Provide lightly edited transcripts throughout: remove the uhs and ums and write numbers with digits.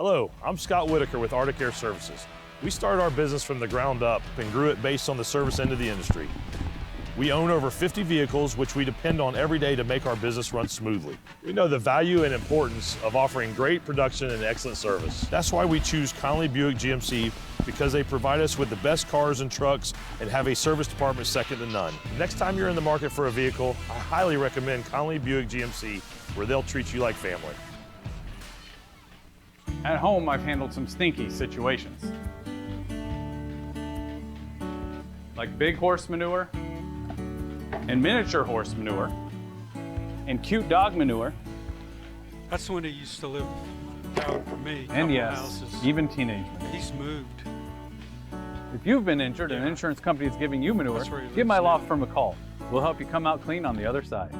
Hello, I'm Scott Whitaker with Arctic Air Services. We started our business from the ground up and grew it based on the service end of the industry. We own over 50 vehicles, which we depend on every day to make our business run smoothly. We know the value and importance of offering great production and excellent service. That's why we choose Conley Buick GMC, because they provide us with the best cars and trucks and have a service department second to none. Next time you're in the market for a vehicle, I highly recommend Conley Buick GMC, where they'll treat you like family. At home, I've handled some stinky situations. Like big horse manure, and miniature horse manure, and cute dog manure. That's when he used to live down for me. And yes, houses. even teenage manure. He's moved. If you've been injured and an insurance company is giving you manure, That's where he give lives my law now. firm a call. We'll help you come out clean on the other side.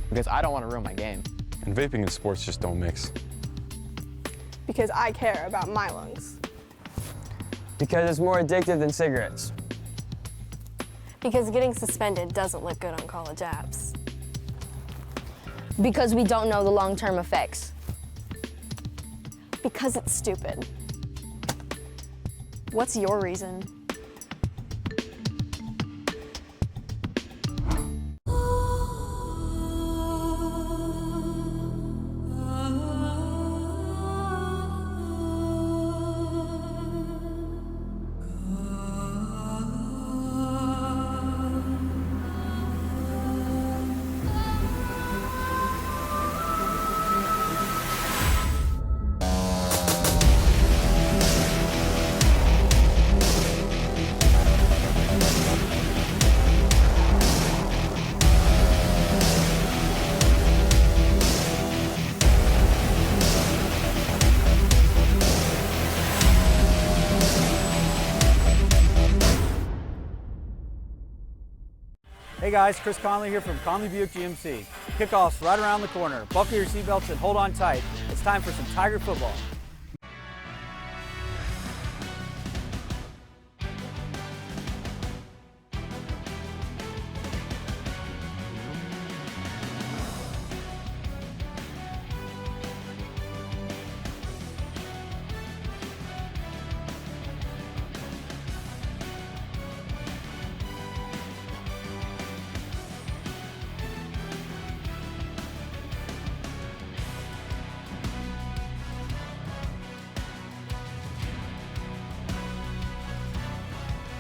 Because I don't want to ruin my game. And vaping and sports just don't mix. Because I care about my lungs. Because it's more addictive than cigarettes. Because getting suspended doesn't look good on college apps. Because we don't know the long-term effects. Because it's stupid. What's your reason? Hey guys, Chris Conley here from Conley Buick GMC. Kickoff's right around the corner. Buckle your seatbelts and hold on tight. It's time for some Tiger football.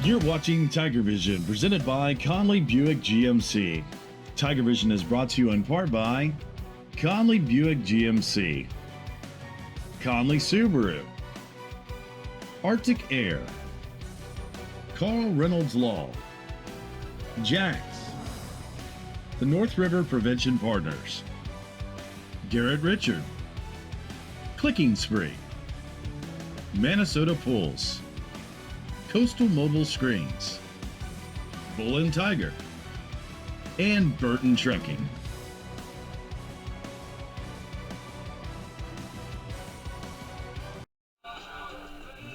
You're watching TigerVision, presented by Conley Buick GMC. TigerVision is brought to you in part by Conley Buick GMC, Conley Subaru, Arctic Air, Carl Reynolds Law, Jax, the North River Prevention Partners, Garrett Richard, Clicking Spree, Minnesota Pools, Coastal Mobile Screens, Bull and Tiger, and Burton Trucking.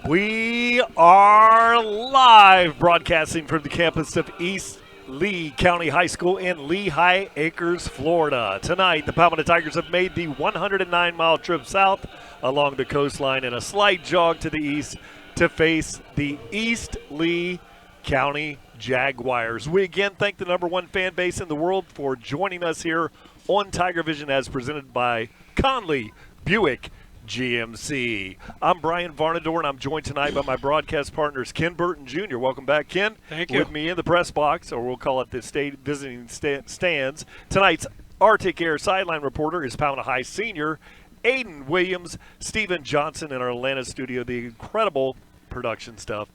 We are live broadcasting from the campus of East Lee County High School in Lehigh Acres, Florida. Tonight, the Palmetto Tigers have made the 109-mile trip south along the coastline and a slight jog to the east to face the East Lee County Jaguars. We again thank the #1 fan base in the world for joining us here on TigerVision as presented by Conley Buick GMC. I'm Brian Varnador, and I'm joined tonight by my broadcast partners, Ken Burton Jr. Welcome back, Ken. Thank you. With me in the press box, or we'll call it the visiting stands. Tonight's Arctic Air sideline reporter is Palmetto High senior Aiden Williams, Steven Johnson in our Atlanta studio. The incredible production stuff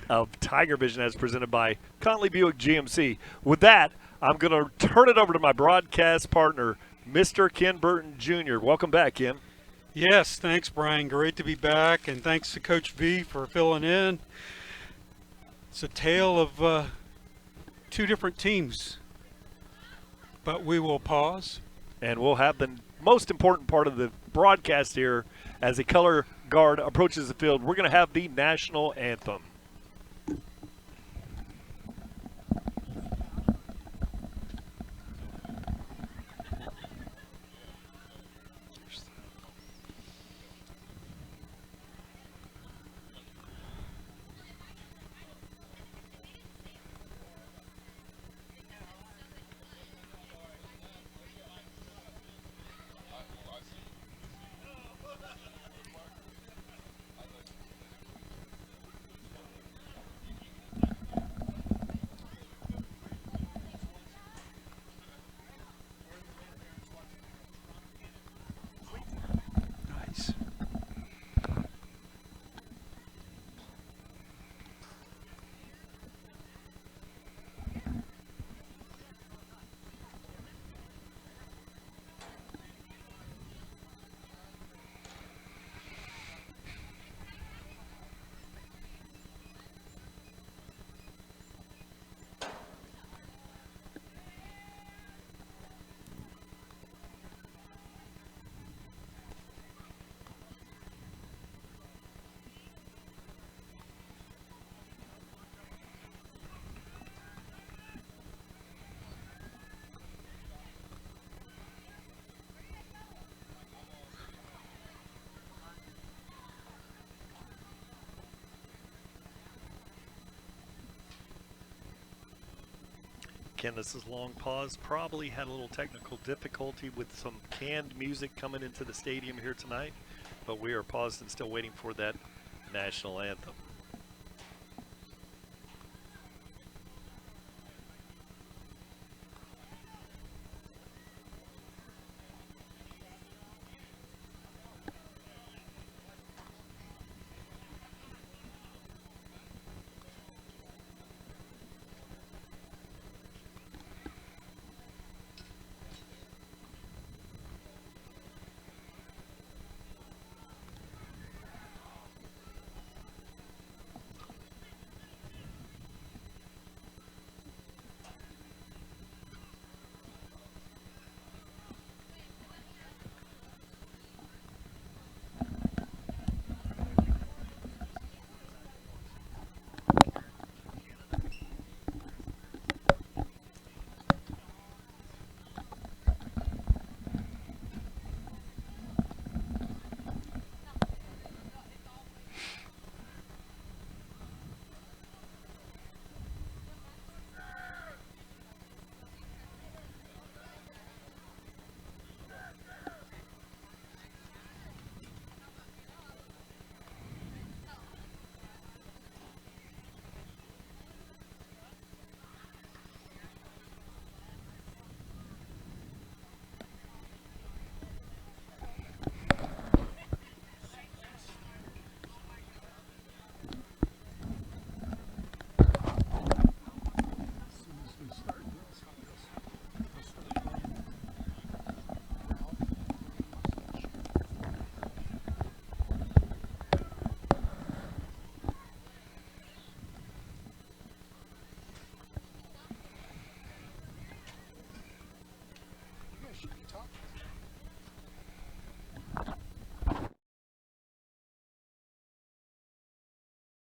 of TigerVision as presented by Conley Buick GMC. With that, I'm going to turn it over to my broadcast partner, Mr. Ken Burton Jr. Welcome back, Ken. Yes, thanks, Brian. Great to be back, and thanks to Coach V for filling in. It's a tale of two different teams, but we will pause. And we'll have the most important part of the broadcast here as the color guard approaches the field. We're going to have the national anthem. Ken, this is long pause. Probably had a little technical difficulty with some canned music coming into the stadium here tonight, but we are paused and still waiting for that national anthem.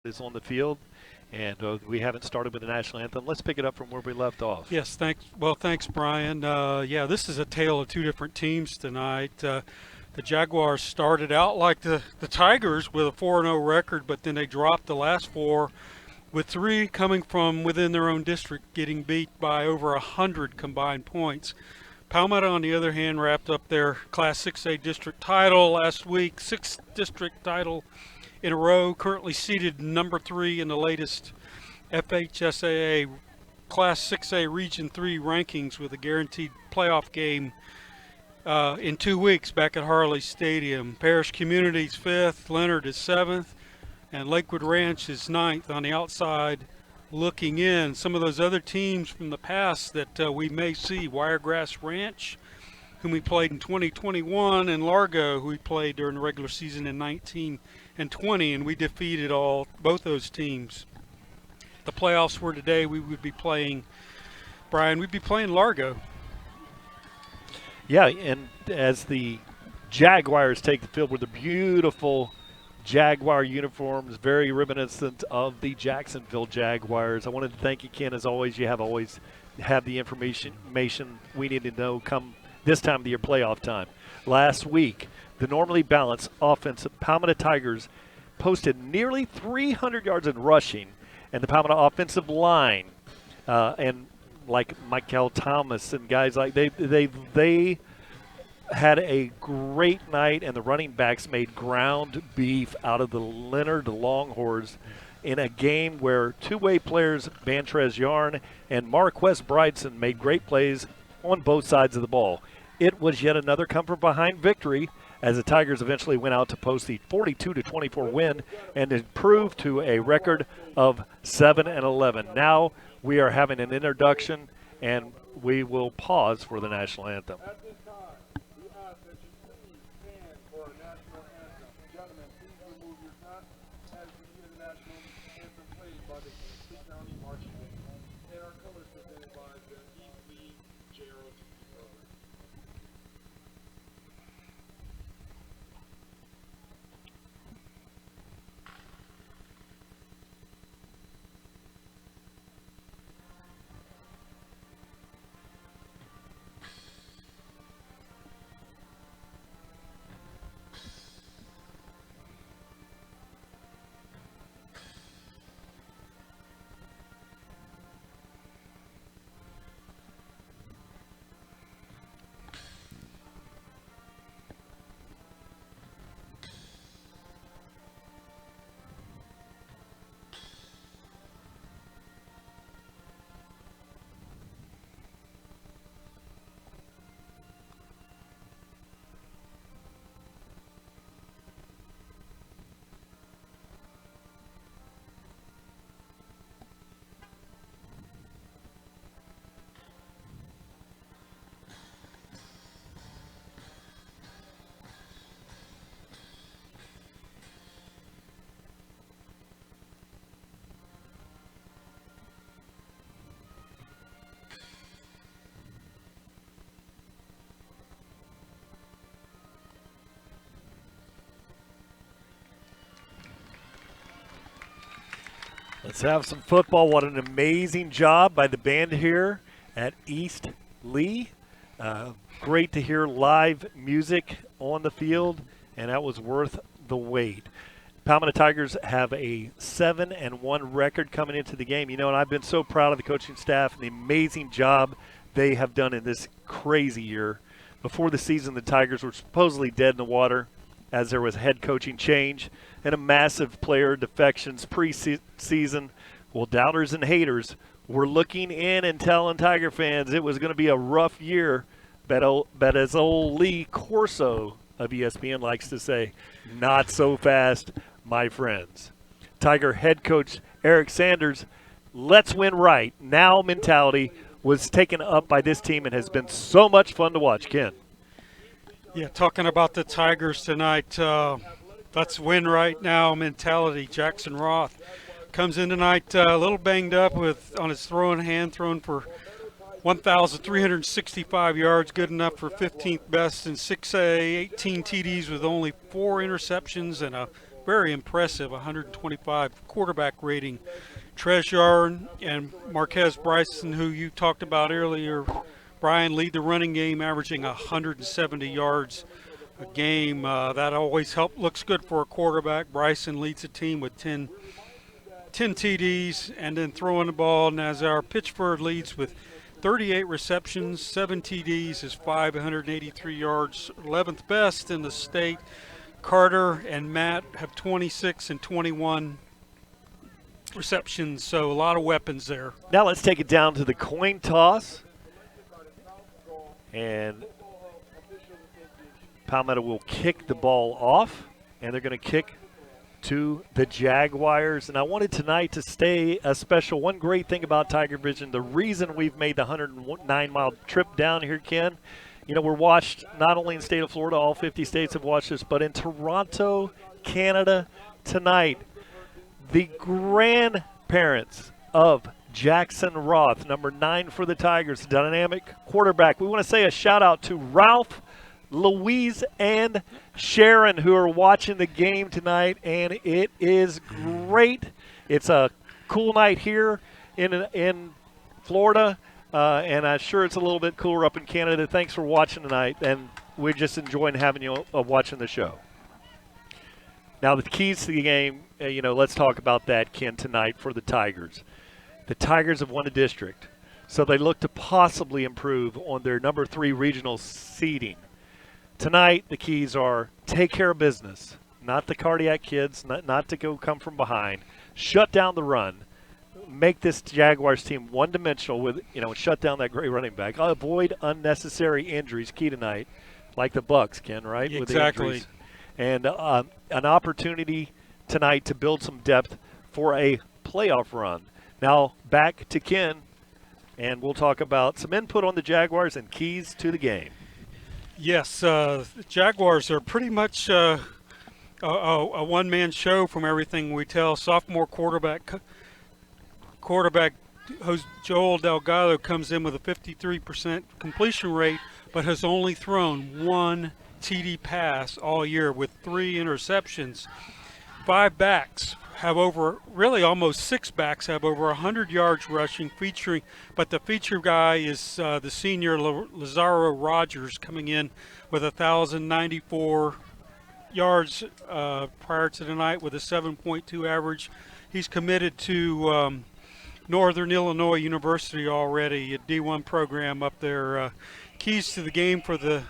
Is on the field, and we haven't started with the national anthem. Let's pick it up from where we left off. Yes, thanks. Well, thanks, Brian. Yeah, this is a tale of two different teams tonight. The Jaguars started out like the Tigers with a 4-0 record, but then they dropped the last four, with three coming from within their own district, getting beat by over 100 combined points. Palmetto, on the other hand, wrapped up their Class 6A district title last week, sixth district title in a row, currently seated number 3 in the latest FHSAA Class 6A Region 3 rankings, with a guaranteed playoff game in 2 weeks back at Harley Stadium. Parish Community's 5th, Leonard is 7th, and Lakewood Ranch is 9th on the outside looking in. Some of those other teams from the past that we may see: Wiregrass Ranch, whom we played in 2021, and Largo, who we played during the regular season in 19 and 20, and we defeated both those teams. The playoffs were today. We would be playing, Brian, we'd be playing Largo. Yeah, and as the Jaguars take the field with the beautiful Jaguar uniforms, very reminiscent of the Jacksonville Jaguars. I wanted to thank you, Ken. As always, you always have the information we need to know come this time of the year, playoff time. Last week, the normally balanced offensive Palmetto Tigers posted nearly 300 yards in rushing, and the Palmetto offensive line and like Michael Thomas and guys like they had a great night, and the running backs made ground beef out of the Leonard Longhorns in a game where two-way players Bantrez Yarn and Marquez Bryson made great plays on both sides of the ball. It was yet another come-from-behind victory, as the Tigers eventually went out to post the 42-24 win and improved to a record of 7-11. Now we are having an introduction, and we will pause for the national anthem. At this time, we ask that you please stand for our national anthem. Gentlemen, please remove your hat as we hear the national anthem played by the East County Marching Band, and our colors presented by the East Lee JROTC program. Let's have some football. What an amazing job by the band here at East Lee. Great to hear live music on the field, and that was worth the wait. Palmetto Tigers have a 7-1 record coming into the game. You know, and I've been so proud of the coaching staff and the amazing job they have done in this crazy year. Before the season, the Tigers were supposedly dead in the water as there was a head coaching change and a massive player defections pre-season. Well, doubters and haters were looking in and telling Tiger fans it was going to be a rough year. But as old Lee Corso of ESPN likes to say, not so fast, my friends. Tiger head coach Eric Sanders' let's win right now mentality was taken up by this team and has been so much fun to watch. Ken. Yeah, talking about the Tigers tonight, let's win right now mentality. Jackson Roth comes in tonight a little banged up on his throwing hand, thrown for 1,365 yards, good enough for 15th best in 6A, 18 TDs with only 4 interceptions and a very impressive 125 quarterback rating. Trezor and Marquez Bryson, who you talked about earlier, Brian, lead the running game, averaging 170 yards a game. That always looks good for a quarterback. Bryson leads the team with 10 TDs, and then throwing the ball. Nazar Pitchford leads with 38 receptions, 7 TDs, is 583 yards, 11th best in the state. Carter and Matt have 26 and 21 receptions, so a lot of weapons there. Now let's take it down to the coin toss. And Palmetto will kick the ball off, and they're going to kick to the Jaguars. And I wanted tonight to stay a special. One great thing about TigerVision, the reason we've made the 109-mile trip down here, Ken, you know, we're watched not only in the state of Florida, all 50 states have watched us, but in Toronto, Canada tonight. The grandparents of Jackson Roth, number 9 for the Tigers, dynamic quarterback. We want to say a shout-out to Ralph, Louise, and Sharon, who are watching the game tonight, and it is great. It's a cool night here in Florida, and I'm sure it's a little bit cooler up in Canada. Thanks for watching tonight, and we're just enjoying having you watching the show. Now, the keys to the game, let's talk about that, Ken, tonight for the Tigers. The Tigers have won a district, so they look to possibly improve on their number 3 regional seeding. Tonight, the keys are take care of business, not the cardiac kids, not to go come from behind. Shut down the run. Make this Jaguars team one-dimensional with, shut down that great running back. Avoid unnecessary injuries, key tonight, like the Bucks, Ken, right? Exactly. With the injuries. And an opportunity tonight to build some depth for a playoff run. Now, back to Ken, and we'll talk about some input on the Jaguars and keys to the game. Yes, the Jaguars are pretty much a one-man show from everything we tell. Sophomore quarterback Joel Delgado comes in with a 53% completion rate, but has only thrown 1 TD pass all year with 3 interceptions. 5 backs have almost 6 backs have over 100 yards rushing, but the feature guy is the senior Lazaro Rogers, coming in with 1,094 yards prior to tonight with a 7.2 average. He's committed to Northern Illinois University already, a D1 program up there. Keys to the game for the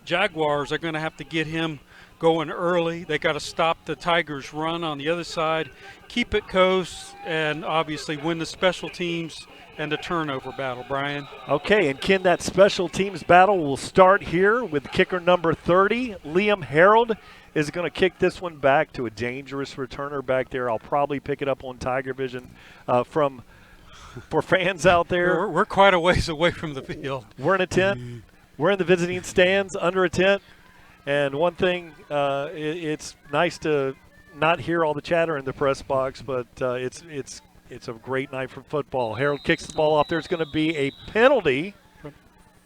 Jaguars are going to have to get him going early. They got to stop the Tigers' run on the other side, keep it close, and obviously win the special teams and the turnover battle, Brian. Okay, and Ken, that special teams battle will start here with kicker number 30. Liam Harold is going to kick this one back to a dangerous returner back there. I'll probably pick it up on TigerVision for fans out there. We're quite a ways away from the field. We're in a tent. We're in the visiting stands under a tent. And one thing, it's nice to not hear all the chatter in the press box, but it's a great night for football. Harold kicks the ball off. There's going to be a penalty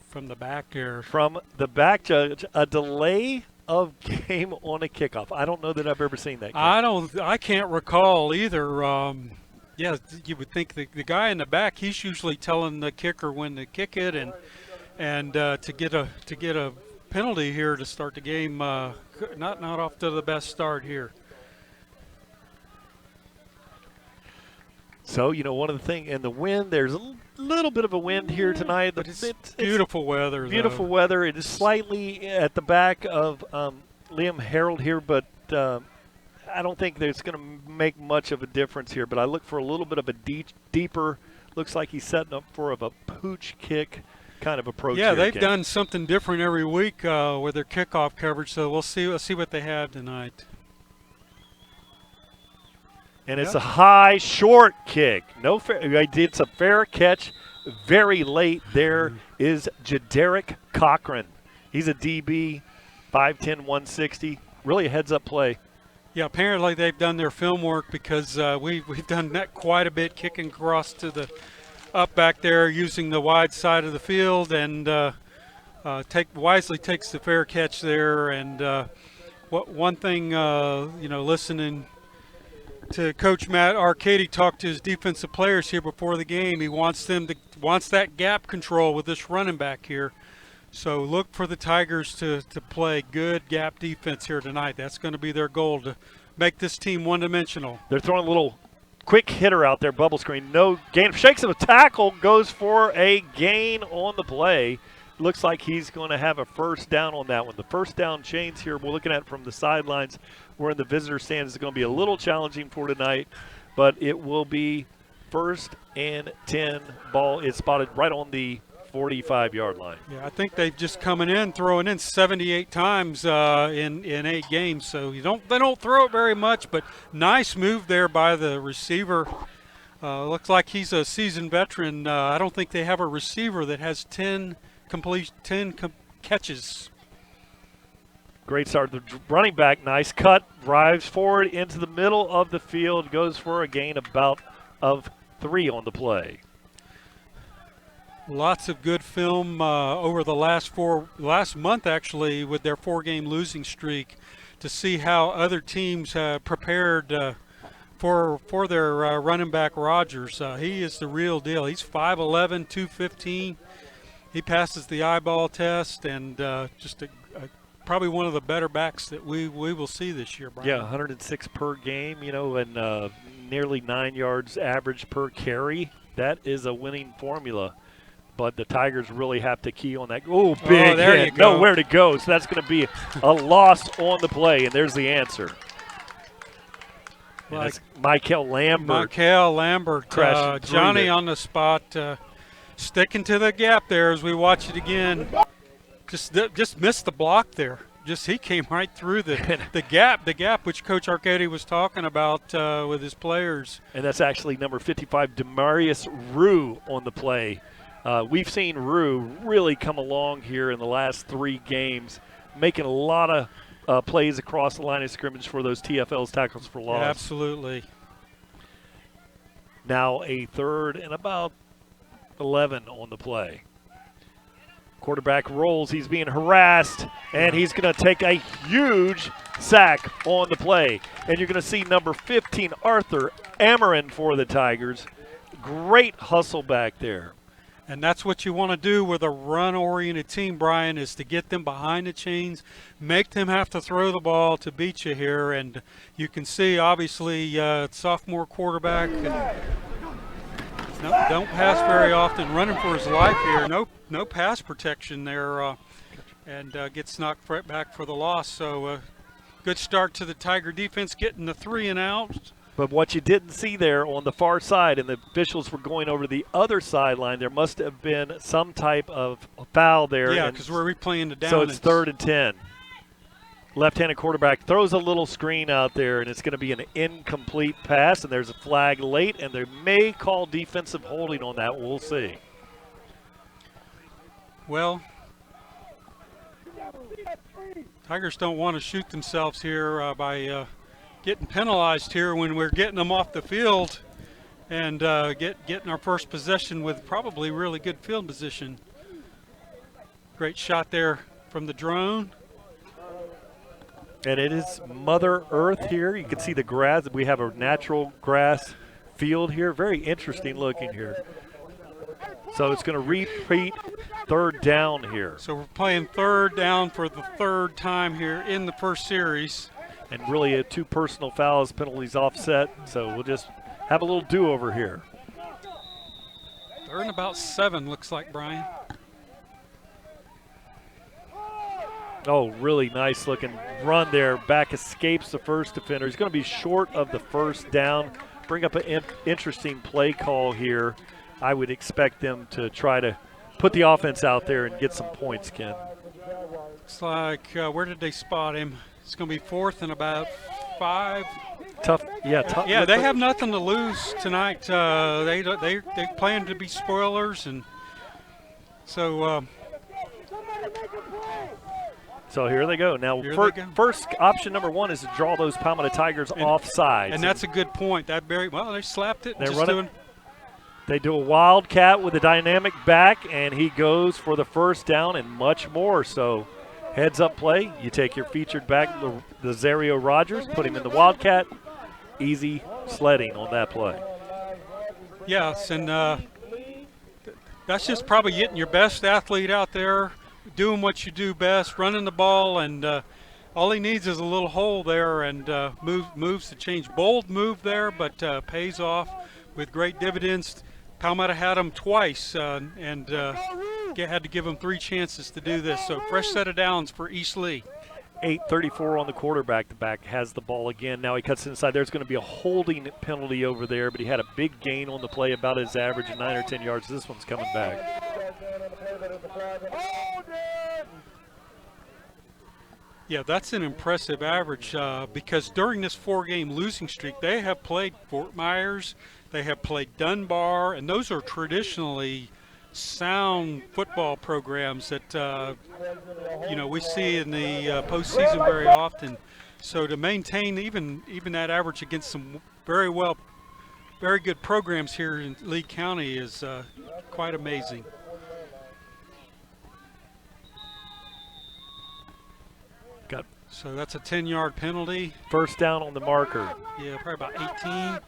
from the back here. From the back judge, a delay of game on a kickoff. I don't know that I've ever seen that. I can't recall either. Yeah, you would think the guy in the back, he's usually telling the kicker when to kick it, and to get a penalty here to start the game, not off to the best start here. So, one of the things, and the wind, there's a little bit of a wind here tonight. But it's beautiful weather. Beautiful weather. It is slightly at the back of Liam Harold here, but I don't think there's going to make much of a difference here. But I look for a little bit of a deeper, looks like he's setting up for a pooch kick kind of approach. Yeah, they've again. done something different every week with their kickoff coverage, so we'll see what they have tonight. And it's a high, short kick. It's a fair catch. Very late. There is Jadaric Cochran. He's a DB, 5'10", 160. Really a heads-up play. Yeah, apparently they've done their film work because we've done that quite a bit, kicking across to the up back there using the wide side of the field, and wisely takes the fair catch there. And one thing, listening to Coach Matt Arcady talk to his defensive players here before the game, he wants that gap control with this running back here. So look for the Tigers to play good gap defense here tonight. That's going to be their goal, to make this team one-dimensional. They're throwing a little quick hitter out there, bubble screen. No gain. Shakes of a tackle, goes for a gain on the play. Looks like he's going to have a first down on that one. The first down chains here, we're looking at from the sidelines. We're in the visitor stands. It's going to be a little challenging for tonight, but it will be 1st and 10. Ball is spotted right on the 45-yard line. Yeah, I think they've just throwing in 78 times in 8 games. So they don't throw it very much, but nice move there by the receiver. Looks like he's a seasoned veteran. I don't think they have a receiver that has 10 catches. Great start. The running back, nice cut, drives forward into the middle of the field, goes for a gain of 3 on the play. Lots of good film over the last month, actually, with their 4-game losing streak, to see how other teams prepared for their running back Rogers. He is the real deal. He's 5'11", 215. He passes the eyeball test, and just probably one of the better backs that we will see this year, Brian. Yeah, 106 per game, and nearly 9 yards average per carry. That is a winning formula. But the Tigers really have to key on that. Oh, big hit. Nowhere to go. So that's going to be a loss on the play, and there's the answer. That's Michael Lambert. Johnny on the spot, sticking to the gap there as we watch it again. Just missed the block there. He came right through the gap which Coach Arcady was talking about with his players. And that's actually number 55, Demarius Rue on the play. We've seen Rue really come along here in the last 3 games, making a lot of plays across the line of scrimmage for those TFL's tackles for loss. Yeah, absolutely. Now a 3rd and about 11 on the play. Quarterback rolls. He's being harassed, and he's going to take a huge sack on the play. And you're going to see number 15, Arthur Amarin for the Tigers. Great hustle back there. And that's what you want to do with a run-oriented team, Brian, is to get them behind the chains, make them have to throw the ball to beat you here. And you can see, obviously, sophomore quarterback don't pass very often, running for his life here. No pass protection there, and gets knocked right back for the loss. So good start to the Tiger defense, getting the 3 and out. But what you didn't see there on the far side, and the officials were going over the other sideline, there must have been some type of foul there. Yeah, because we're replaying the down. So it's 3rd and 10. Left-handed quarterback throws a little screen out there, and it's going to be an incomplete pass, and there's a flag late, and they may call defensive holding on that. We'll see. Well, Tigers don't want to shoot themselves here by getting penalized here when we're getting them off the field and getting our first possession with probably really good field position. Great shot there from the drone. And it is Mother Earth here. You can see the grass. We have a natural grass field here. Very interesting looking here. So it's going to repeat third down here. So we're playing third down for the third time here in the first series. And really 2 personal fouls, penalties offset. So we'll just have a little do-over here. They're in about 7, looks like, Brian. Oh, really nice looking run there. Back escapes the first defender. He's going to be short of the first down. Bring up an interesting play call here. I would expect them to try to put the offense out there and get some points, Ken. Looks like, where did they spot him? It's going to be 4th and about 5. Tough, yeah. Tough. Yeah, they have nothing to lose tonight. They plan to be spoilers, and so. So here they go. Now, first option number 1 is to draw those Palmetto Tigers offside. And that's a good point. That well, they slapped it. They do a wildcat with a dynamic back, and he goes for the first down and much more. So heads up play. You take your featured back, Lazario Rogers, put him in the wildcat. Easy sledding on that play. Yes, and that's just probably getting your best athlete out there, doing what you do best, running the ball, and all he needs is a little hole there, and moves to change. Bold move there, but pays off with great dividends. Palmetto had him twice and had to give him 3 chances to do this. So fresh set of downs for East Lee. 8:34 on the quarterback. The back has the ball again. Now he cuts inside. There's going to be a holding penalty over there, but he had a big gain on the play, about his average of 9 or 10 yards. This one's coming back. Yeah, that's an impressive average because during this 4-game losing streak, they have played Fort Myers, they have played Dunbar, and those are traditionally sound football programs that we see in the postseason very often. So to maintain even that average against some very good programs here in Lee County is quite amazing. So that's a 10-yard penalty. First down on the marker. Yeah, probably about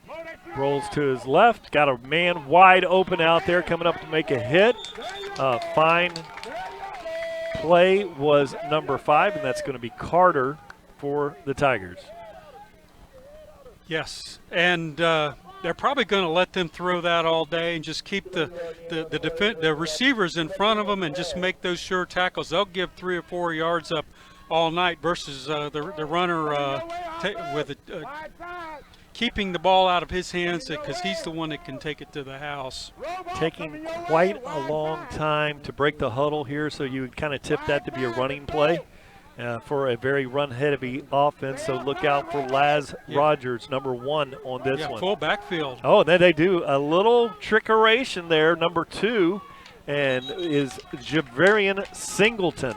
18. Rolls to his left. Got a man wide open out there coming up to make a hit. Fine play was number 5, and that's going to be Carter for the Tigers. Yes, and they're probably going to let them throw that all day and just keep the receivers in front of them and just make those sure tackles. They'll give 3 or 4 yards up all night versus the runner keeping the ball out of his hands because he's the one that can take it to the house. Taking quite a long time to break the huddle here, so you would kind of tip that to be a running play. For a very run-heavy offense, so look out for Laz Rogers, number 1 on this one. Full backfield. Oh, and then they do a little trickeration there, number 2, and is Javarian Singleton.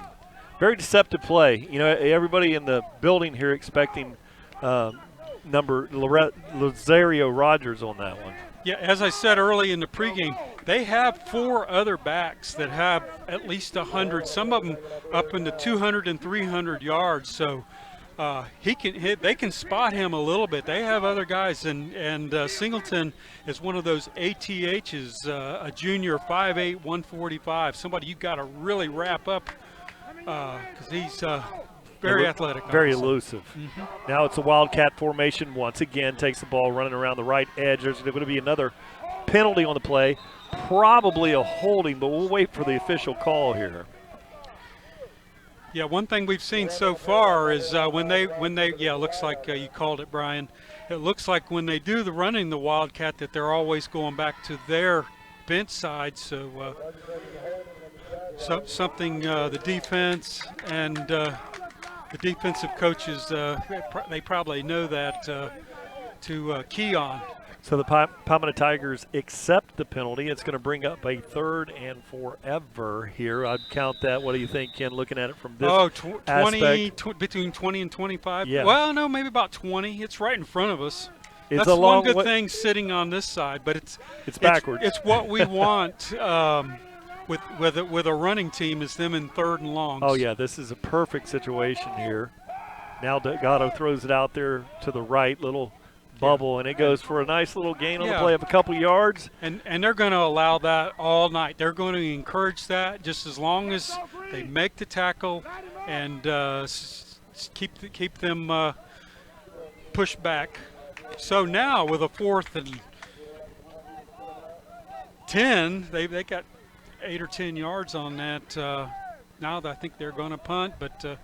Very deceptive play. You know, everybody in the building here expecting Lazario Rogers on that one. Yeah, as I said early in the pregame, they have 4 other backs that have at least 100, some of them up into 200 and 300 yards. So they can spot him a little bit. They have other guys, and Singleton is one of those ATHs, a junior, 5'8", 145, somebody you got to really wrap up because he's very athletic. Very elusive. Mm-hmm. Now it's a wildcat formation once again. Takes the ball running around the right edge. There's going to be another penalty on the play. Probably a holding, but we'll wait for the official call here. Yeah, one thing we've seen so far is when they it looks like you called it, Brian. It looks like when they do the running the wildcat that they're always going back to their bench side. So something the defense and the defensive coaches, they probably know that to key on. So the Palmetto Tigers accept the penalty. It's going to bring up a 3rd and forever here. I'd count that. What do you think, Ken, looking at it from this aspect? Between 20 and 25? Yeah. Well, no, maybe about 20. It's right in front of us. It's That's one good thing sitting on this side, but it's backwards. It's what we want with a running team is them in 3rd and longs. Oh, yeah, this is a perfect situation here. Now Delgado throws it out there to the right, little bubble, and it goes for a nice little gain on the play of a couple yards. And they're going to allow that all night. They're going to encourage that just as long as they make the tackle and keep them pushed back. So now with a 4th and 10, they got 8 or 10 yards on that. Now I think they're going to punt, but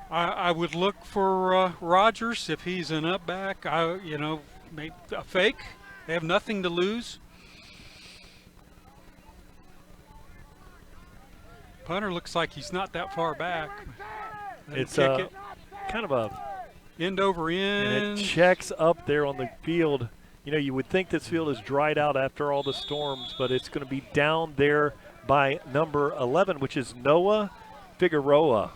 I would look for Rogers if he's an up back. Maybe a fake. They have nothing to lose. Punter looks like he's not that far back. It's kind of a end over end. And it checks up there on the field. You know, you would think this field is dried out after all the storms, but it's going to be down there by number 11, which is Noah Figueroa.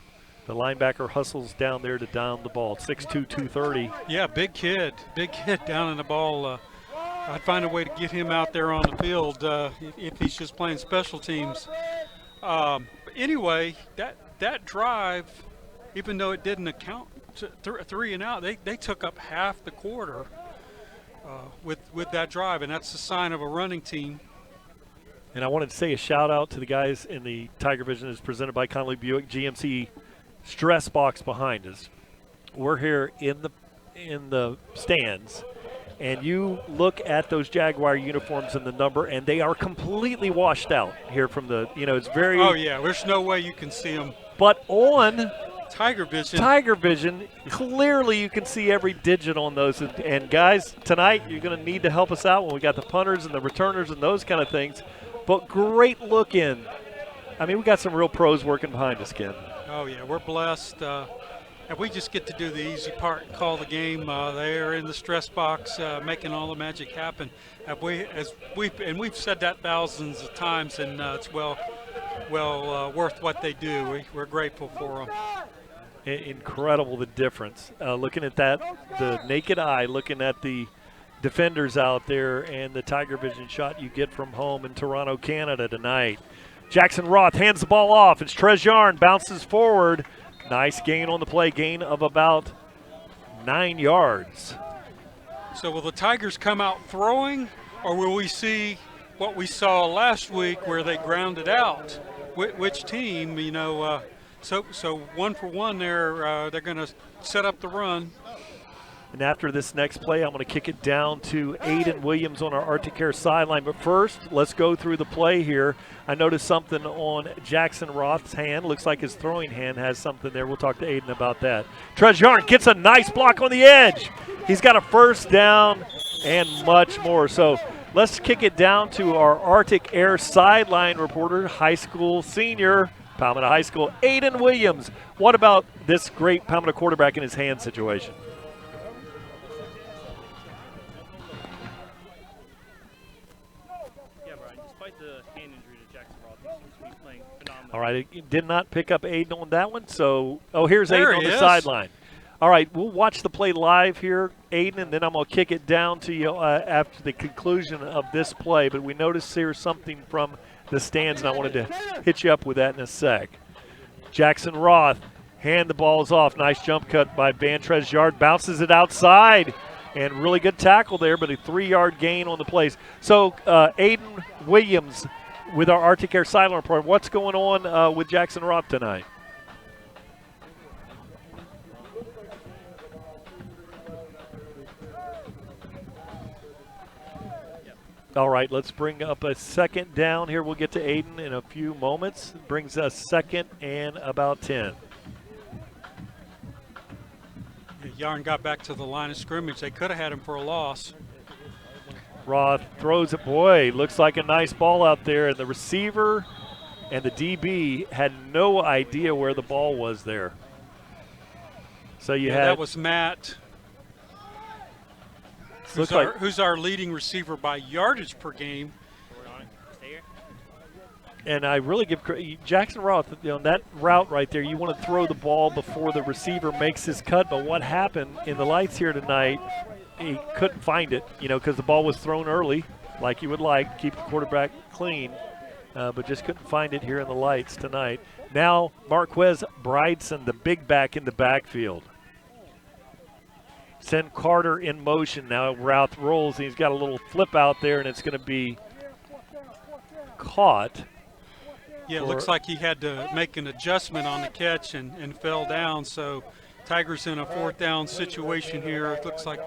The linebacker hustles down there to down the ball. 6'2", 230. Yeah, big kid down in the ball. I'd find a way to get him out there on the field if he's just playing special teams. Anyway, that drive, even though it didn't account to 3 and out, they took up half the quarter with that drive, and that's a sign of a running team. And I wanted to say a shout out to the guys in the TigerVision is presented by Conley Buick GMC stress box behind us. We're here in the stands, and you look at those Jaguar uniforms and the number, and they are completely washed out here from the, it's very. Oh yeah, there's no way you can see them. But on TigerVision, clearly you can see every digit on those. And guys, tonight you're going to need to help us out when we got the punters and the returners and those kind of things. But great look in. I mean, we got some real pros working behind us, Ken. Oh yeah, we're blessed. And we just get to do the easy part and call the game. They are in the stress box, making all the magic happen. We've said that thousands of times, and it's well worth what they do. We're grateful for them. Incredible the difference. Looking at that, the naked eye, looking at the defenders out there and the TigerVision shot you get from home in Toronto, Canada tonight. Jackson Roth hands the ball off. It's Trez Yarn, bounces forward. Nice gain on the play, gain of about 9 yards. So will the Tigers come out throwing, or will we see what we saw last week where they grounded out? Which team, so 1 for 1 there, they're going to set up the run. And after this next play, I'm going to kick it down to Aiden Williams on our Arctic Air sideline. But first, let's go through the play here. I noticed something on Jackson Roth's hand. Looks like his throwing hand has something there. We'll talk to Aiden about that. Trez Yarn gets a nice block on the edge. He's got a first down and much more. So let's kick it down to our Arctic Air sideline reporter, high school senior, Palmetto High School, Aiden Williams. What about this great Palmetto quarterback in his hand situation? All right, it did not pick up Aiden on that one. So, here's Aiden on the sideline. All right, we'll watch the play live here, Aiden, and then I'm going to kick it down to you after the conclusion of this play. But we noticed here something from the stands, and I wanted to hit you up with that in a sec. Jackson Roth, hand the balls off. Nice jump cut by Van Trez Yard, bounces it outside. And really good tackle there, but a 3-yard gain on the plays. So, Aiden Williams with our Arctic Air sideline report. What's going on with Jackson Roth tonight? All right, let's bring up a second down here. We'll get to Aiden in a few moments. Brings us second and about 10. Yarn got back to the line of scrimmage. They could have had him for a loss. Roth throws it. Boy, looks like a nice ball out there. And the receiver and the DB had no idea where the ball was there. So you had. That was Matt. Who's our leading receiver by yardage per game. And I really give Jackson Roth, that route right there, you want to throw the ball before the receiver makes his cut. But what happened in the lights here tonight, he couldn't find it, because the ball was thrown early, like you would like, keep the quarterback clean. but just couldn't find it here in the lights tonight. Now Marquez Bryson, the big back in the backfield. Send Carter in motion. Now Routh rolls, and he's got a little flip out there, and it's going to be caught. Yeah, it looks like he had to make an adjustment on the catch and fell down. So Tigers in a 4th down situation here. It looks like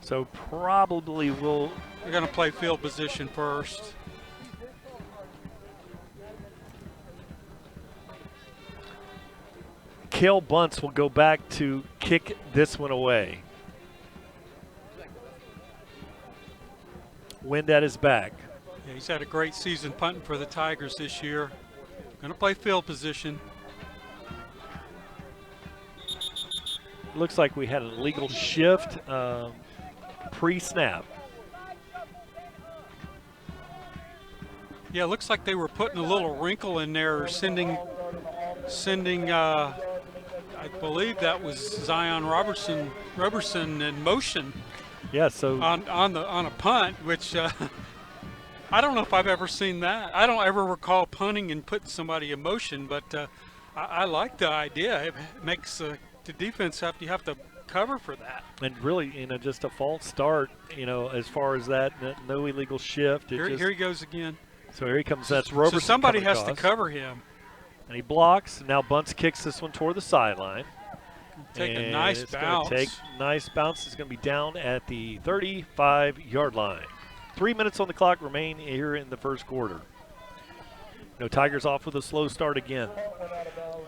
so probably we're going to play field position first. Cale Bunce will go back to kick this one away. Wind at his back. Yeah, he's had a great season punting for the Tigers this year. Going to play field position. Looks like we had an illegal shift pre-snap. Yeah, it looks like they were putting a little wrinkle in there, sending. I believe that was Zion Robertson in motion. Yeah, so on a punt, which I don't know if I've ever seen that. I don't ever recall punting and putting somebody in motion, but I like the idea. It makes the defense you have to cover for that. And really, just a false start, as far as that, no illegal shift. Here he goes again. So here he comes. That's Robertson. So somebody has to cover him. And he blocks. Now Bunce kicks this one toward the sideline. Take a nice bounce. Take nice bounce. It's going to be down at the 35-yard line. 3 minutes on the clock remain here in the first quarter. Tigers off with a slow start again.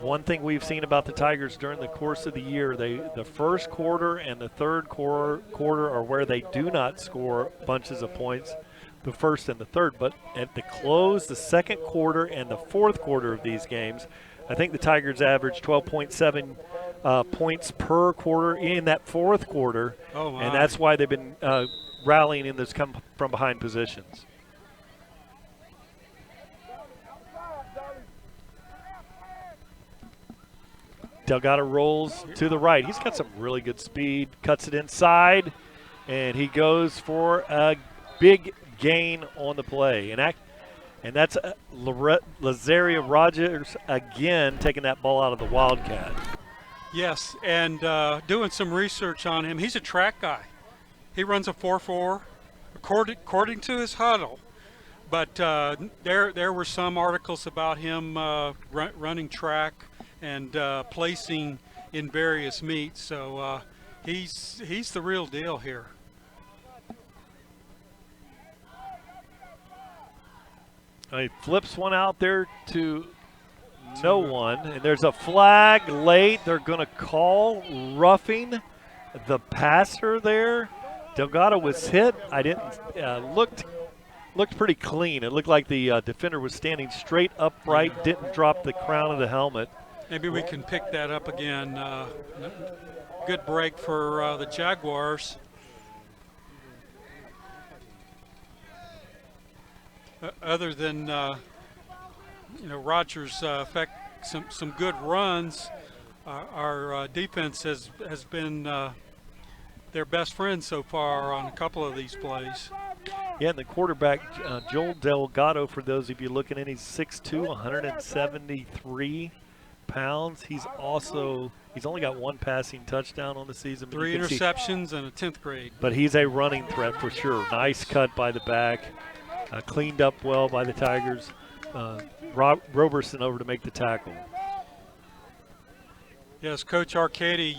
One thing we've seen about the Tigers during the course of the year, the first quarter and the third quarter are where they do not score bunches of points, the first and the third. But at the close, the second quarter and the fourth quarter of these games, I think the Tigers average 12.7 points per quarter in that fourth quarter. Oh my. And that's why they've been rallying in this come from behind positions. Delgado rolls to the right. He's got some really good speed, cuts it inside, and he goes for a big gain on the play. And that's Lazaria Rogers again taking that ball out of the Wildcat. Yes, and doing some research on him. He's a track guy. He runs a 4.4 according to his huddle. But there were some articles about him running track and placing in various meets. So he's the real deal here. He flips one out there to no one, and there's a flag late. They're going to call roughing the passer there. Delgado was hit. I didn't looked pretty clean. It looked like the defender was standing straight upright, didn't drop the crown of the helmet. Maybe we can pick that up again. Good break for the Jaguars. Other than Rogers affect some good runs, our defense has been their best friend so far on a couple of these plays. Yeah, and the quarterback, Joel Delgado, for those of you looking in, he's 6'2", 173 pounds. He's only got one passing touchdown on the season. 3 interceptions and a 10th grade. But he's a running threat for sure. Nice cut by the back. Cleaned up well by the Tigers. Roberson over to make the tackle. Yes, Coach Arcady,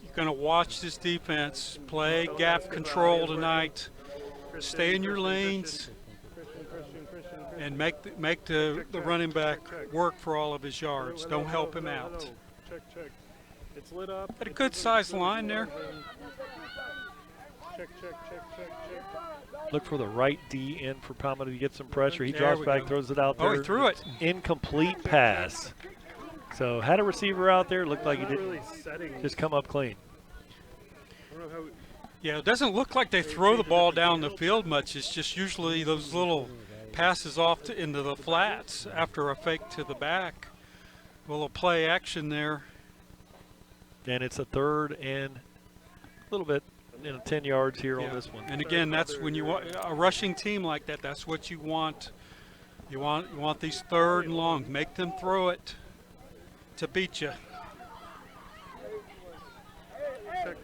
you're going to watch this defense play gap control tonight. Stay in your lanes and make the running back work for all of his yards. Don't help him out. Check. It's lit up. Got a good sized line there. Check. Look for the right D in for Palmetto to get some pressure. He drops back, throws it out there. Oh, he threw it. Incomplete pass. So had a receiver out there. Looked like he didn't just come up clean. Yeah, it doesn't look like they throw the ball down the field much. It's just usually those little passes off into the flats after a fake to the back. A little play action there. And it's a third and a little bit 10 yards here on this one. And again, that's when you want a rushing team like that. That's what you want. You want these 3rd and long. Make them throw it to beat you. Check.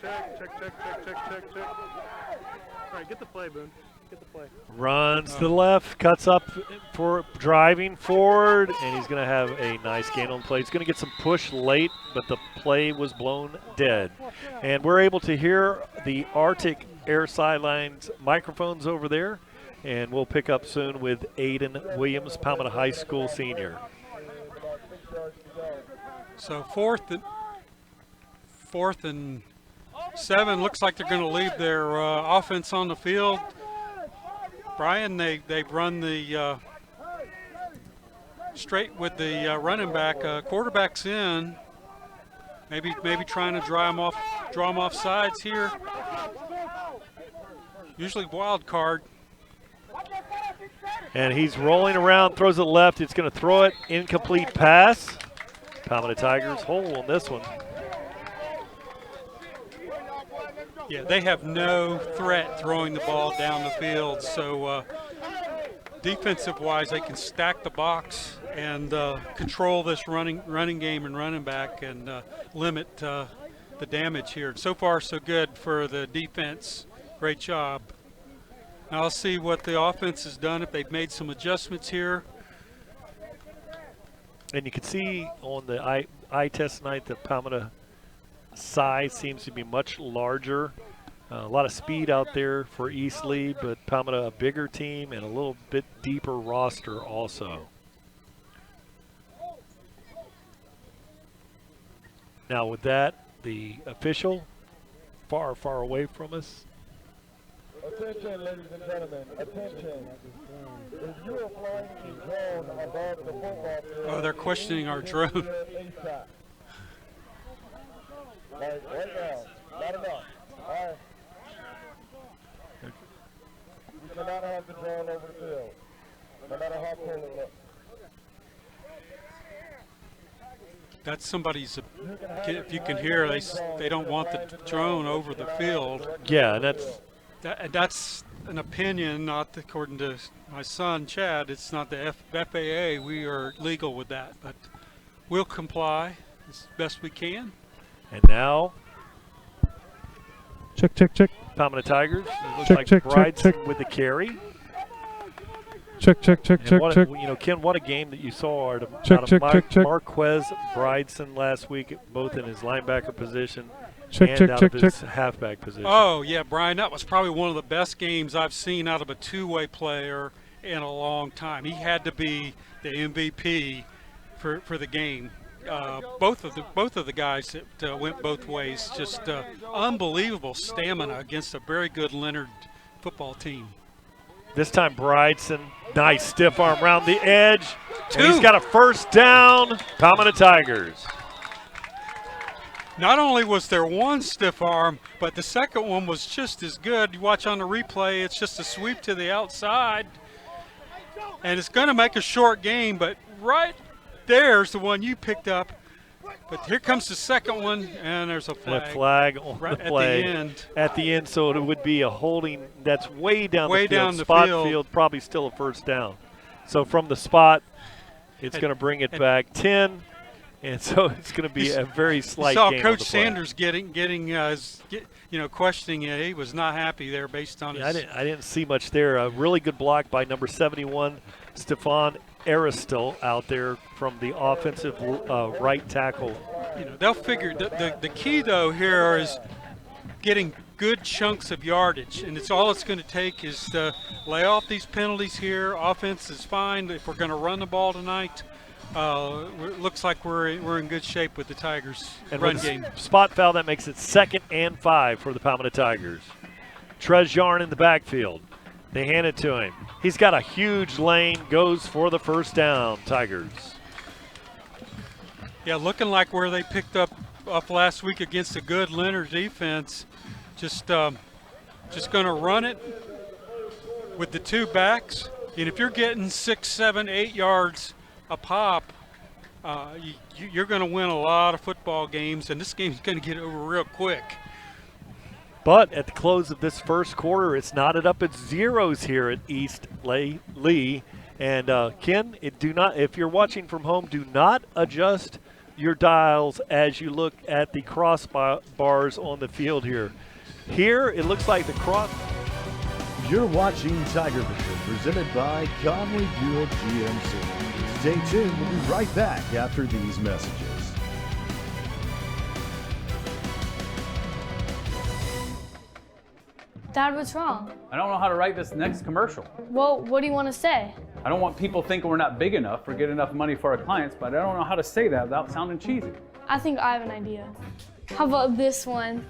All right, get the play, Boone. Get the play. Runs to the left, cuts up for driving forward, and he's going to have a nice gain on play. He's going to get some push late, but the play was blown dead. And we're able to hear the Arctic Air Sidelines microphones over there, and we'll pick up soon with Aiden Williams, Palmetto High School senior. So fourth and 7. Looks like they're going to leave their offense on the field. Brian, they've run the straight with the running back. Quarterback's in. Maybe trying to draw him off sides here. Usually wild card. And he's rolling around, throws it left. It's going to throw it, incomplete pass. Palmetto Tigers hole on this one. Yeah, they have no threat throwing the ball down the field. So defensive-wise, they can stack the box and control this running game and running back and limit the damage here. So far, so good for the defense. Great job. Now I'll see what the offense has done, if they've made some adjustments here. And you can see on the eye test tonight that Palmetto size seems to be much larger. A lot of speed out there for East Lee, but Palmetto a bigger team and a little bit deeper roster also. Now with that, the official far, far away from us. Attention, ladies and gentlemen, attention. If you are flying a drone above the football field, oh, they're questioning our drone. Right now, not enough. All right. You cannot have the drone over the field, no matter how cool it looks. That's somebody's, if you can hear, they don't want the drone over the field. Yeah, and that's an opinion, not according to my son Chad. It's not the FAA. We are legal with that, but we'll comply as best we can. And now, check. Palmetto Tigers. It looks Check, like Bridson with the carry. Check. You know, Ken, what a game that you saw out of Marquez Bridson last week, both in his linebacker position and out of his halfback position. Oh, yeah, Brian, that was probably one of the best games I've seen out of a two-way player in a long time. He had to be the MVP for the game. Both of the guys that went both ways, just unbelievable stamina against a very good Leonard football team. This time Bridson, nice stiff arm around the edge. And he's got a first down, Palmetto Tigers. Not only was there one stiff arm, but the second one was just as good. You watch on the replay, it's just a sweep to the outside. And it's going to make a short game, but right there's the one you picked up. But here comes the second one, and there's a flag. And a flag on the play at the end, so it would be a holding that's way down the field. Spot field, probably still a first down. So from the spot, it's going to bring it back 10, and so it's going to be a very slight game. You saw Coach Sanders getting questioning it. He was not happy there based on his. I didn't see much there. A really good block by number 71, Stefan Aristil out there from the offensive right tackle. You know, they'll figure the key though here is getting good chunks of yardage, and it's all it's going to take is to lay off these penalties here. Offense is fine if we're going to run the ball tonight. Looks like we're in good shape with the Tigers run game. Spot foul that makes it 2nd and 5 for the Palmetto Tigers. Trez Yarn in the backfield. They hand it to him. He's got a huge lane, goes for the first down, Tigers. Yeah, looking like where they picked up last week against a good Leonard defense. Just going to run it with the two backs. And if you're getting 6, 7, 8 yards a pop, you're going to win a lot of football games, and this game's going to get over real quick. But at the close of this first quarter, it's knotted up at zeros here at East Lee. And Ken, if you're watching from home, do not adjust your dials as you look at the crossbars on the field here. Here, it looks like the cross. You're watching TigerVision, presented by Conley Buick GMC. Stay tuned. We'll be right back after these messages. Dad, what's wrong? I don't know how to write this next commercial. Well, what do you want to say? I don't want people thinking we're not big enough or get enough money for our clients, but I don't know how to say that without sounding cheesy. I think I have an idea. How about this one?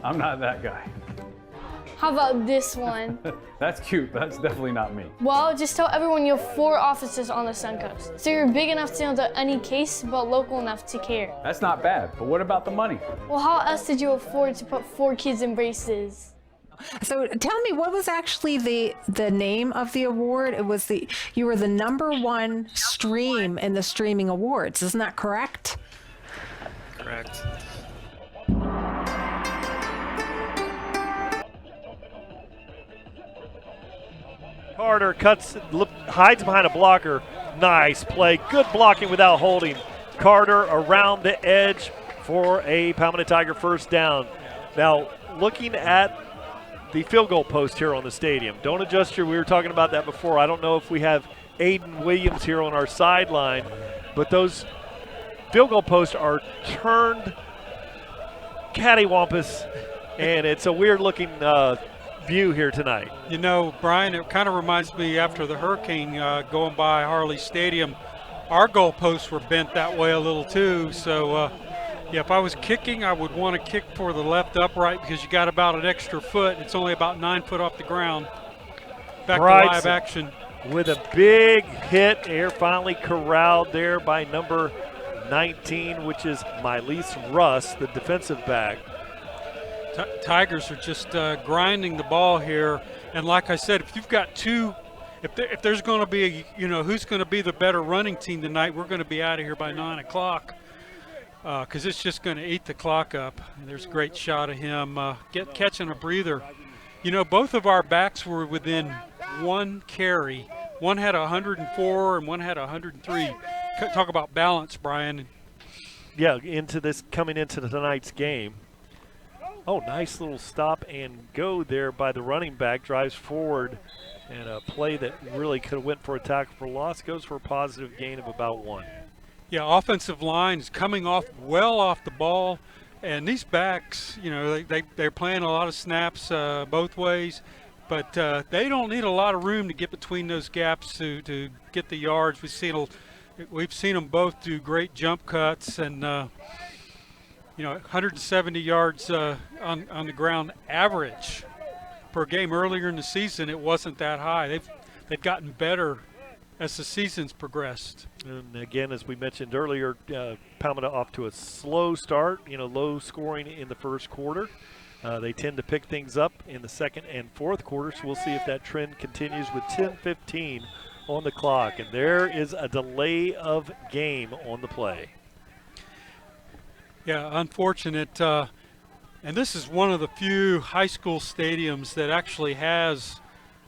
I'm not that guy. How about this one? That's cute, but that's definitely not me. Well, just tell everyone you have 4 offices on the Suncoast. So you're big enough to handle any case, but local enough to care. That's not bad, but what about the money? Well, how else did you afford to put 4 kids in braces? So tell me, what was actually the name of the award? You were the #1 stream in the streaming awards. Isn't that correct? Correct. Carter hides behind a blocker. Nice play. Good blocking without holding. Carter around the edge for a Palmetto Tiger first down. Now, looking at the field goal post here on the stadium. Don't adjust we were talking about that before. I don't know if we have Aiden Williams here on our sideline, but those field goal posts are turned cattywampus, and it's a weird looking view here tonight. You know, Brian, it kind of reminds me after the hurricane going by Harley Stadium, our goalposts were bent that way a little too. So, yeah, if I was kicking, I would want to kick for the left upright because you got about an extra foot. It's only about 9 foot off the ground. Back to live action. With a big hit here, finally corralled there by number 19, which is Milese Russ, the defensive back. Tigers are just grinding the ball here. And like I said, if you've got 2, if there's going to be, who's going to be the better running team tonight, we're going to be out of here by 9 o'clock. Because it's just going to eat the clock up. And there's a great shot of him catching a breather. Both of our backs were within 1 carry. One had 104 and one had 103. Talk about balance, Brian. Yeah, coming into tonight's game. Oh, nice little stop and go there by the running back. Drives forward, and a play that really could have went for a tackle for loss goes for a positive gain of about 1. Yeah, offensive line is coming off the ball, and these backs, they're playing a lot of snaps both ways, but they don't need a lot of room to get between those gaps to get the yards. We've seen them both do great jump cuts and 170 yards on the ground average per game. Earlier in the season, it wasn't that high. They've gotten better as the season's progressed. And again, as we mentioned earlier, Palmetto off to a slow start, low scoring in the first quarter. They tend to pick things up in the second and fourth quarter, so we'll see if that trend continues with 10:15 on the clock. And there is a delay of game on the play. Yeah, unfortunate. And this is one of the few high school stadiums that actually has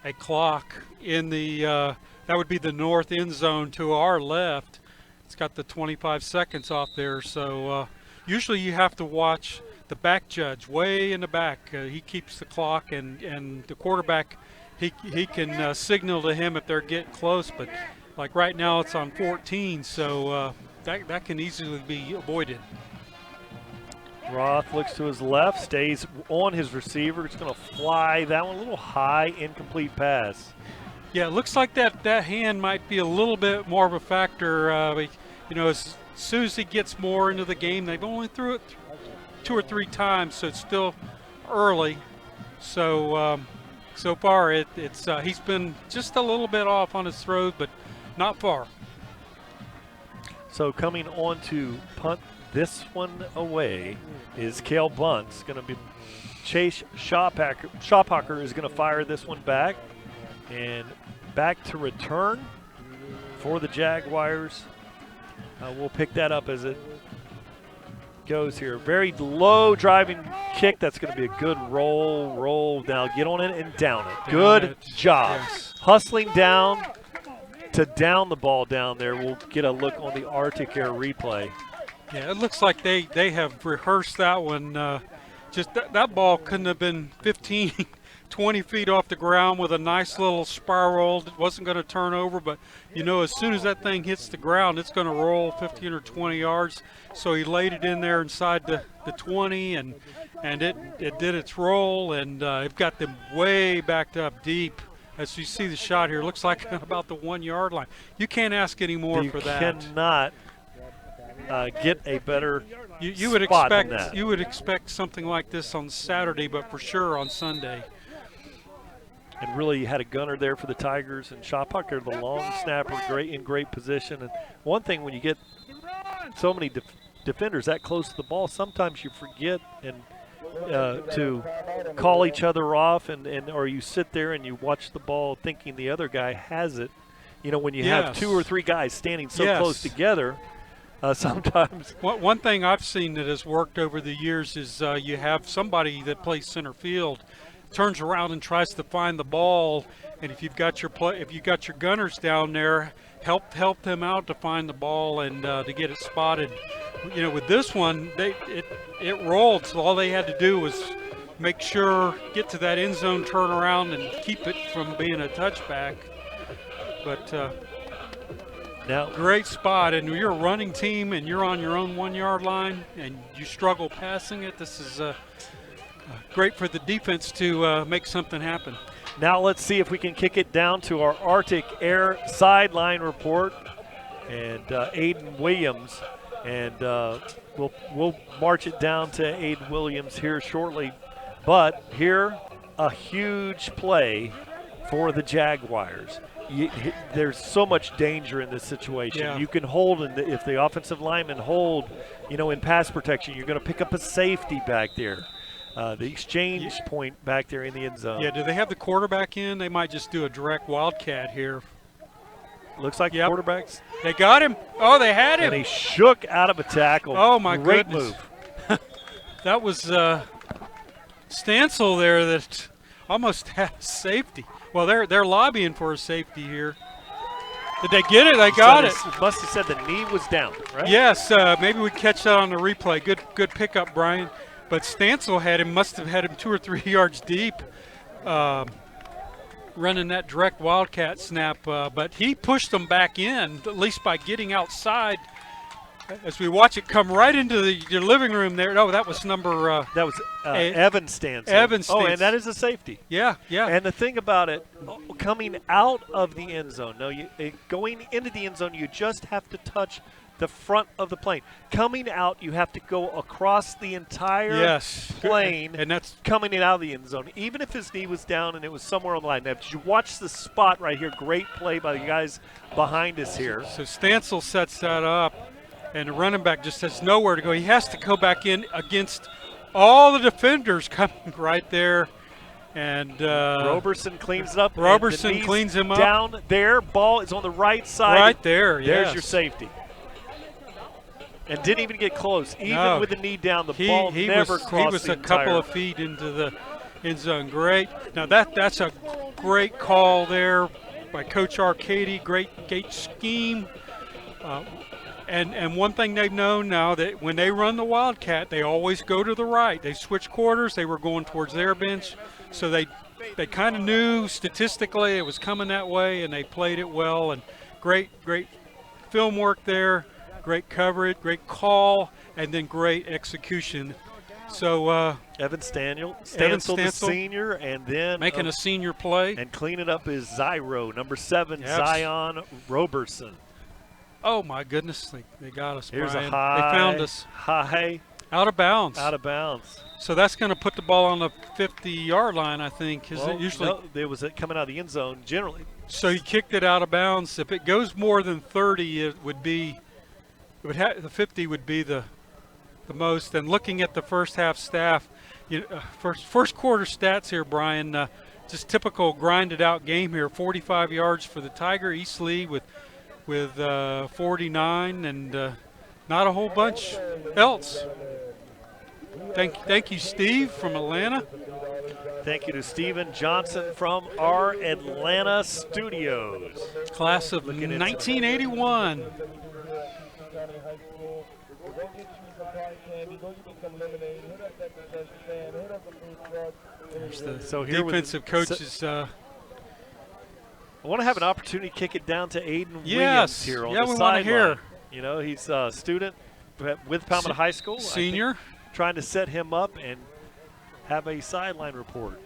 a clock in the that would be the north end zone to our left. It's got the 25 seconds off there. So usually you have to watch the back judge way in the back. He keeps the clock, and the quarterback, he can signal to him if they're getting close. But like right now it's on 14, so that can easily be avoided. Roth looks to his left, stays on his receiver. It's going to fly that one a little high, incomplete pass. Yeah, it looks like that hand might be a little bit more of a factor. As soon as he gets more into the game, they've only threw it 2 or 3 times, so it's still early. So so far it's he's been just a little bit off on his throws, but not far. So coming on to punt this one away is Cale Bunce. Going to be Chase Shophocker is going to fire this one back. And back to return for the Jaguars. We'll pick that up as it goes here. Very low driving kick. That's going to be a good roll. Now get on it and down it. Good job. Yes. Hustling down to down the ball down there. We'll get a look on the Arctic Air replay. Yeah, it looks like they have rehearsed that one. Just that ball couldn't have been 15, 20 feet off the ground with a nice little spiral. It wasn't going to turn over, but you know, as soon as that thing hits the ground, it's going to roll 15 or 20 yards. So he laid it in there inside the 20, and it did its roll, and it got them way backed up deep. As you see the shot here, it looks like about the 1 yard line. You can't ask any more for that. You cannot get a better you would spot expect than that. You would expect something like this on Saturday, but for sure on Sunday. And really had a gunner there for the Tigers, and Shoppucker, the long snapper, in great position. And one thing, when you get so many defenders that close to the ball, sometimes you forget and to call each other off, or you sit there and you watch the ball thinking the other guy has it. You know, when you have 2 or 3 guys standing so close together, sometimes. One thing I've seen that has worked over the years is you have somebody that plays center field, turns around and tries to find the ball, and if you've got your gunners down there, help them out to find the ball and to get it spotted. You know, with this one, it rolled, so all they had to do was make sure, get to that end zone, turn around, and keep it from being a touchback. But now, great spot, and you're a running team, and you're on your own 1 yard line, and you struggle passing it. This is great for the defense to make something happen. Now let's see if we can kick it down to our Arctic Air sideline report, and Aiden Williams, and we'll march it down to Aiden Williams here shortly. But here, a huge play for the Jaguars. There's so much danger in this situation. Yeah. You can hold, and if the offensive linemen hold, you know, in pass protection, you're going to pick up a safety back there. The exchange point back there in the end zone. Yeah, do they have the quarterback in? They might just do a direct wildcat here. Looks like quarterbacks. They got him. Oh, they had him. And he shook out of a tackle. Oh, my Great goodness. move. That was Stansel there that almost had safety. Well, they're lobbying for a safety here. Did they get it? They got it. Must have said the knee was down, right? Yes, maybe we catch that on the replay. Good pickup, Brian. But Stansel must have had him 2 or 3 yards deep, running that direct wildcat snap. But he pushed them back in, at least by getting outside. As we watch it come right into your living room there. No, that was number. That was Evan Stansel. Evan Stansel. Oh, and that is a safety. Yeah. And the thing about it, coming out of the end zone, going into the end zone, you just have to touch the front of the plane. Coming out, you have to go across the entire plane, and that's coming out of the end zone. Even if his knee was down and it was somewhere on the line. Now, did you watch the spot right here? Great play by the guys behind us here. So Stansel sets that up, and the running back just has nowhere to go. He has to go back in against all the defenders coming right there. And Roberson cleans it up. Roberson cleans him up. Down there, ball is on the right side. Right there, There's your safety. And didn't even get close. Even with the knee down, the ball never crossed. He was a couple of feet into the end zone. Great. Now that's a great call there by Coach Arcady. Great scheme. And one thing they've known now, that when they run the Wildcat, they always go to the right. They switch quarters. They were going towards their bench. So they kind of knew statistically it was coming that way, and they played it well. And great film work there. Great coverage, great call, and then great execution. So Evan Stansel, the senior, and then making a senior play. And cleaning up is Zyro, number 7, Zion Roberson. Oh, my goodness. They got us, Here's Brian. a high. They found us. High. Out of bounds. Out of bounds. So that's going to put the ball on the 50-yard line, I think. Is it usually? No, it was coming out of the end zone generally. So he kicked it out of bounds. If it goes more than 30, it would be – the 50 would be the most. And looking at the first half staff, first quarter stats here, Brian, just typical grinded out game here. 45 yards for the Tiger, East Lee with 49, and not a whole bunch else. Thank you, Steve from Atlanta. Thank you to Steven Johnson from our Atlanta studios. Class of 1981. So here defensive coaches. I want to have an opportunity to kick it down to Aiden Williams Yes. here on Yeah, the we want to hear. sideline. You know, he's a student with Palmetto High School. Senior. I think, trying to set him up and have a sideline report.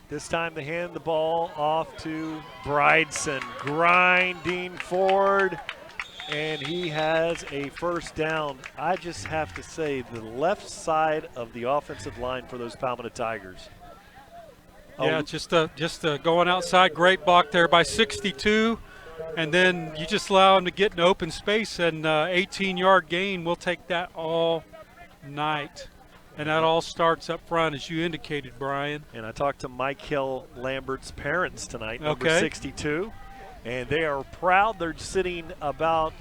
This time they hand the ball off to Bryson, grinding forward, and he has a first down. I just have to say, the left side of the offensive line for those Palmetto Tigers. Yeah, just going outside, great block there by 62, and then you just allow him to get in open space, and 18-yard gain. We'll take that all night. And that all starts up front, as you indicated, Brian. And I talked to Mike Hill Lambert's parents tonight, number 62, and they are proud. They're sitting about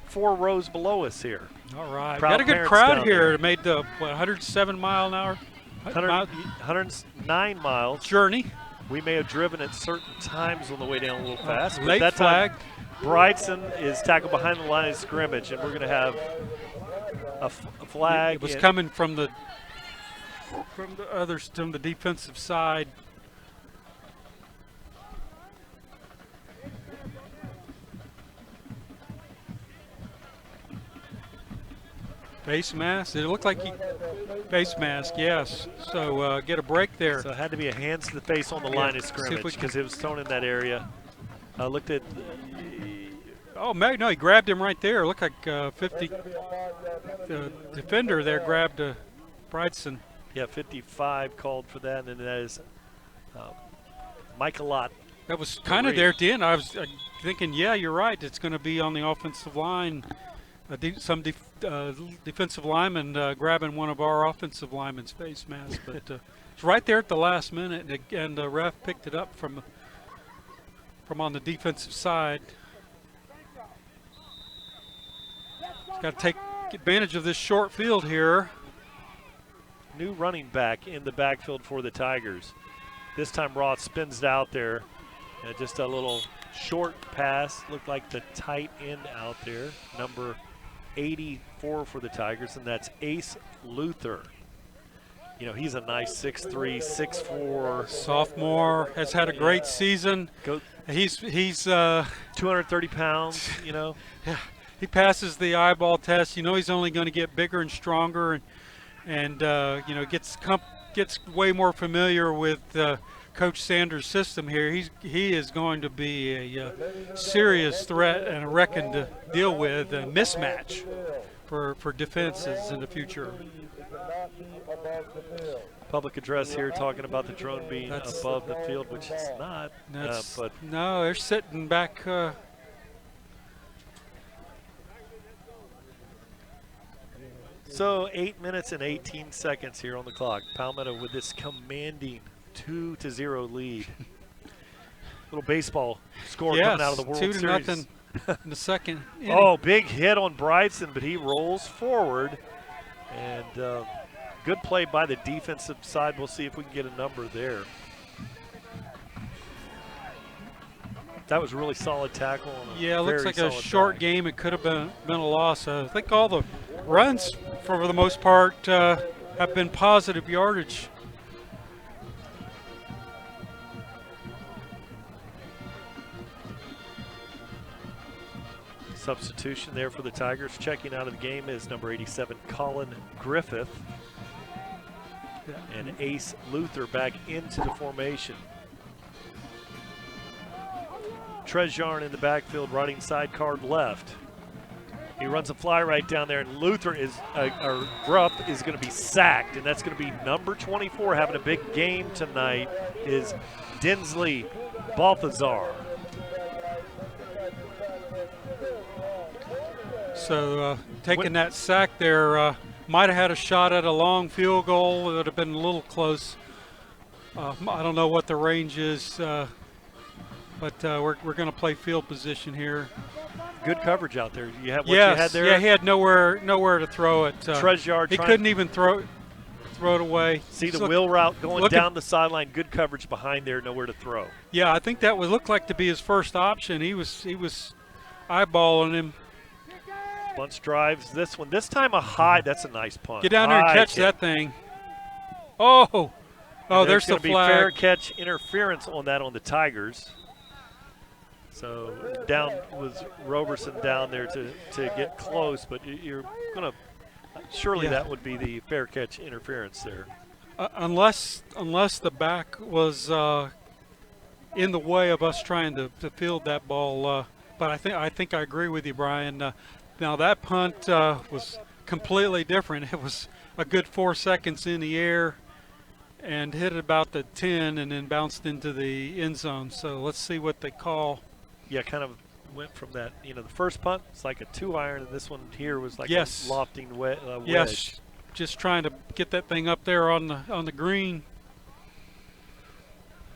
4 rows below us here. All right. Proud Got a good parents crowd down here. there. It made the, 107 mile an hour? 109 miles. Journey. We may have driven at certain times on the way down a little fast. But Late that flag. time, Bryson is tackled behind the line of scrimmage, and we're going to have a flag. It was coming from the defensive side. Face mask. It looked like face mask. Yes. So get a break there. So it had to be a hands to the face on the line of scrimmage because it was thrown in that area. I looked at. Oh, no, he grabbed him right there. Looked like 50. The defender there grabbed Bryson. Yeah, 55 called for that, and that is Michael Lott. That was kind of there at the end. I was thinking, yeah, you're right. It's going to be on the offensive line. Some defensive lineman grabbing one of our offensive linemen's face mask. But it's right there at the last minute, and the ref picked it up from on the defensive side. Got to take advantage of this short field here. New running back in the backfield for the Tigers. This time Roth spins it out there. Just a little short pass. Looked like the tight end out there. Number 84 for the Tigers, and that's Ace Luther. You know, he's a nice 6'3", 6'4". Sophomore, has had a great season. He's 230 pounds, you know. Yeah. He passes the eyeball test. You know he's only going to get bigger and stronger, and you know gets way more familiar with Coach Sanders' system here. He is going to be a serious threat and a reckon to deal with, a mismatch for defenses in the future. Public address here talking about the drone being above the field, which it's not. But no, they're sitting back. So 8 minutes and 18 seconds here on the clock. Palmetto with this commanding 2-0 lead. Little baseball score coming out of the World Series. 2-0 in the second inning. Oh, big hit on Bryson, but he rolls forward. And good play by the defensive side. We'll see if we can get a number there. That was a really solid tackle. Yeah, it looks like a short game. It could have been a loss. I think all the runs, for the most part, have been positive yardage. Substitution there for the Tigers. Checking out of the game is number 87, Colin Griffith. And Ace Luther back into the formation. Trejarn in the backfield, running side card left. He runs a fly right down there, and Luther is, Rupp is going to be sacked, and that's going to be number 24 having a big game tonight is Dinsley Balthazar. So taking that sack there, might have had a shot at a long field goal. It would have been a little close. I don't know what the range is. But we're going to play field position here. Good coverage out there. You have what Yes, you had there? yeah, he had nowhere to throw it. Tresyard he couldn't even throw it away. See the wheel route going down the sideline. Good coverage behind there, nowhere to throw. Yeah, I think that would look like to be his first option. He was eyeballing him. Bunch drives this one. This time a high. That's a nice punt. Get down there and catch that thing. Oh, there's the going to be flag. fair catch interference on that on the Tigers. So down was Roberson down there to get close, but you're going to surely that would be the fair catch interference there. Unless the back was in the way of us trying to field that ball. But I think I agree with you, Brian. Now that punt was completely different. It was a good 4 seconds in the air and hit about the 10 and then bounced into the end zone. So let's see what they call. Yeah, kind of went from that. The first punt it's like a 2-iron, and this one here was like a lofting wedge. Yes, just trying to get that thing up there on the green.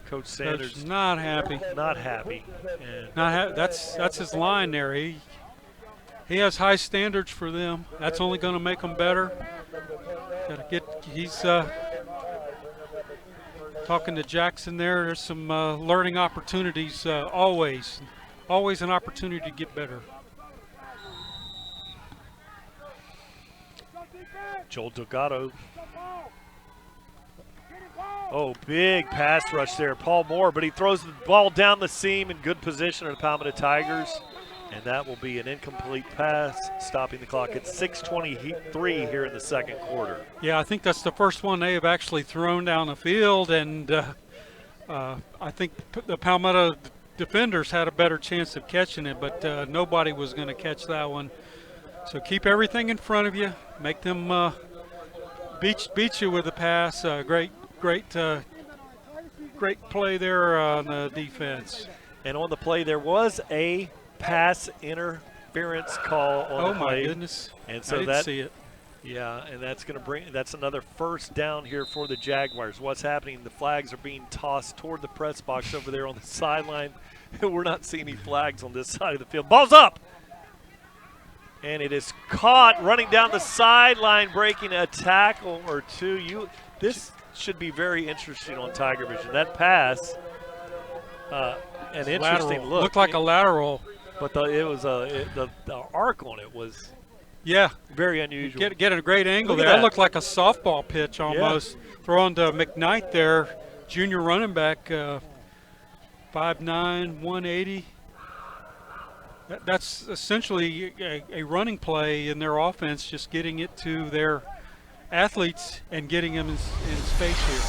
Coach Sanders not happy. Not happy. That's his line there. He has high standards for them. That's only going to make them better. He's talking to Jackson there. There's some learning opportunities always an opportunity to get better. Joel Delgado. Oh, big pass rush there, Paul Moore, but he throws the ball down the seam in good position of the Palmetto Tigers, and that will be an incomplete pass, stopping the clock at 6:23 here in the second quarter. Yeah, I think that's the first one they have actually thrown down the field, and I think the Palmetto defenders had a better chance of catching it, but nobody was going to catch that one. So keep everything in front of you, make them beat you with the pass. Great play there on the defense. And on the play, there was a pass interference call on the play. Oh my goodness! And so I didn't see it. Yeah, and that's another first down here for the Jaguars. What's happening? The flags are being tossed toward the press box over there on the sideline. We're not seeing any flags on this side of the field. Ball's up! And it is caught running down the sideline, breaking a tackle or two. This should be very interesting on TigerVision. That pass, an interesting look. Looked like a lateral. But the arc on it was very unusual. Get a great angle Look there. at That looked like a softball pitch almost. Throwing to McKnight there, junior running back, 5'9", 180. That's essentially a running play in their offense, just getting it to their athletes and getting them in space here.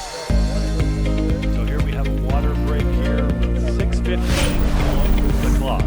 So here we have a water break here with 6:15 on the clock.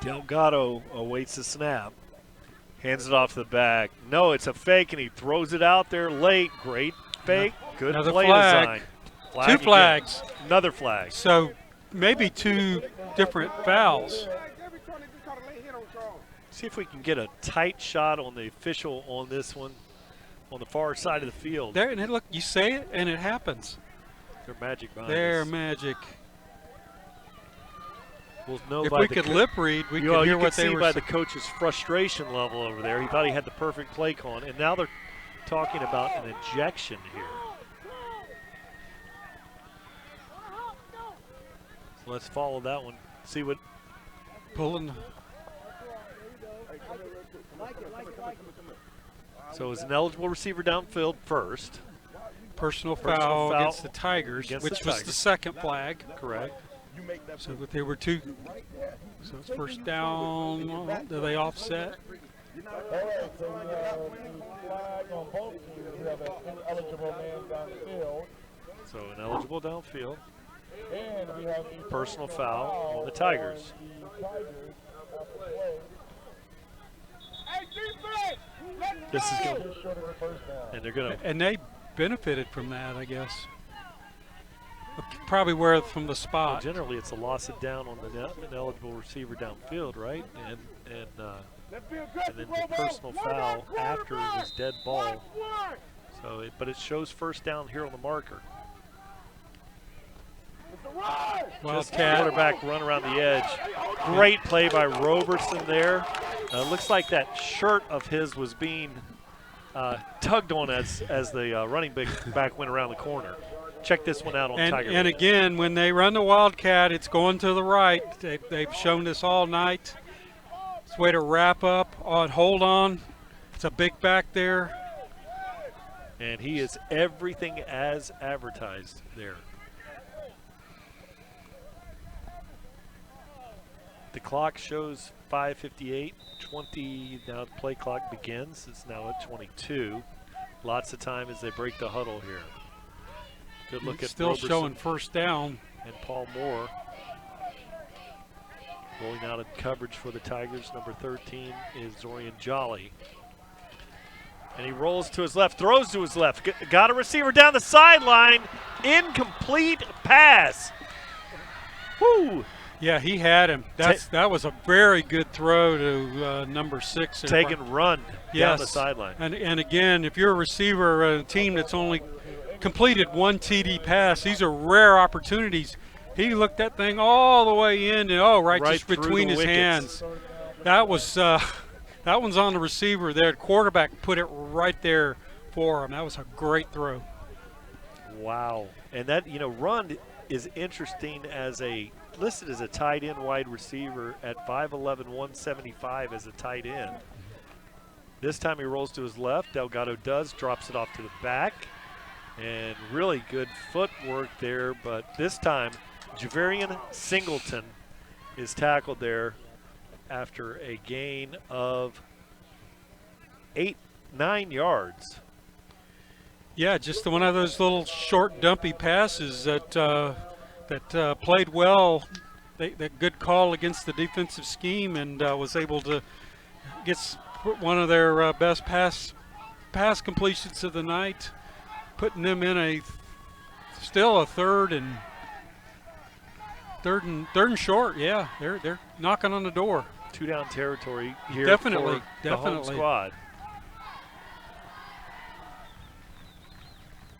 Delgado awaits the snap, hands it off to the back. No, it's a fake, and he throws it out there late. Great fake, good Another play flag. design. Two flags. Another flag. So maybe two different fouls. See if we can get a tight shot on the official on this one, on the far side of the field. There, and look, you say it, and it happens. They're magic behind They're us. magic. We'll know If by we the could lip read, we could hear what they were saying. You could see by saying. the coach's frustration level over there. He thought he had the perfect play call, and now they're talking about an ejection here. So let's follow that one. See what pulling. So it was an eligible receiver downfield first. Personal foul against the Tigers, which was the second flag. Correct. So that they were two. So it's first down. Do they offset? All right, so we have a flag on both teams. We have an ineligible man downfield. So ineligible downfield. And we have a Personal foul on the Tigers. This is good. And they're going to. And they benefited from that, I guess. Probably where from the spot. Well, generally, it's a loss of down on the ineligible receiver downfield, right? And then the personal foul after his dead ball. So, but it shows first down here on the marker. Just quarterback run around the edge. Great play by Roberson there. Looks like that shirt of his was being tugged on as the running back went around the corner. Check this one out on Tiger. And again, when they run the Wildcat, it's going to the right. They've shown this all night. It's a way to wrap up on hold on. It's a big back there. And he is everything as advertised there. The clock shows 5:58, 20, now the play clock begins. It's now at 22. Lots of time as they break the huddle here. Good look at still Roberson showing first down. And Paul Moore. Rolling out in coverage for the Tigers, number 13 is Zorian Jolly. And he rolls to his left, throws to his left. Got a receiver down the sideline. Incomplete pass. Woo! Yeah, he had him. That was a very good throw to number 6. Take and run down the sideline. And again, if you're a receiver on a team that's only completed one TD pass, these are rare opportunities. He looked that thing all the way in and right just between his hands. That was that one's on the receiver there. The quarterback put it right there for him. That was a great throw. Wow. And that, run is interesting as listed as a tight end wide receiver at 5'11", 175 as a tight end. This time he rolls to his left. Delgado drops it off to the back. And really good footwork there, but this time Javarian Singleton is tackled there after a gain of 9 yards. Yeah, just one of those little short, dumpy passes that played well. That good call against the defensive scheme, and was able to get one of their best pass completions of the night, putting them in still a third and short. Yeah, they're knocking on the door. 2 down territory here. Definitely. For the home squad.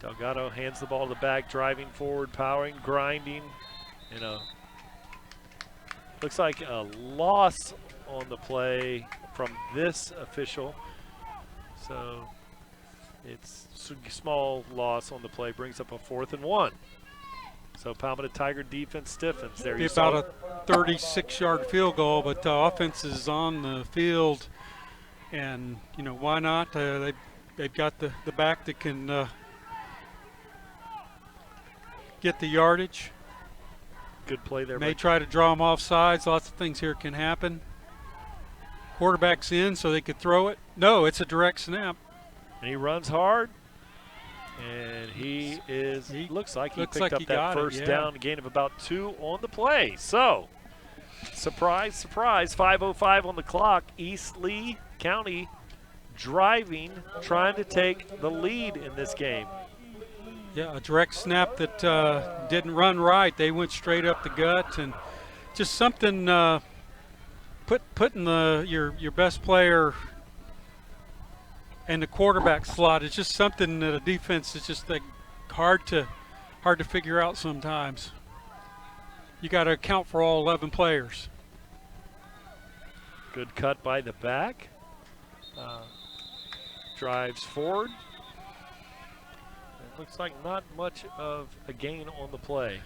Delgado hands the ball to the back, driving forward, powering, grinding. Looks like a loss on the play from this official. So it's a small loss on the play, brings up a 4th and 1. So Palmetto Tiger defense stiffens there. Be about a 36-yard field goal, but the offense is on the field, and why not? They've got the back that can get the yardage. Good play there. May try to draw them off sides. Lots of things here can happen. Quarterback's in so they could throw it. No, it's a direct snap. And he runs hard. And looks like he picked up that first down, a gain of about 2 on the play. So, surprise, surprise, 5:05 on the clock. East Lee County driving, trying to take the lead in this game. Yeah, a direct snap that didn't run right. They went straight up the gut, and just something putting your best player in the quarterback slot is just something that a defense is just hard to figure out sometimes. You got to account for all 11 players. Good cut by the back. Drives forward. Looks like not much of a gain on the play.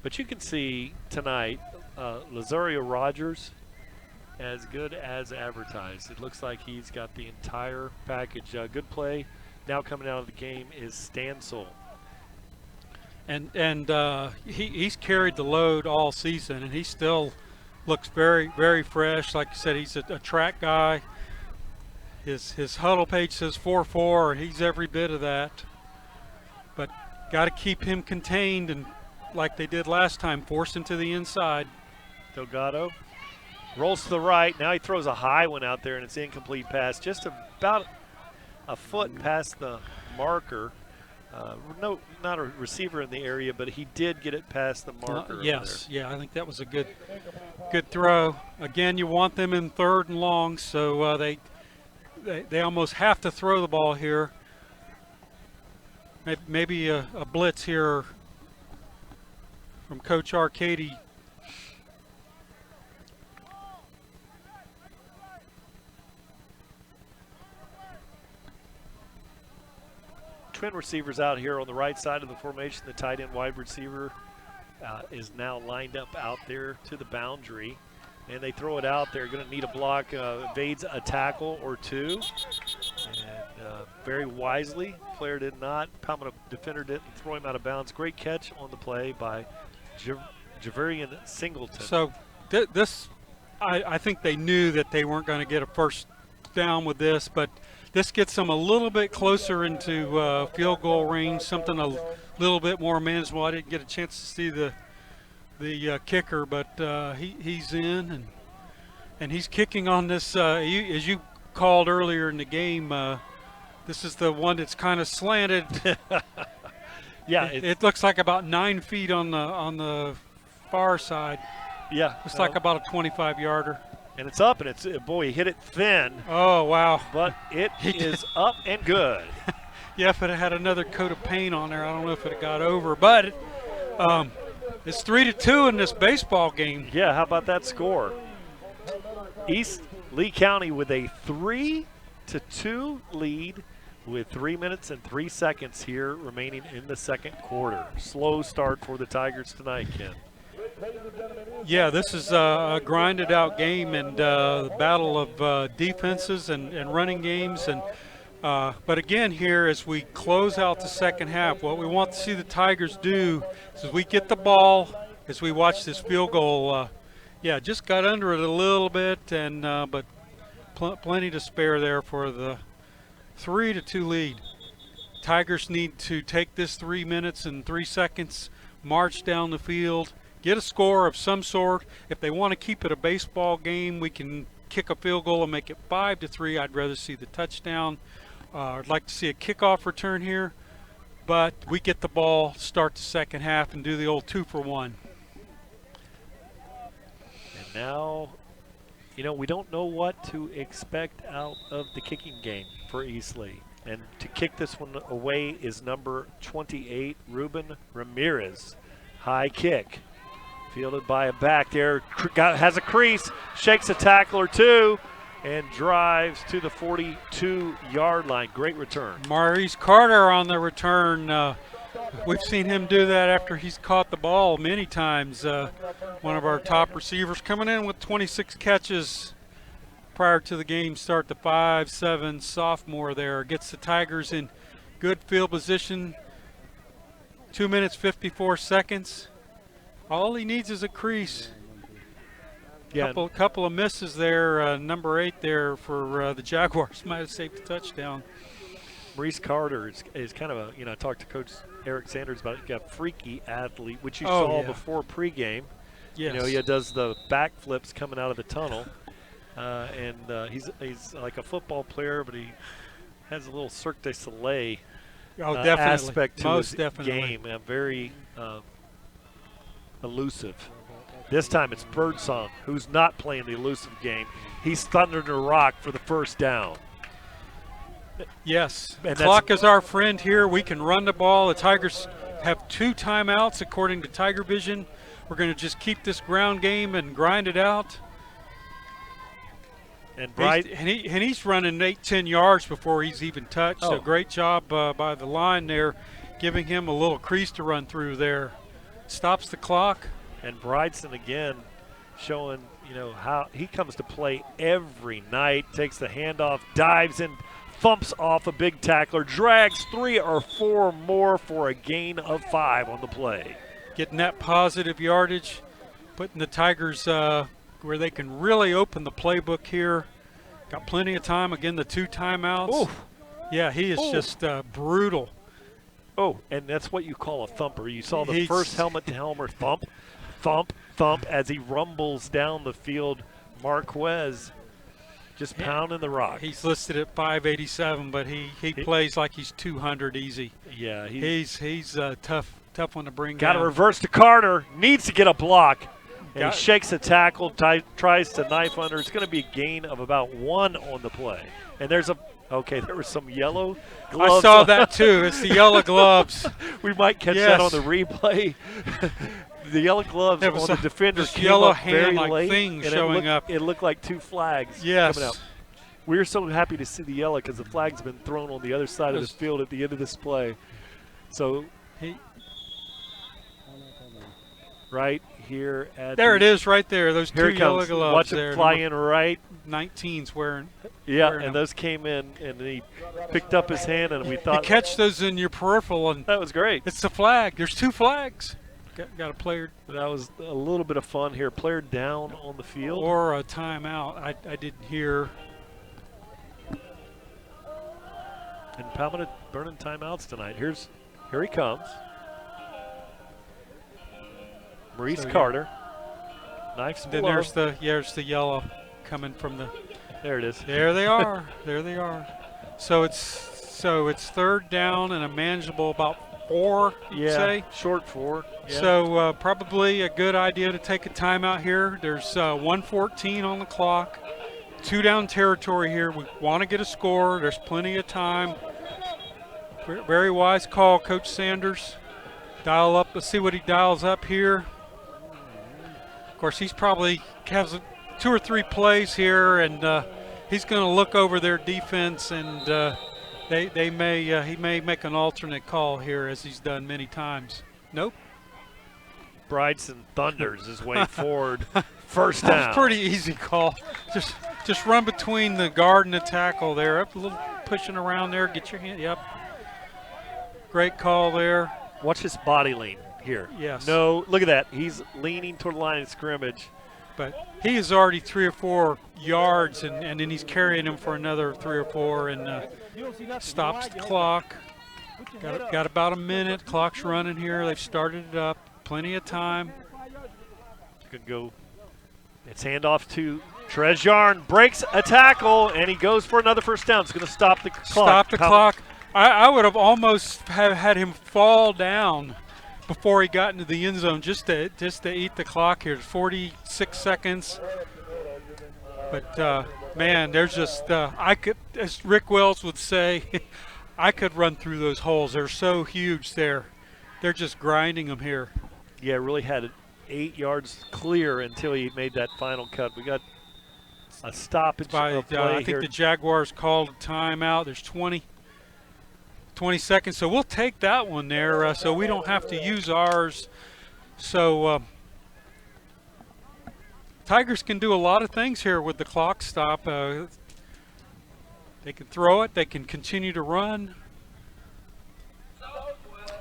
But you can see tonight, Lazario Rogers, as good as advertised. It looks like he's got the entire package. Good play now coming out of the game is Stansel. and he's carried the load all season, and he still looks very, very fresh. Like you said, he's a track guy. His huddle page says 4.4, and he's every bit of that. But got to keep him contained, and like they did last time, force him to the inside. Delgado rolls to the right. Now he throws a high one out there, and it's an incomplete pass, just about a foot past the marker. No, not a receiver in the area, but he did get it past the marker. Yes, yeah, I think that was a good throw. Again, you want them in 3rd and long, so they almost have to throw the ball here. Maybe a blitz here from Coach Arcady. Twin receivers out here on the right side of the formation. The tight end wide receiver is now lined up out there to the boundary, and they throw it out there. Going to need a block, evades a tackle or two, and very wisely, player did not. Palmetto defender didn't throw him out of bounds. Great catch on the play by Javarian Singleton. So this, I think they knew that they weren't going to get a first down with this, but this gets them a little bit closer into field goal range, something a little bit more manageable. I didn't get a chance to see the kicker, but he's in, and he's kicking on this. As you called earlier in the game, this is the one that's kind of slanted. Yeah, it looks like about 9 feet on the far side. Yeah, it's like about a 25-yarder. And it's up, and it's, boy, he hit it thin. Oh, wow. But it is up and good. Yeah, if it had another coat of paint on there, I don't know if it got over. But it's 3-2 in this baseball game. Yeah, how about that score? East Lee County with a 3-2 lead with 3 minutes and 3 seconds here remaining in the second quarter. Slow start for the Tigers tonight, Ken. Yeah, this is a grinded out game, and the battle of defenses and running games. And but again, here as we close out the second half, what we want to see the Tigers do is as we get the ball, as we watch this field goal, just got under it a little bit, and but plenty to spare there for the 3-2 lead. Tigers need to take this 3 minutes and 3 seconds, march down the field, get a score of some sort. If they want to keep it a baseball game, we can kick a field goal and make it 5-3. I'd rather see the touchdown. I'd like to see a kickoff return here, but we get the ball, start the second half, and do the old 2-for-1. And now, we don't know what to expect out of the kicking game for East Lee. And to kick this one away is number 28, Ruben Ramirez. High kick. Fielded by a back there, has a crease, shakes a tackle or two, and drives to the 42-yard line. Great return. Maurice Carter on the return. We've seen him do that after he's caught the ball many times. One of our top receivers coming in with 26 catches prior to the game start. The 5'7" sophomore there gets the Tigers in good field position. 2 minutes, 54 seconds. All he needs is a crease. Yeah. Couple of misses there. Number 8 there for the Jaguars might have saved the touchdown. Maurice Carter is kind of a, I talked to Coach Eric Sanders about it. Got a freaky athlete, which you saw before pregame. Yes. He does the backflips coming out of the tunnel. He's like a football player, but he has a little Cirque du Soleil aspect to his game. Very elusive. This time it's Birdsong, who's not playing the elusive game. He's thundering a rock for the first down. Yes, clock is our friend here. We can run the ball. The Tigers have 2 timeouts according to TigerVision. We're going to just keep this ground game and grind it out. And he's running 8-10 yards before he's even touched. So great job by the line there, giving him a little crease to run through there. Stops the clock. And Bryson again showing, how he comes to play every night, takes the handoff, dives in, thumps off a big tackler, drags 3 or 4 more for a gain of 5 on the play. Getting that positive yardage, putting the Tigers where they can really open the playbook here. Got plenty of time. Again, the 2 timeouts. Ooh. Yeah, he is just brutal. Oh, and that's what you call a thumper. You saw the first helmet-to-helmet thump, thump, thump as he rumbles down the field. Marquez just pounding the rock. He's listed at 587, but he plays like he's 200 easy. Yeah, he's a tough one to bring down. Got to down. reverse to Carter. Needs to get a block. And he shakes a tackle, tries to knife under. It's going to be a gain of about 1 on the play. And there's there was some yellow gloves. I saw that too. It's the yellow gloves. We might catch that on the replay. The yellow gloves on the defender came yellow up very hand-like late, thing and showing up. It looked like 2 flags coming out. We're so happy to see the yellow because the flag's been thrown on the other side of the field at the end of this play. So right here at it is right there. Those 2 yellow gloves. Watch there. it fly in right. 19's wearing. Yeah, wearing and those came in, and he picked up his hand, and we thought. You catch those in your peripheral, and that was great. It's the flag. There's 2 flags. Got a player. That was a little bit of fun here. Player down on the field. Or a timeout. I didn't hear. And Palmetto burning timeouts tonight. Here he comes. Maurice Carter. Knife's Then below. there's the yellow coming from the. There it is. There they are. There they are. So it's 3rd down and a manageable about 4. You'd say short 4. Yeah. So probably a good idea to take a timeout here. There's 1:14 on the clock. 2 down territory here. We want to get a score. There's plenty of time. Very wise call, Coach Sanders. Dial up. Let's see what he dials up here. Of course, he's probably has 2 or 3 plays here, and he's going to look over their defense, and he may make an alternate call here, as he's done many times. Nope. Bryson thunders his way forward. First down. That's a pretty easy call. Just run between the guard and the tackle there. Up a little pushing around there. Get your hand. Yep. Great call there. Watch his body lean here. Yes. No, look at that. He's leaning toward the line of scrimmage. But he is already 3 or 4 yards, and then he's carrying him for another 3 or 4, and stops the clock. Got about a minute. Clock's running here. They've started it up. Plenty of time. You can go. It's handoff to Trejarn. Breaks a tackle, and he goes for another first down. It's going to stop the clock. Stop the clock. I would have almost had him fall down before he got into the end zone just to eat the clock here. 46 seconds. But man, there's just I could, as Rick Wells would say, I could run through those holes. They're so huge there. They're just grinding them here. Yeah, really had it 8 yards clear until he made that final cut. We got a stoppage. I think the Jaguars called a timeout. There's 20 seconds, so we'll take that one there, so we don't have to use ours. So Tigers can do a lot of things here with the clock stop. They can throw it. They can continue to run.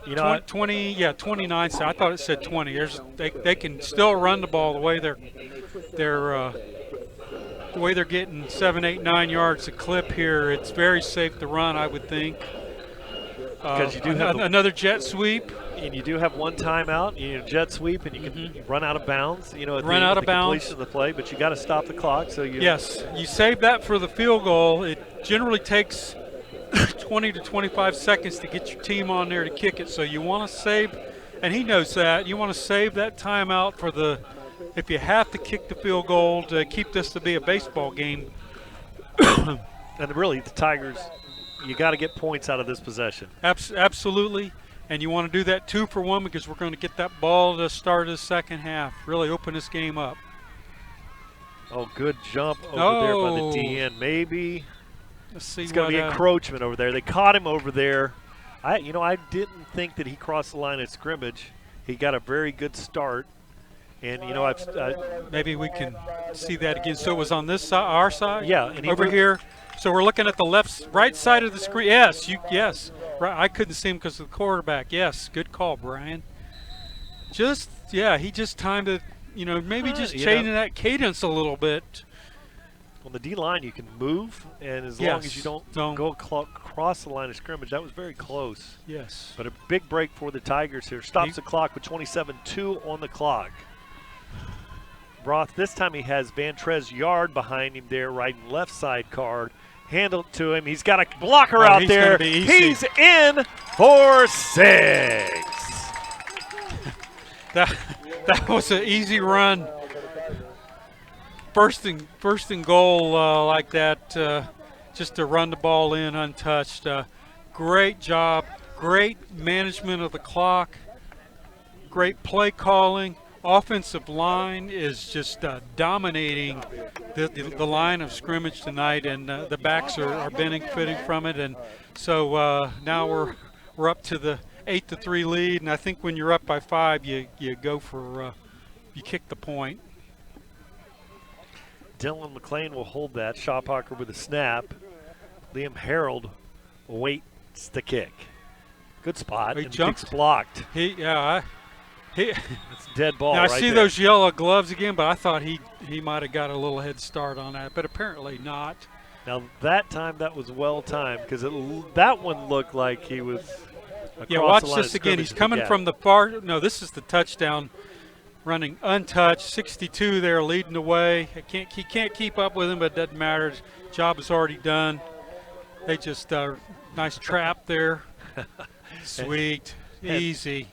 You know, 29. So I thought it said 20. They can still run the ball the way they're getting 7, 8, 9 yards a clip here. It's very safe to run, I would think. Because you do have another jet sweep, and you do have 1 timeout. You need a jet sweep, and you can run out of bounds. You know, at run out of bounds. Completion of the play, but you got to stop the clock. So you save that for the field goal. It generally takes 20 to 25 seconds to get your team on there to kick it. So you want to save, and he knows that. You want to save that timeout for if you have to kick the field goal to keep this to be a baseball game. And really, the Tigers, you got to get points out of this possession. Absolutely. And you want to do that 2 for 1 because we're going to get that ball to start the second half. Really open this game up. Oh, good jump over there by the DN. Maybe. Let's see. It's going to be encroachment over there. They caught him over there. I didn't think that he crossed the line of scrimmage. He got a very good start. And, maybe we can see that again. So it was on this side, our side? Yeah. And over here. So we're looking at the right side of the screen. Yes, yes. Right, I couldn't see him because of the quarterback. Yes, good call, Brian. He just timed it. Maybe just changing that cadence a little bit. On the D line, you can move, and as long as you don't go across the line of scrimmage, that was very close. Yes. But a big break for the Tigers here. Stops the clock with 27-2 on the clock. Roth, this time he has Van Trez Yard behind him there, riding left side card. Handled to him. He's got a blocker out there. He's in for 6. That was an easy run. First and goal like that, just to run the ball in untouched. Great job, great management of the clock, great play calling. Offensive line is just dominating the line of scrimmage tonight, and the backs are benefiting from it. And so now we're up to the 8-3 lead, and I think when you're up by 5, you go for you kick the point. Dylan McLean will hold that. Shophocker with a snap. Liam Harold waits the kick. Good spot. He and jumped. Kick's blocked. It's dead ball. Now, right I see there. those yellow gloves again, but I thought he might have got a little head start on that, but apparently not. Now that time that was well timed because that one looked like he was. Watch this again. He's coming from the far. No, this is the touchdown. Running untouched, 62 there, leading the way. He can't keep up with him, but it doesn't matter. Job is already done. They just nice trap there. Sweet, easy.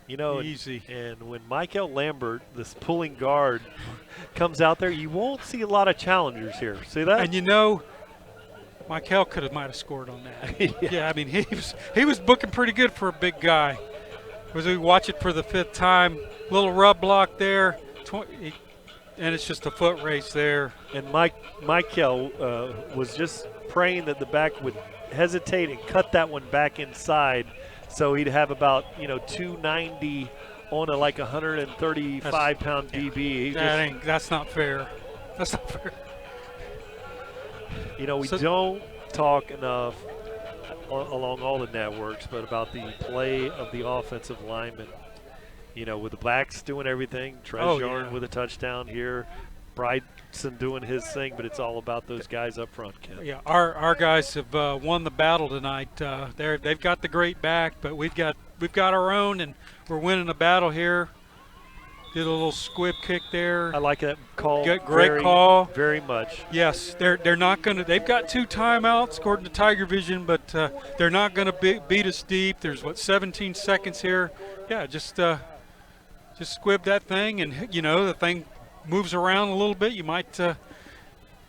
Easy. And when Michael Lambert, this pulling guard, comes out there, you won't see a lot of challengers here. See that? And Michael might have scored on that. I mean he was booking pretty good for a big guy. As we watch it for the 5th time, little rub block there, and it's just a foot race there. And Michael was just praying that the back would hesitate and cut that one back inside, so he'd have about 290 on a 135-pound DB. That's not fair. That's not fair. We don't talk enough along all the networks, but about the play of the offensive linemen. With the backs doing everything, Trez with a touchdown here, Bryson doing his thing, but it's all about those guys up front, Ken. Yeah, our guys have won the battle tonight. They've got the great back, but we've got our own, and we're winning the battle here. Did a little squib kick there. I like that call. Great call. Very much. Yes, they're not going to. They've got 2 timeouts according to TigerVision, but they're not going to beat us deep. There's 17 seconds here. Yeah, just squib that thing, and the thing moves around a little bit. You might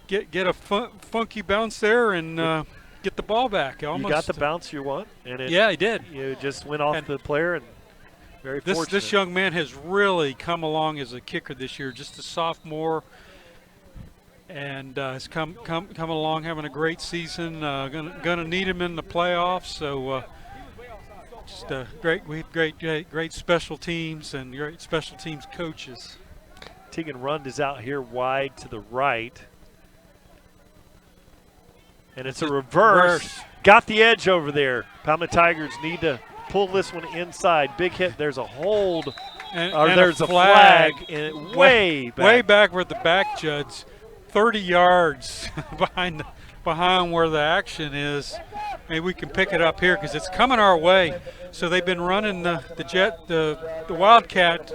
get a funky bounce there and get the ball back. You got the bounce you want, and he did. You just went off the player and. Very fortunate. This young man has really come along as a kicker this year, just a sophomore, and has come along having a great season. Gonna need him in the playoffs. So great special teams and great special teams coaches. Tegan Rund is out here wide to the right, and it's a reverse. Got the edge over there. Palmetto Tigers need to pull this one inside. Big hit. There's a hold. And there's a flag. And way back. Way back where the back judge, 30 yards behind where the action is. Maybe we can pick it up here because it's coming our way. So they've been running the Wildcat.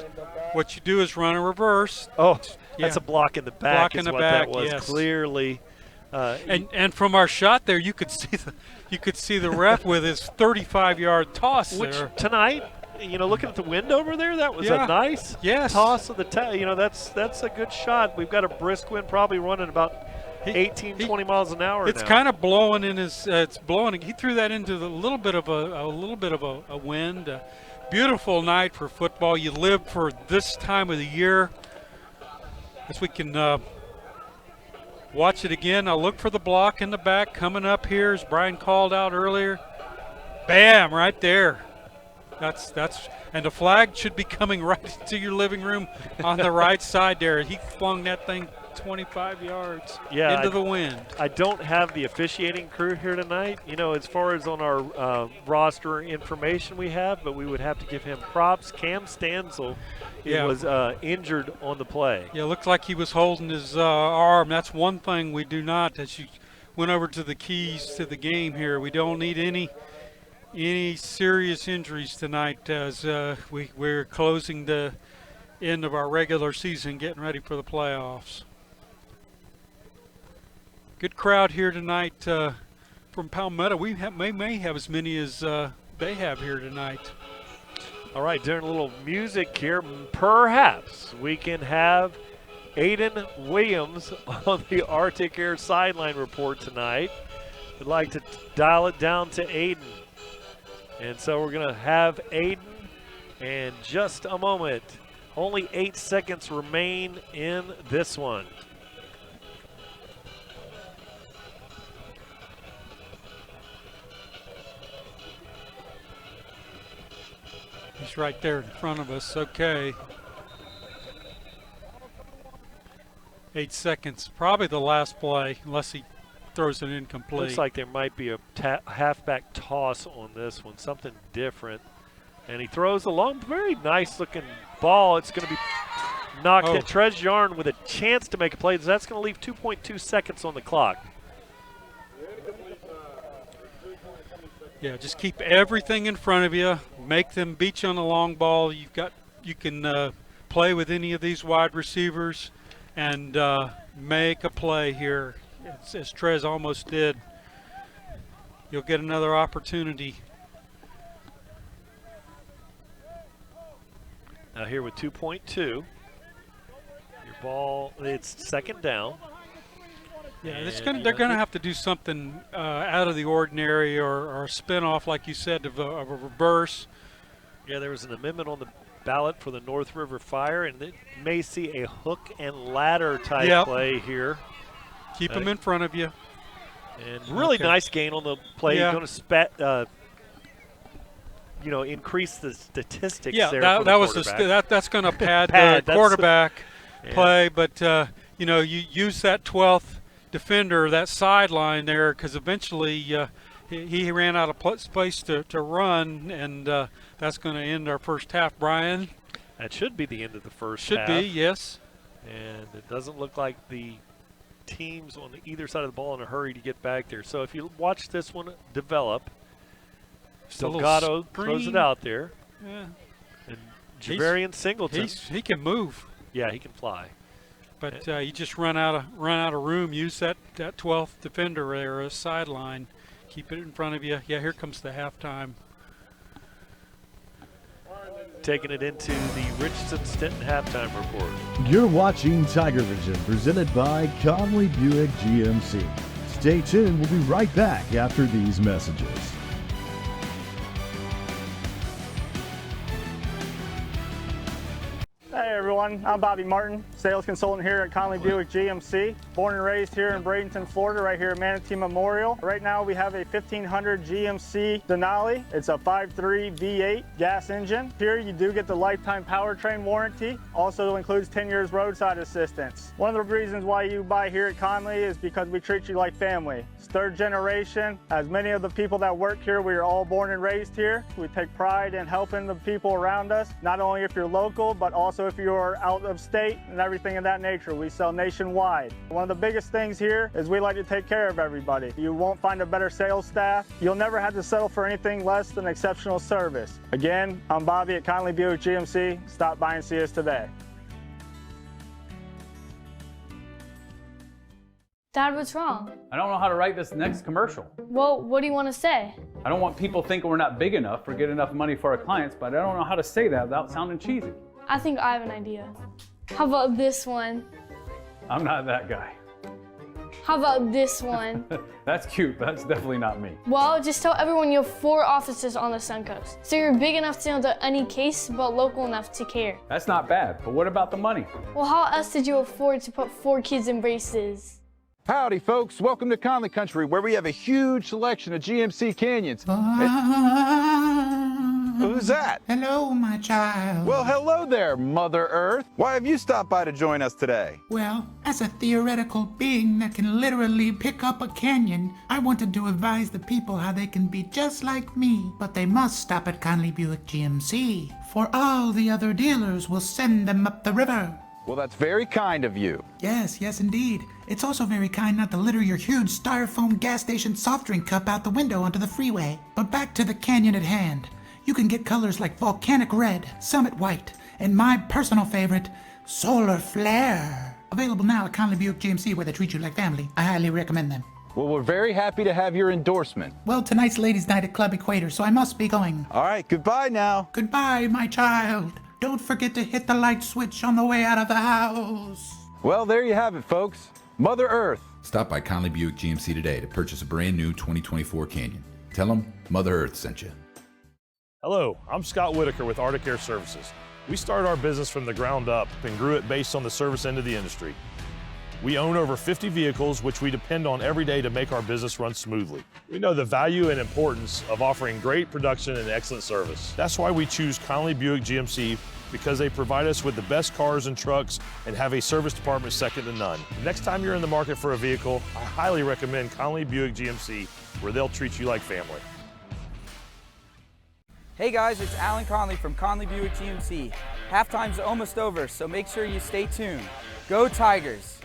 What you do is run a reverse. Oh, that's a block in the back. Block in the back, that was. yes. Clearly. And from our shot there, you could see the ref with his 35-yard toss. Which there. Tonight, looking at the wind over there, that was a nice toss of the that's a good shot. We've got a brisk wind, probably running about 20 miles an hour. It's kind of blowing in his. It's blowing. He threw that into a little bit of a wind. Beautiful night for football. You live for this time of the year. As we can. Watch it again. I'll look for the block in the back coming up here, as Brian called out earlier. Bam, right there. And the flag should be coming right into your living room on the right side there. He flung that thing about 25 yards Yeah, into the wind. I don't have the officiating crew here tonight, you know, as far as on our roster information we have, but we would have to give him props. Cam Stansel was injured on the play. Yeah, looked like he was holding his arm. That's one thing we do not, as you went over to the keys to the game here. We don't need any serious injuries tonight as we're closing the end of our regular season, getting ready for the playoffs. Good crowd here tonight from Palmetto. We may have as many as they have here tonight. All right, during a little music here, perhaps we can have Aiden Williams on the Arctic Air sideline report tonight. We'd like to dial it down to Aiden. And so we're going to have Aiden in just a moment. Only 8 seconds remain in this one. He's right there in front of us. Okay. 8 seconds. Probably the last play, unless he throws it incomplete. Looks like there might be a halfback toss on this one, something different. And he throws a long, very nice-looking ball. It's going to be knocked at Trez Yarn with a chance to make a play. That's going to leave 2.2 seconds on the clock. Yeah, just keep everything in front of you. Make them beat you on the long ball. You can play with any of these wide receivers and make a play here, as Trez almost did. You'll get another opportunity. Now here with 2.2, your ball, it's second down. Yeah, they're going to have to do something out of the ordinary or spin off, like you said, of a reverse. Yeah, there was an amendment on the ballot for the North River Fire, and they may see a hook and ladder type play here. Keep them in front of you. And really nice gain on the play. Yeah. Going to increase the statistics there. Yeah, that's going to pad the quarterback play, but you use that 12th defender, that sideline there, because eventually he ran out of space to run, and that's going to end our first half. Brian? That should be the end of the first half. Should be, yes. And it doesn't look like the teams on either side of the ball in a hurry to get back there. So if you watch this one develop, Delgado throws it out there. Yeah. And Javarian Singleton. He can move. Yeah, he can fly. But you just run out of room. Use that 12th defender there, a sideline. Keep it in front of you. Yeah, here comes the halftime. Taking it into the Richardson-Stinton halftime report. You're watching TigerVision, presented by Conley Buick GMC. Stay tuned. We'll be right back after these messages. Hey everyone, I'm Bobby Martin, sales consultant here at Conley Buick GMC. Born and raised here in Bradenton, Florida, right here at Manatee Memorial. Right now we have a 1500 GMC Denali. It's a 5.3 V8 gas engine. Here you do get the lifetime powertrain warranty. Also includes 10 years roadside assistance. One of the reasons why you buy here at Conley is because we treat you like family. It's third generation. As many of the people that work here, we are all born and raised here. We take pride in helping the people around us, not only if you're local, but also if you're out of state and everything of that nature. We sell nationwide. One of the biggest things here is we like to take care of everybody. You won't find a better sales staff. You'll never have to settle for anything less than exceptional service. Again, I'm Bobby at Conley Buick GMC. Stop by and see us today. Dad, what's wrong? I don't know how to write this next commercial. Well, what do you want to say? I don't want people thinking we're not big enough or get enough money for our clients, but I don't know how to say that without sounding cheesy. I think I have an idea. How about this one? I'm not that guy. How about this one? That's cute, but that's definitely not me. Well, just tell everyone you have 4 offices on the Suncoast. So you're big enough to handle any case, but local enough to care. That's not bad, but what about the money? Well, how else did you afford to put 4 kids in braces? Howdy folks, welcome to Conley Country, where we have a huge selection of GMC Canyons. Who's that? Hello, my child. Well, hello there, Mother Earth. Why have you stopped by to join us today? Well, as a theoretical being that can literally pick up a canyon, I wanted to advise the people how they can be just like me, but they must stop at Conley Buick GMC, for all the other dealers will send them up the river. Well, that's very kind of you. Yes, indeed. It's also very kind not to litter your huge styrofoam gas station soft drink cup out the window onto the freeway. But back to the canyon at hand. You can get colors like volcanic red, summit white, and my personal favorite, solar flare. Available now at Conley Buick GMC, where they treat you like family. I highly recommend them. Well, we're very happy to have your endorsement. Well, tonight's ladies' night at Club Equator, so I must be going. All right, goodbye now. Goodbye, my child. Don't forget to hit the light switch on the way out of the house. Well, there you have it, folks. Mother Earth. Stop by Conley Buick GMC today to purchase a brand new 2024 Canyon. Tell them Mother Earth sent you. Hello, I'm Scott Whitaker with Arctic Air Services. We started our business from the ground up and grew it based on the service end of the industry. We own over 50 vehicles, which we depend on every day to make our business run smoothly. We know the value and importance of offering great production and excellent service. That's why we choose Conley Buick GMC, because they provide us with the best cars and trucks and have a service department second to none. Next time you're in the market for a vehicle, I highly recommend Conley Buick GMC, where they'll treat you like family. Hey guys, it's Alan Conley from Conley Buick GMC. Halftime's almost over, so make sure you stay tuned. Go Tigers!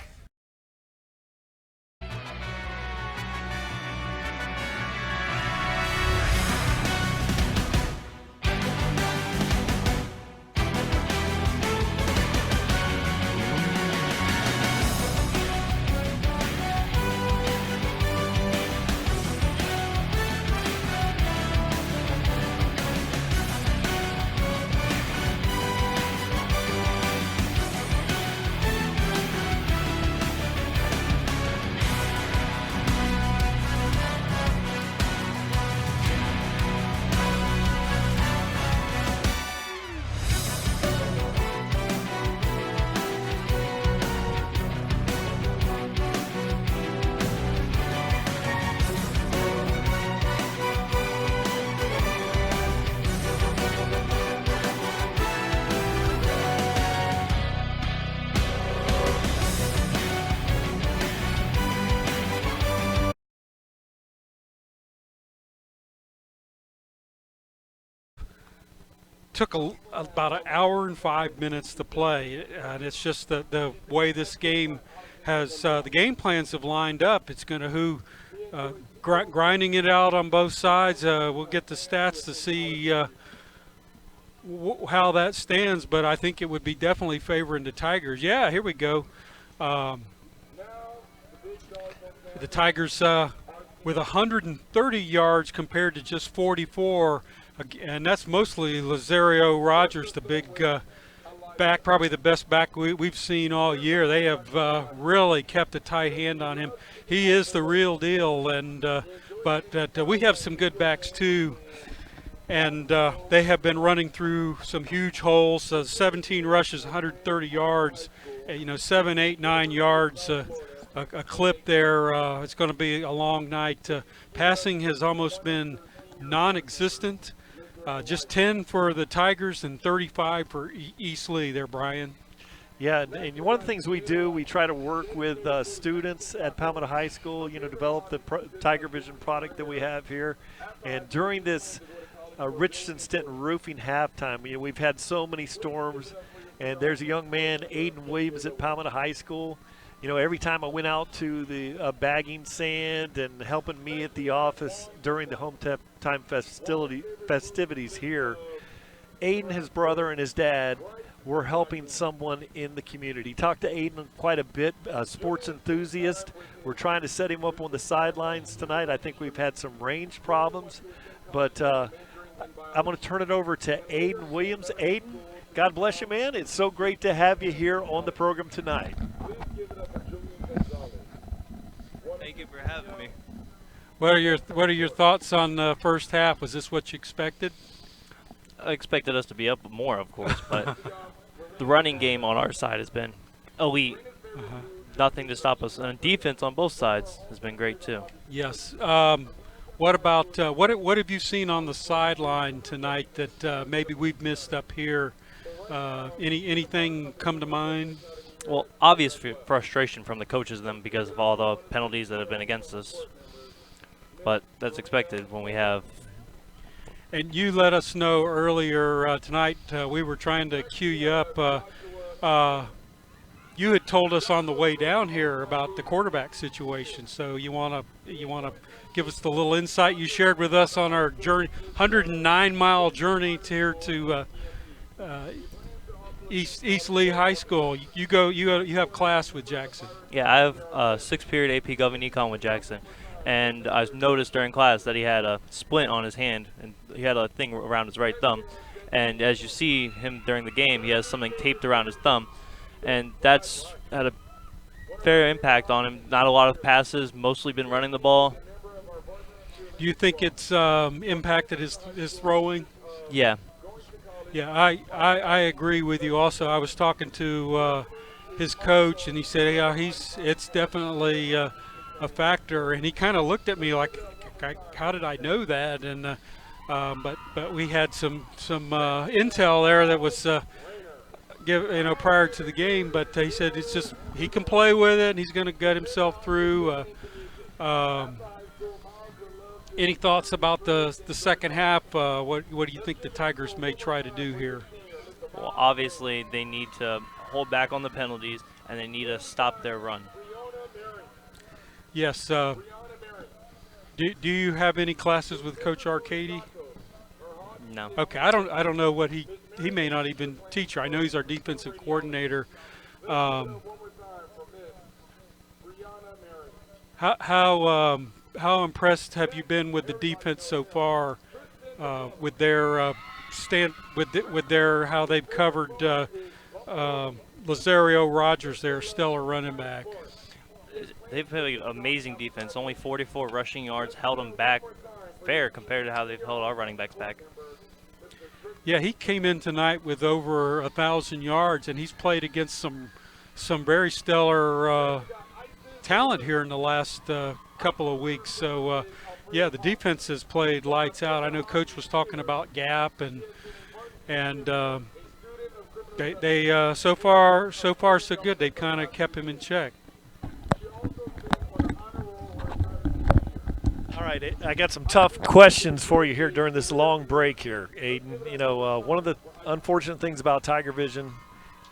Took about an hour and 5 minutes to play, and it's just the way this game has the game plans have lined up. It's going to grinding it out on both sides. We'll get the stats to see how that stands, but I think it would be definitely favoring the Tigers. Yeah, here we go. The Tigers with 130 yards compared to just 44. And that's mostly Lazario Rogers, the big back, probably the best back we've seen all year. They have really kept a tight hand on him. He is the real deal, and but we have some good backs too. And they have been running through some huge holes. 17 rushes, 130 yards, 7, 8, 9 yards a clip there. It's going to be a long night. Passing has almost been non-existent. Just 10 for the Tigers and 35 for East Lee there, Brian. Yeah, and one of the things we do, we try to work with students at Palmetto High School, develop the TigerVision product that we have here. And during this Richardson Stenton roofing halftime, we've had so many storms, and there's a young man, Aiden Williams at Palmetto High School. Every time I went out to the bagging sand and helping me at the office during the time festivities here, Aiden, his brother, and his dad were helping someone in the community. Talked to Aiden quite a bit, a sports enthusiast. We're trying to set him up on the sidelines tonight. I think we've had some range problems, but I'm going to turn it over to Aiden Williams. Aiden, God bless you, man. It's so great to have you here on the program tonight. Thank you for having me. What are your thoughts on the first half? Was this what you expected? I expected us to be up more, of course, but the running game on our side has been elite. Nothing to stop us. And defense on both sides has been great too. Yes. What about what have you seen on the sideline tonight that maybe we've missed up here? Anything come to mind? Well, obvious frustration from the coaches and them because of all the penalties that have been against us. But that's expected when we have. And you let us know earlier tonight. We were trying to cue you up. You had told us on the way down here about the quarterback situation. So you wanna give us the little insight you shared with us on our journey, 109-mile journey to here to East Lehigh High School. You have class with Jackson. Yeah, I have 6-period AP Gov and Econ with Jackson, and I noticed during class that he had a splint on his hand, and he had a thing around his right thumb. And as you see him during the game, he has something taped around his thumb, and that's had a fair impact on him. Not a lot of passes, mostly been running the ball. Do you think it's impacted his throwing? Yeah. Yeah, I agree with you. Also, I was talking to his coach, and he said, "Yeah, it's definitely a factor." And he kind of looked at me like, "How did I know that?" And but we had some intel there that was prior to the game. But he said it's just he can play with it, and he's going to gut himself through. Any thoughts about the second half? What do you think the Tigers may try to do here? Well, obviously they need to hold back on the penalties, and they need to stop their run. Yes. Do you have any classes with Coach Arcady? No. Okay. I don't know what he may not even teach her. I know he's our defensive coordinator. How impressed have you been with the defense so far, with their with their how they've covered Lazario Rogers, their stellar running back? They've played amazing defense. Only 44 rushing yards, held them back fair compared to how they've held our running backs back. Yeah, he came in tonight with over 1,000 yards, and he's played against some very stellar talent here in the last couple of weeks. So yeah, the defense has played lights out. I know Coach was talking about gap, and they so far so good. They've kind of kept him in check. All right, I got some tough questions for you here during this long break here, Aiden. You know, one of the unfortunate things about TigerVision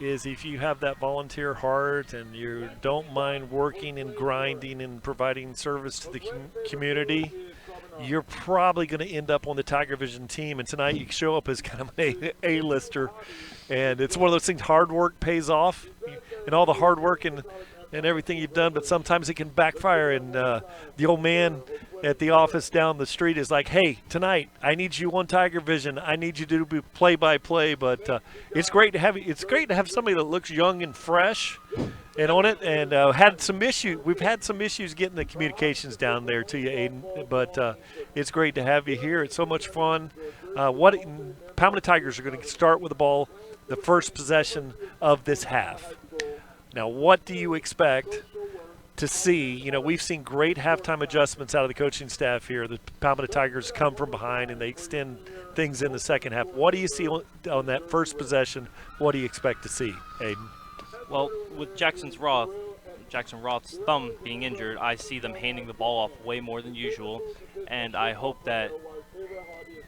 is if you have that volunteer heart and you don't mind working and grinding and providing service to the community, you're probably going to end up on the TigerVision team. And tonight you show up as kind of an A-lister. And it's one of those things, hard work pays off, and all the hard work and everything you've done, but sometimes it can backfire. And the old man at the office down the street is like, "Hey, tonight I need you on TigerVision. I need you to do play-by-play." But it's great to have somebody that looks young and fresh and on it. And had some issues. We've had some issues getting the communications down there to you, Aiden. But it's great to have you here. It's so much fun. Palmetto Tigers are going to start with the ball the first possession of this half. Now, what do you expect to see? You know, we've seen great halftime adjustments out of the coaching staff here. The Palmetto Tigers come from behind and they extend things in the second half. What do you see on that first possession? What do you expect to see, Aiden? Well, with Jackson Roth's thumb being injured, I see them handing the ball off way more than usual, and I hope that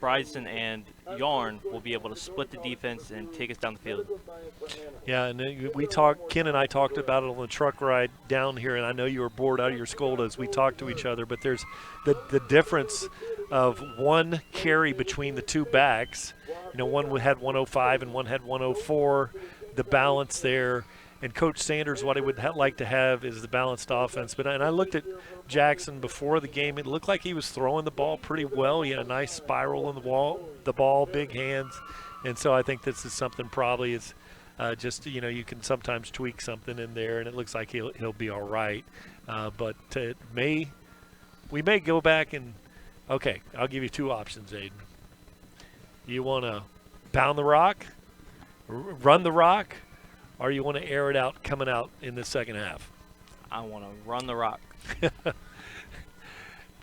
Bryson and Yarn will be able to split the defense and take us down the field. Yeah, and Ken and I talked about it on the truck ride down here, and I know you were bored out of your skull as we talked to each other, but there's the difference of one carry between the two backs. You know, one had 105 and one had 104, the balance there. And Coach Sanders, what he would like to have is the balanced offense. And I looked at Jackson before the game. It looked like he was throwing the ball pretty well. He had a nice spiral in the ball, big hands. And so I think this is something probably is just, you know, you can sometimes tweak something in there, and it looks like he'll be all right. But we may go back and, okay, I'll give you two options, Aiden. You want to pound the rock, run the rock, or you want to air it out coming out in the second half? I want to run the rock.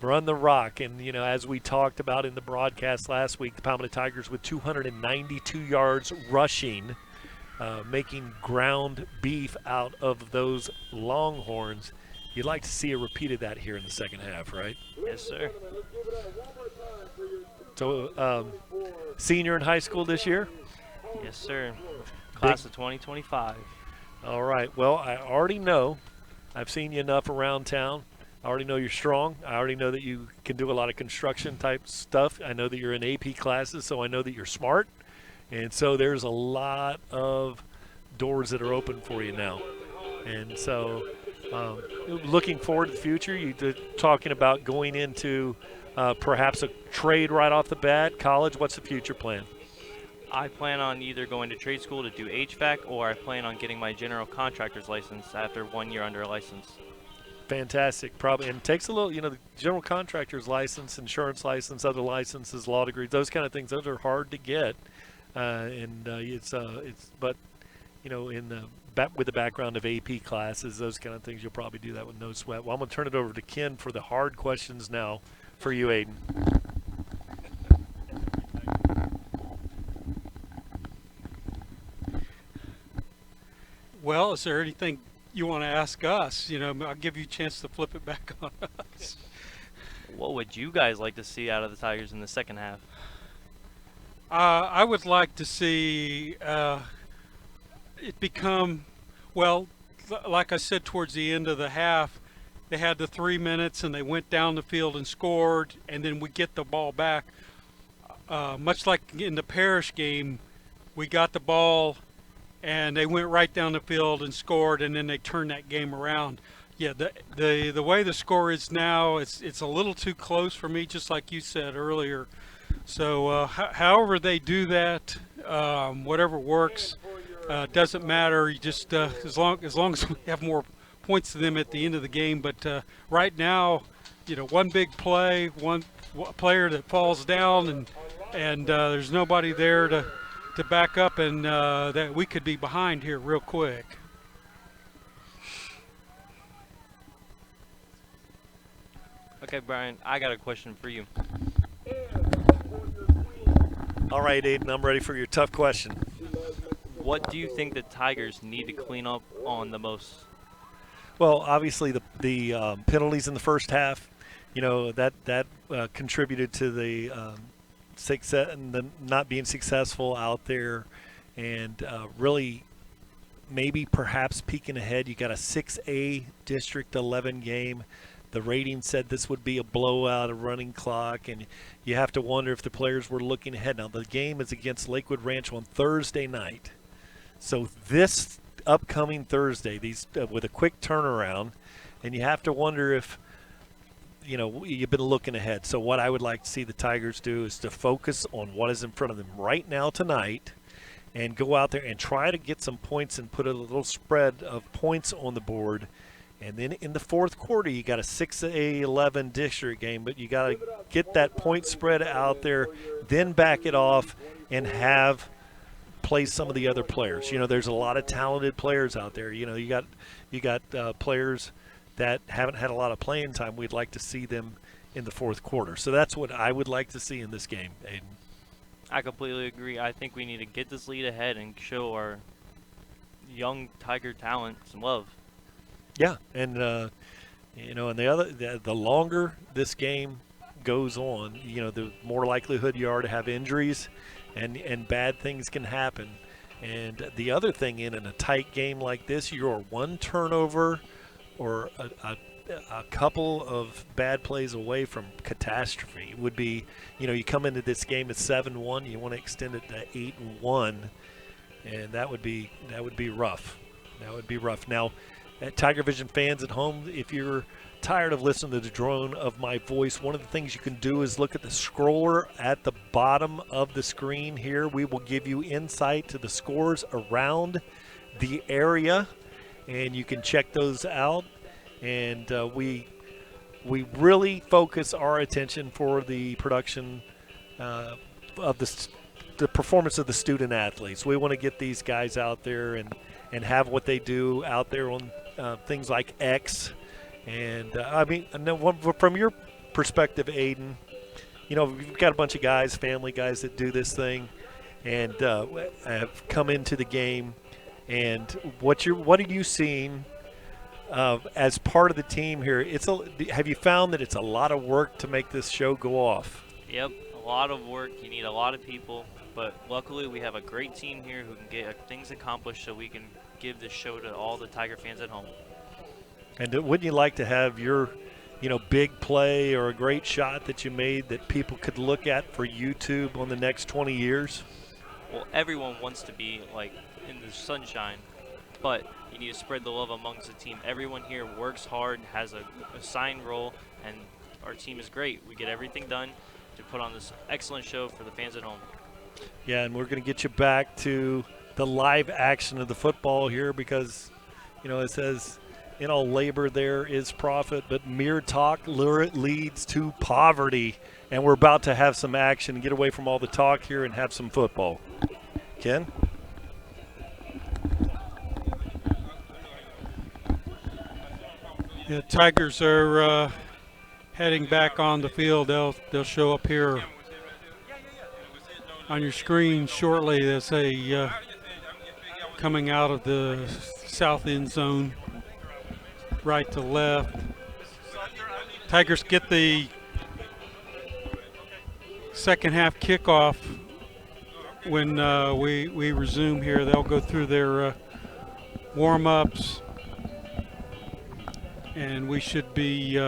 Run the rock. And, you know, as we talked about in the broadcast last week, the Palmetto Tigers with 292 yards rushing, making ground beef out of those Longhorns. You'd like to see a repeat of that here in the second half, right? Yes, sir. So, senior in high school this year? Yes, sir. Class of 2025. All right. Well, I already know. I've seen you enough around town. I already know you're strong. I already know that you can do a lot of construction type stuff. I know that you're in AP classes, so I know that you're smart. And so there's a lot of doors that are open for you now. And so looking forward to the future, you're talking about going into perhaps a trade right off the bat, college. What's the future plan? I plan on either going to trade school to do HVAC, or I plan on getting my general contractor's license after 1 year under a license. Fantastic. Probably, and it takes a little, you know, the general contractor's license, insurance license, other licenses, law degrees, those kind of things. Those are hard to get, but you know, with the background of AP classes, those kind of things, you'll probably do that with no sweat. Well, I'm going to turn it over to Ken for the hard questions now for you, Aiden. Well, is there anything you want to ask us? You know, I'll give you a chance to flip it back on us. What would you guys like to see out of the Tigers in the second half? I would like to see it become, well, like I said, towards the end of the half, they had the 3 minutes and they went down the field and scored, and then we get the ball back. Much like in the Parrish game, we got the ball and they went right down the field and scored, and then they turned that game around. Yeah, the way the score is now, it's a little too close for me, just like you said earlier. So however they do that, whatever works, doesn't matter. You just as long as we have more points to them at the end of the game. But right now, you know, one big play, one player that falls down, and there's nobody there to back up, and that we could be behind here real quick. Okay, Brian, I got a question for you. All right, Aiden, I'm ready for your tough question. What do you think the Tigers need to clean up on the most? Well, obviously the penalties in the first half, you know, that contributed to the success and the not being successful out there, and really maybe perhaps peeking ahead. You got a 6A District 11 game. The rating said this would be a blowout, a running clock, and you have to wonder if the players were looking ahead. Now, the game is against Lakewood Ranch on Thursday night. So this upcoming Thursday, these with a quick turnaround, and you have to wonder if, you know, you've been looking ahead. So what I would like to see the Tigers do is to focus on what is in front of them right now tonight and go out there and try to get some points and put a little spread of points on the board. And then in the fourth quarter, you got a 6A-11 district game, but you got to get that point spread out there, then back it off and play some of the other players. You know, there's a lot of talented players out there. You know, you got players that haven't had a lot of playing time. We'd like to see them in the fourth quarter. So that's what I would like to see in this game, Aiden. I completely agree. I think we need to get this lead ahead and show our young Tiger talent some love. Yeah, and you know, and the longer this game goes on, you know, the more likelihood you are to have injuries, and bad things can happen. And the other thing in a tight game like this, you're one turnover or a couple of bad plays away from catastrophe. It would be, you know, you come into this game at 7-1, you want to extend it to 8-1, and that would be rough. That would be rough. Now, at TigerVision fans at home, if you're tired of listening to the drone of my voice, one of the things you can do is look at the scroller at the bottom of the screen here. We will give you insight to the scores around the area, and you can check those out. And we really focus our attention for the production of the performance of the student athletes. We want to get these guys out there and have what they do out there on things like X. And I mean, from your perspective, Aiden, you know, we've got a bunch of guys, family guys that do this thing, and have come into the game. And what are you seeing as part of the team here? Have you found that it's a lot of work to make this show go off? Yep, a lot of work. You need a lot of people, but luckily we have a great team here who can get things accomplished so we can give this show to all the Tiger fans at home. And wouldn't you like to have your, you know, big play or a great shot that you made that people could look at for YouTube on the next 20 years? Well, everyone wants to be like in the sunshine, but you need to spread the love amongst the team. Everyone here works hard, has a assigned role, and our team is great. We get everything done to put on this excellent show for the fans at home. Yeah, and we're going to get you back to the live action of the football here because, you know, it says in all labor there is profit, but mere talk leads to poverty. And we're about to have some action, get away from all the talk here and have some football. Ken? Yeah, Tigers are heading back on the field. They'll show up here on your screen shortly. They'll say coming out of the south end zone, right to left. Tigers get the second half kickoff when we resume here. They'll go through their warm-ups, and we should be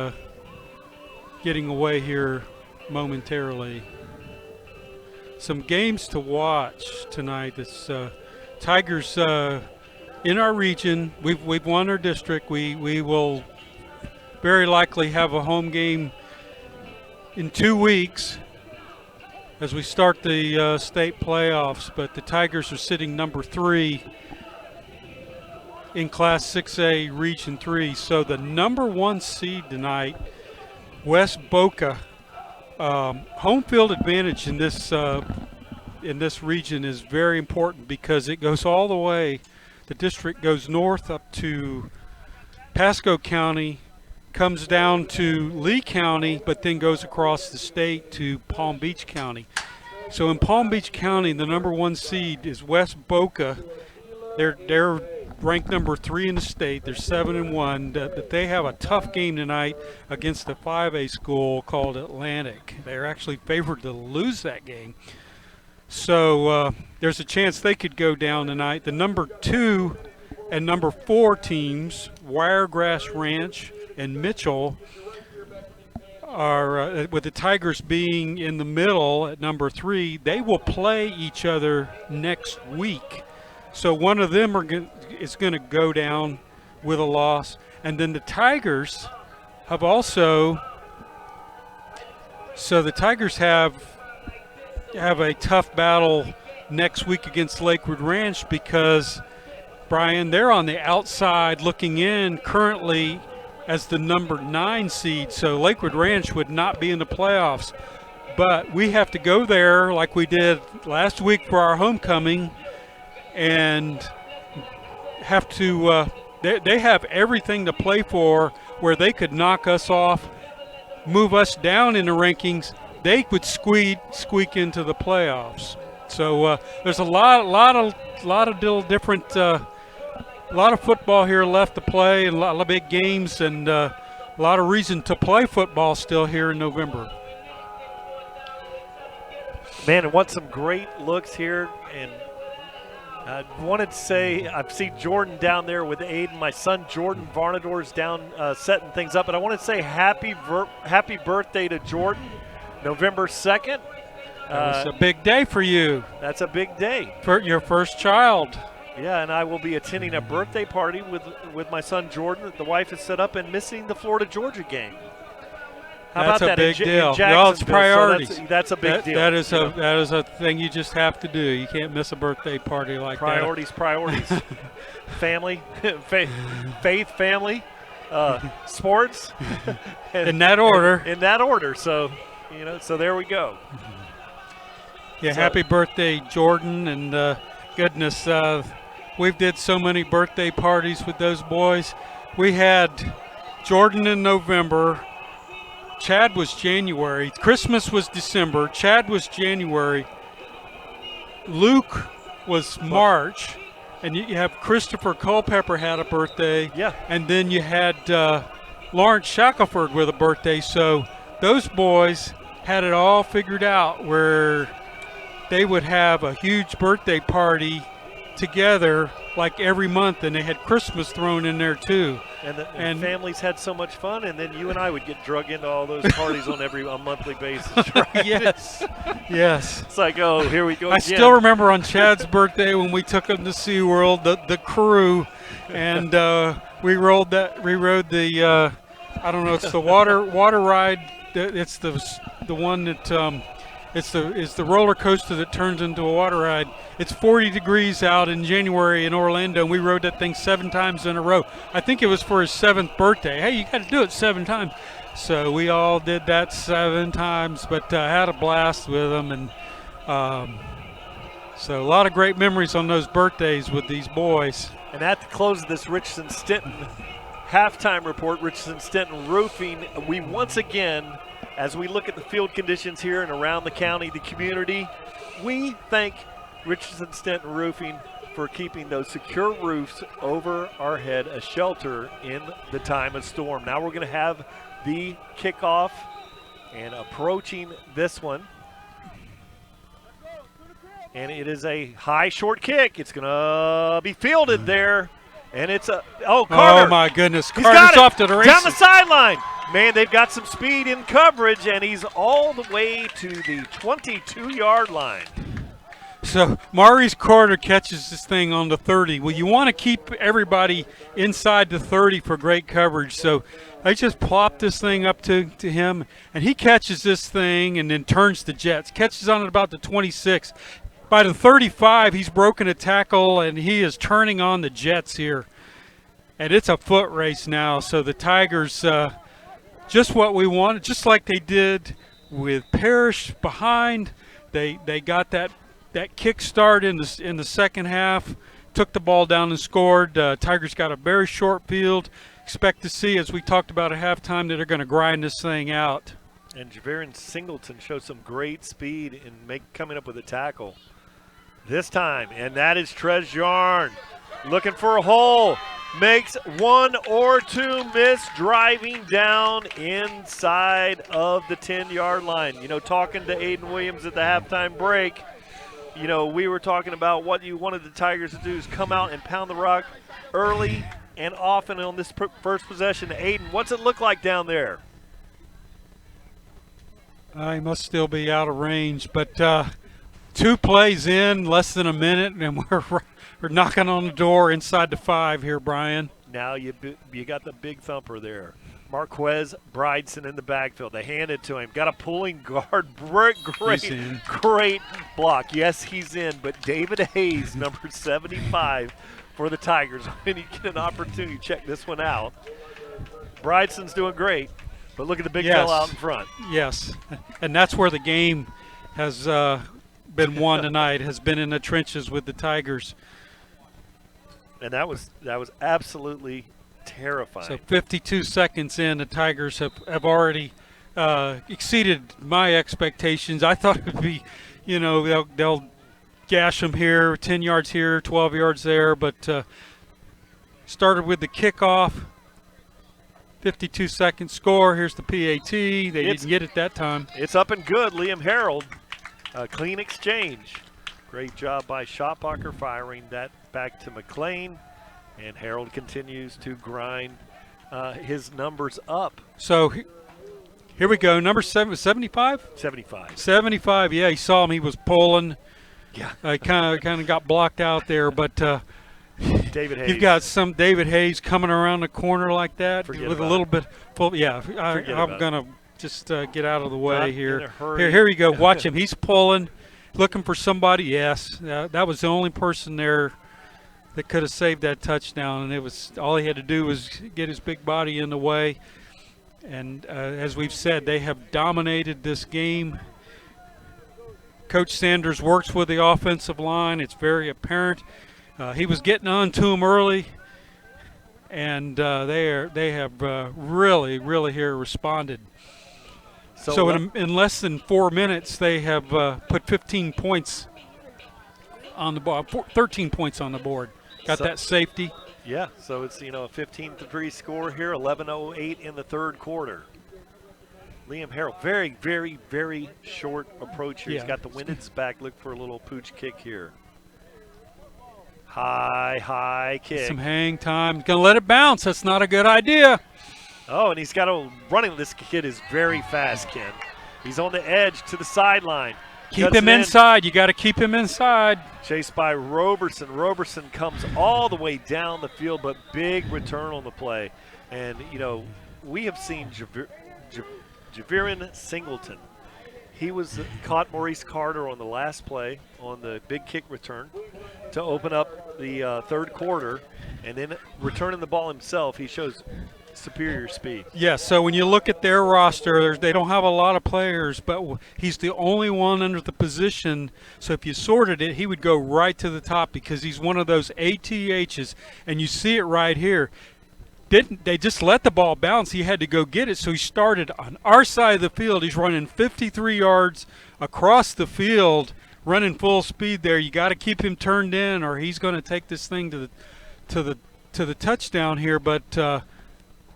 getting away here momentarily. Some games to watch tonight. It's Tigers in our region. We've won our district. We will very likely have a home game in 2 weeks as we start the state playoffs, but the Tigers are sitting number 3 in Class 6A Region 3. So the number 1 seed tonight, West Boca. Home field advantage in this region is very important because it goes all the way. The district goes north up to Pasco County, comes down to Lee County, but then goes across the state to Palm Beach County. So in Palm Beach County, the number 1 seed is West Boca. They're ranked number 3 in the state. They're 7-1. But they have a tough game tonight against a 5A school called Atlantic. They're actually favored to lose that game. So there's a chance they could go down tonight. The number 2 and number 4 teams, Wiregrass Ranch and Mitchell, are with the Tigers being in the middle at number 3. They will play each other next week. So one of them is going to go down with a loss. And then the Tigers have also, so the Tigers have a tough battle next week against Lakewood Ranch because, Brian, they're on the outside looking in currently as the number 9 seed. So Lakewood Ranch would not be in the playoffs. But we have to go there like we did last week for our homecoming and have to they have everything to play for where they could knock us off, move us down in the rankings. They would squeak into the playoffs. So there's a lot of different a lot of football here left to play, and a lot of big games, and a lot of reason to play football still here in November. Man, I want some great looks here, and I wanted to say I've seen Jordan down there with Aiden. My son Jordan Varnador's down setting things up, but I want to say happy birthday to Jordan, November 2nd. It's a big day for you. That's a big day. For your first child. Yeah, and I will be attending a birthday party with my son Jordan that the wife has set up and missing the Florida-Georgia game. How that's about a that big deal. Well, it's priorities. So that's a big deal. That is a thing you just have to do. You can't miss a birthday party like that. Priorities. Family, faith, family, sports. In that order. In that order. So, so there we go. Yeah, happy birthday, Jordan, and goodness, we've did so many birthday parties with those boys. We had Jordan in November, Chad was January. Christmas was December. Chad was January. Luke was March. And you have Christopher Culpepper had a birthday. Yeah. And then you had Lawrence Shackelford with a birthday. So those boys had it all figured out where they would have a huge birthday party together like every month, and they had Christmas thrown in there too. And families had so much fun, and then you and I would get drug into all those parties on a monthly basis, right? Yes, yes. It's like, oh, here we go I again. still remember on Chad's birthday when we took him to SeaWorld, the crew, and we rode the I don't know, it's the water ride. It's the one that it's the roller coaster that turns into a water ride. It's 40 degrees out in January in Orlando, and we rode that thing 7 times in a row. I think it was for his 7th birthday. Hey, you got to do it 7 times. So we all did that 7 times, but had a blast with them. And so a lot of great memories on those birthdays with these boys. And at the close of this Richardson-Stenton halftime report, Richardson-Stenton Roofing, we once again, as we look at the field conditions here and around the county, the community, we thank Richardson-Stenton Roofing for keeping those secure roofs over our head, a shelter in the time of storm. Now we're going to have the kickoff, and approaching this one. And it is a high short kick. It's going to be fielded there. And it's Carter. Oh, my goodness. Carter's off to the races. Down the sideline. Man, they've got some speed in coverage, and he's all the way to the 22-yard line. So Maurice Carter catches this thing on the 30. Well, you want to keep everybody inside the 30 for great coverage. So they just plop this thing up to him, and he catches this thing and then turns the Jets. Catches on at about the 26. By the 35, he's broken a tackle, and he is turning on the Jets here. And it's a foot race now. So the Tigers, just what we wanted, just like they did with Parrish behind. They got that kick start in the second half, took the ball down and scored. Tigers got a very short field. Expect to see, as we talked about at halftime, that they're going to grind this thing out. And Javarian Singleton shows some great speed in coming up with a tackle this time, and that is Trez Yarn looking for a hole. Makes 1 or 2 miss, driving down inside of the 10-yard line. You know, talking to Aiden Williams at the halftime break, you know, we were talking about what you wanted the Tigers to do is come out and pound the rock early and often on this first possession. Aiden, what's it look like down there? He must still be out of range, but 2 plays in, less than a minute, and we're knocking on the door inside the 5 here, Brian. Now you got the big thumper there. Marquez Bryson in the backfield. They hand it to him. Got a pulling guard. Great block. Yes, he's in, but David Hayes, number 75 for the Tigers. When you get an opportunity, check this one out. Bryson's doing great, but look at the big fella out in front. Yes, and that's where the game has been won tonight, has been in the trenches with the Tigers. And that was absolutely terrifying. So 52 seconds in, the Tigers have already exceeded my expectations. I thought it would be, you know, they'll gash them here, 10 yards here, 12 yards there, but started with the kickoff. 52-second score. Here's the PAT. They didn't get it that time. It's up and good. Liam Harold, clean exchange. Great job by Schotbacher firing that back to McLean. And Harold continues to grind his numbers up. So here we go. Number 75? 75. 75, yeah. He saw him. He was pulling. Yeah. Kind of got blocked out there. But David Hayes. You've got some David Hayes coming around the corner like that. Forget with a about little it. bit full. Yeah, I'm going to just get out of the way Not here. in a hurry. Here you go. Watch him. He's pulling, looking for somebody. Yes, that was the only person there that could have saved that touchdown, and it was all he had to do was get his big body in the way. And as we've said, they have dominated this game. Coach Sanders works with the offensive line. It's very apparent. He was getting on to him early, and they have really here responded. So in less than 4 minutes, they have put 15 points on the board, 13 points on the board. Got that safety. Yeah, so it's, a 15-3 score here, 11:08 in the third quarter. Liam Harrell, very, very, very short approach here. Yeah. He's got the wind at his back. Look for a little pooch kick here. High kick. Some hang time. Gonna let it bounce. That's not a good idea. Oh, and he's got a running. This kid is very fast, Ken. He's on the edge to the sideline. Keep him inside. You got to keep him inside. Chased by Roberson. Roberson comes all the way down the field, but big return on the play. And, we have seen Javiran Singleton. He caught Maurice Carter on the last play on the big kick return to open up the third quarter. And then returning the ball himself, he shows superior speed. Yeah, so when you look at their roster, they don't have a lot of players, but he's the only one under the position. So if you sorted it, he would go right to the top because he's one of those ATHs, and you see it right here. They just let the ball bounce. He had to go get it, so he started on our side of the field. He's running 53 yards across the field, running full speed there. You got to keep him turned in, or he's going to take this thing to the touchdown here. But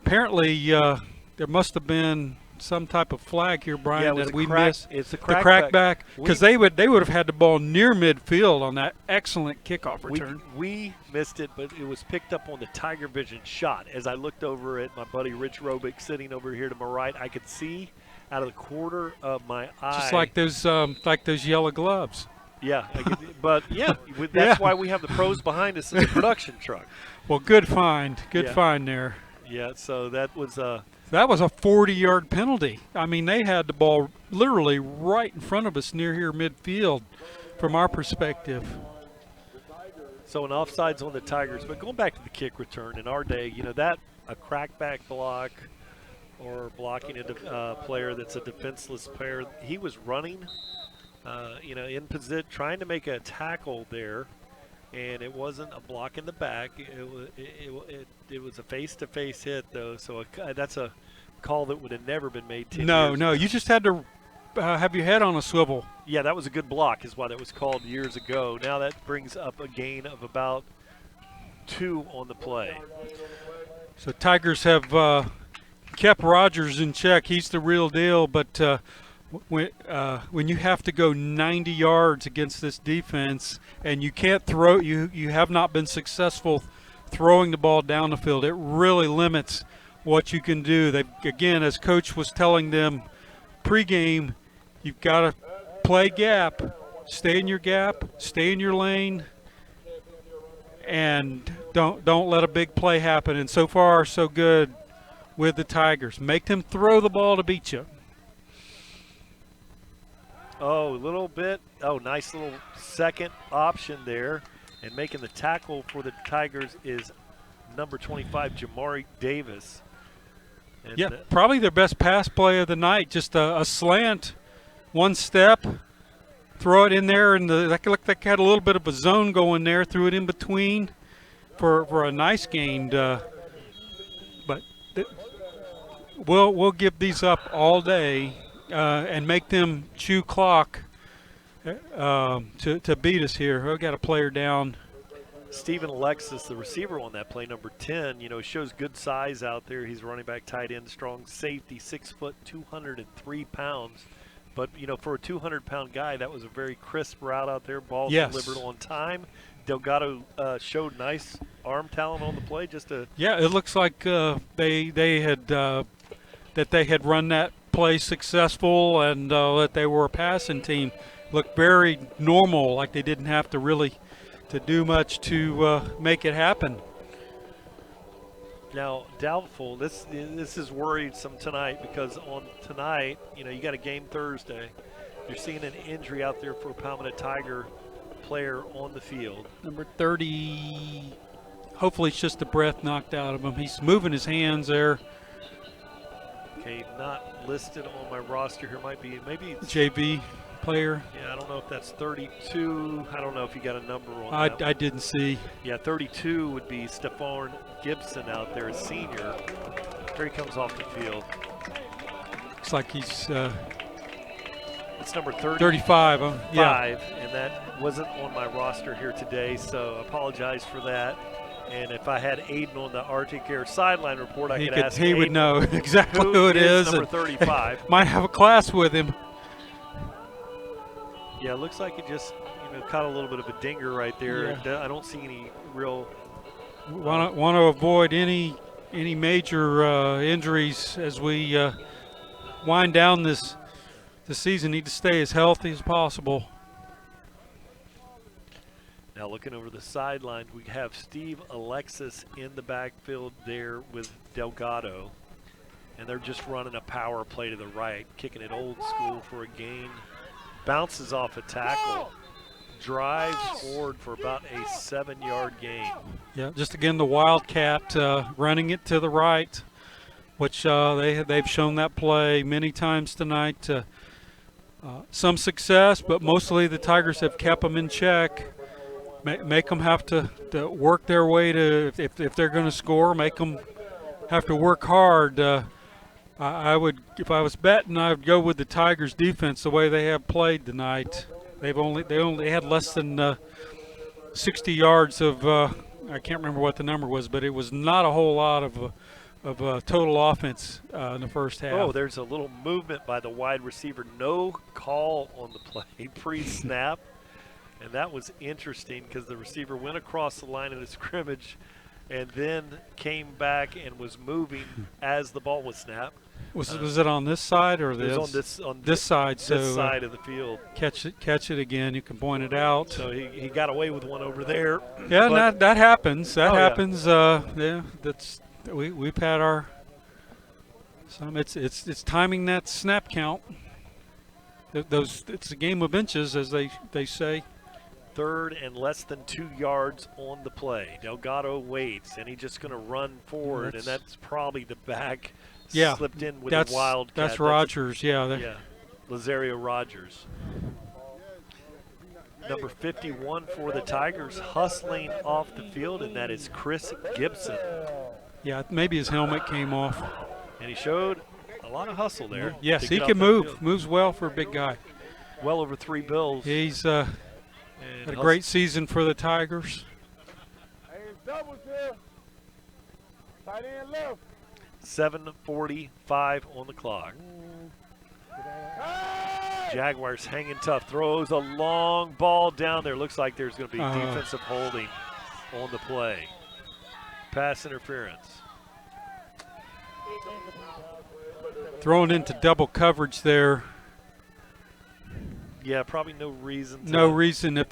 apparently, there must have been some type of flag here, Brian, that we missed. It's the crackback, because they would have had the ball near midfield on that excellent kickoff return. We missed it, but it was picked up on the TigerVision shot. As I looked over at my buddy Rich Robick sitting over here to my right, I could see out of the corner of my eye. Just like those yellow gloves. Yeah, that's why we have the pros behind us in the production truck. Well, good find there. Yeah, so that was a 40-yard penalty. I mean, they had the ball literally right in front of us near here midfield from our perspective. So an offsides on the Tigers. But going back to the kick return, in our day, that a crackback block or blocking a player that's a defenseless player, he was running, in position, trying to make a tackle there. And it wasn't a block in the back. It was a face-to-face hit, though. So that's a call that would have never been made 10 years ago. You just had to have your head on a swivel. Yeah, that was a good block is why that was called years ago. Now that brings up a gain of about 2 on the play. So Tigers have kept Rogers in check. He's the real deal, but when you have to go 90 yards against this defense and you can't throw, you have not been successful throwing the ball down the field, it really limits what you can do. They, again, as Coach was telling them pregame, you've got to play gap, stay in your gap, stay in your lane, and don't let a big play happen. And so far, so good with the Tigers. Make them throw the ball to beat you. Oh, a little bit. Oh, nice little second option there. And making the tackle for the Tigers is number 25, Jamari Davis. And probably their best pass play of the night. Just a slant, one step, throw it in there, and that looked like had a little bit of a zone going there. Threw it in between for a nice gain. But we'll give these up all day. And make them chew clock to beat us here. We've got a player down. Stephen Alexis, the receiver on that play, number 10, shows good size out there. He's running back, tight end, strong safety, 6 foot, 203 pounds. But, for a 200-pound guy, that was a very crisp route out there. Ball delivered on time. Delgado showed nice arm talent on the play. It looks like they had run that play successful and that they were a passing team. Looked very normal, like they didn't have to really do much to make it happen. Now, doubtful. This is worrisome tonight because on tonight, you got a game Thursday. You're seeing an injury out there for a Palmetto Tiger player on the field. Number 30. Hopefully, it's just the breath knocked out of him. He's moving his hands there. Okay, not listed on my roster here. Maybe it's JV player. Yeah, I don't know if that's 32. I don't know if you got a number on that. I didn't see. Yeah, 32 would be Stephon Gibson out there, a senior. Here he comes off the field. Looks like he's It's number 30, 35. Yeah. And that wasn't on my roster here today, so I apologize for that. And if I had Aiden on the Arctic Air sideline report, I could ask He Aiden would know exactly who it is. Number 35. Might have a class with him. Yeah, it looks like it just caught a little bit of a dinger right there. Yeah. I don't see any real. Want to avoid any major injuries as we wind down this season. Need to stay as healthy as possible. Now looking over the sideline, we have Steve Alexis in the backfield there with Delgado. And they're just running a power play to the right, kicking it old school for a gain. Bounces off a tackle, drives forward for about a 7-yard gain. Yeah, just again the Wildcat running it to the right, which they've shown that play many times tonight. Some success, but mostly the Tigers have kept them in check. Make them have to work their way to, if they're going to score, make them have to work hard. I would, if I was betting, I would go with the Tigers defense the way they have played tonight. They only had less than 60 yards of I can't remember what the number was, but it was not a whole lot of total offense in the first half. Oh, there's a little movement by the wide receiver. No call on the play pre-snap. And that was interesting because the receiver went across the line of the scrimmage and then came back and was moving as the ball was snapped. Was it on this side or this? It was on this side. This so side of the field. Catch it again. You can point it out. So he got away with one over there. Yeah, that happens. That happens. Yeah. That's we've had our. It's timing that snap count. It's a game of inches, as they say. 3rd and less than 2 yards on the play. Delgado waits, and he's just going to run forward, and that's probably the back slipped in with a Wildcat. That's Rogers, yeah. Lazario Rogers. Number 51 for the Tigers, hustling off the field, and that is Chris Gibson. Yeah, maybe his helmet came off. And he showed a lot of hustle there. Yes, he can move. Moves well for a big guy. Well over 3 bills. He's had a great season for the Tigers. Hey, it's doubles here. Tight end left. 7:45 on the clock. Jaguars hanging tough. Throws a long ball down there. Looks like there's going to be defensive holding on the play. Pass interference. Thrown into double coverage there. Yeah, probably no reason. No reason if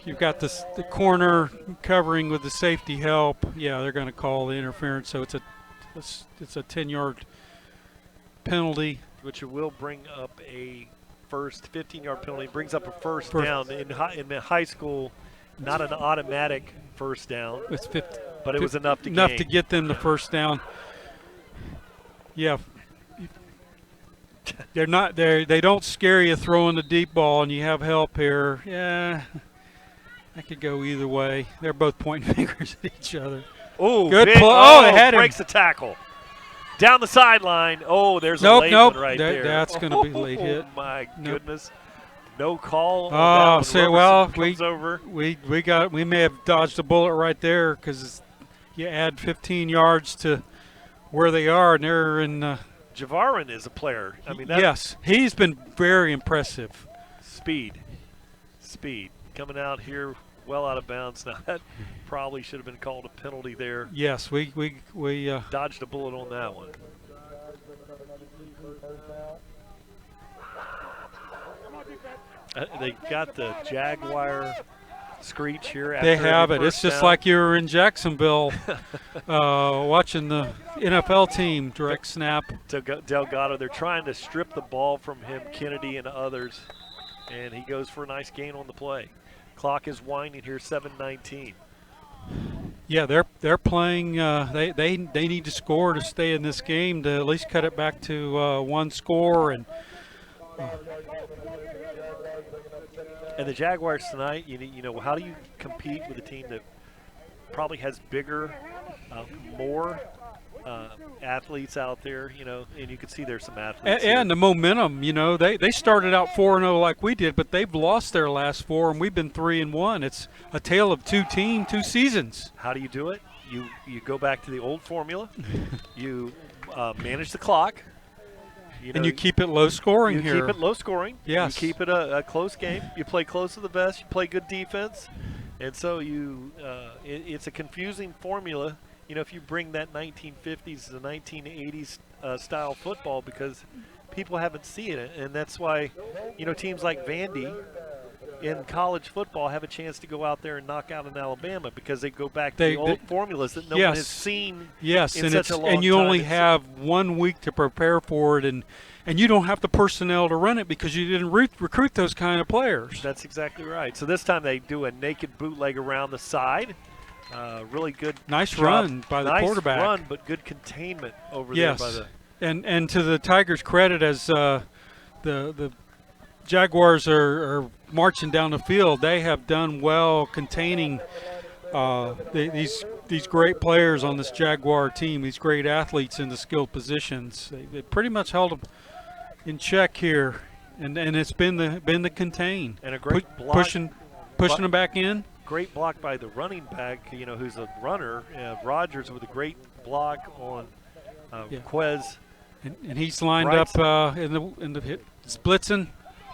you've got the corner covering with the safety help. Yeah, they're going to call the interference. So it's a 10-yard penalty, which will bring up a first 15-yard penalty. Brings up a first down in high school. Not an automatic first down. It's 50, but it was enough to get them the first down. Yeah. They don't scare you throwing the deep ball, and you have help here. Yeah, that could go either way. They're both pointing fingers at each other. Oh, good play! Oh, they had him. Breaks the tackle down the sideline. Oh, there's a late one right there. That's going to be late hit. Oh my goodness! No call. Oh, say well, we may have dodged a bullet right there because you add 15 yards to where they are, and they're in. Javarin is a player. I mean, yes, he's been very impressive. Speed coming out here, well out of bounds. Now that probably should have been called a penalty there. Yes, we dodged a bullet on that one. They got the Jaguar screech here. They have it. It's just like you were in Jacksonville watching the NFL team direct snap. Delgado, they're trying to strip the ball from him, Kennedy and others, and he goes for a nice gain on the play. Clock is winding here, 7:19. Yeah, they're playing. They need to score to stay in this game to at least cut it back to one score. And the Jaguars tonight, you know, how do you compete with a team that probably has bigger, more athletes out there, you know, and you can see there's some athletes. And the momentum, you know, they started out 4-0 like we did, but they've lost their last 4, and we've been 3-1. It's a tale of two seasons. How do you do it? You go back to the old formula. You manage the clock. And you keep it low scoring here. You keep it low scoring. Yes. You keep it a close game. You play close to the vest. You play good defense. And so it's a confusing formula, you know, if you bring that 1950s to 1980s style football, because people haven't seen it. And that's why, you know, teams like Vandy in college football have a chance to go out there and knock out an Alabama, because they go back to the old formulas that no one has seen in such a long time. And you only have 1 week to prepare for it, and you don't have the personnel to run it because you didn't recruit those kind of players. That's exactly right. So this time they do a naked bootleg around the side. Really good nice job. Run by the quarterback. Nice run, but good containment over there by the. And to the Tigers' credit, as the Jaguars are marching down the field, they have done well containing these great players on this Jaguar team, these great athletes in the skilled positions. They pretty much held them in check here, and it's been the contain and a great block, pushing them back in. Great block by the running back, you know, who's a runner, Rogers, with a great block on Quez. And he's lined up in the hit, blitzing.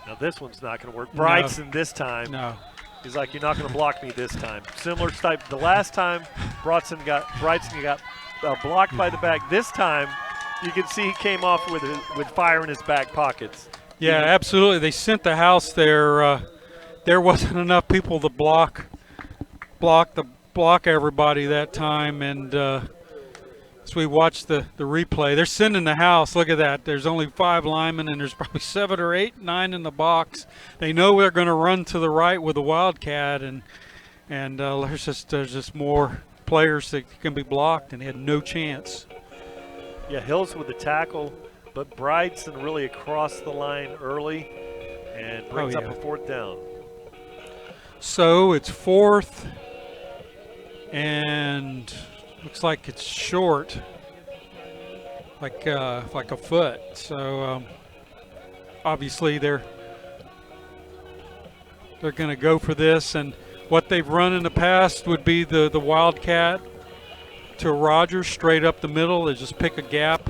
Now this one's not going to work. Bryson this time. No. He's like, you're not going to block me this time. Similar type. The last time Bryson got blocked by the back. This time, you can see he came off with fire in his back pockets. Yeah, absolutely. They sent the house there. There wasn't enough people to block everybody that time, and as we watch the replay, they're sending the house. Look at that. There's only 5 linemen, and there's probably 7 or 8, 9 in the box. They know they're going to run to the right with the Wildcat, and there's just more players that can be blocked, and they had no chance. Yeah, Hills with the tackle, but Bryson really across the line early and brings up a 4th down. So it's 4th, and looks like it's short, like a foot. So obviously they're going to go for this, and what they've run in the past would be the Wildcat to Rogers straight up the middle. They just pick a gap.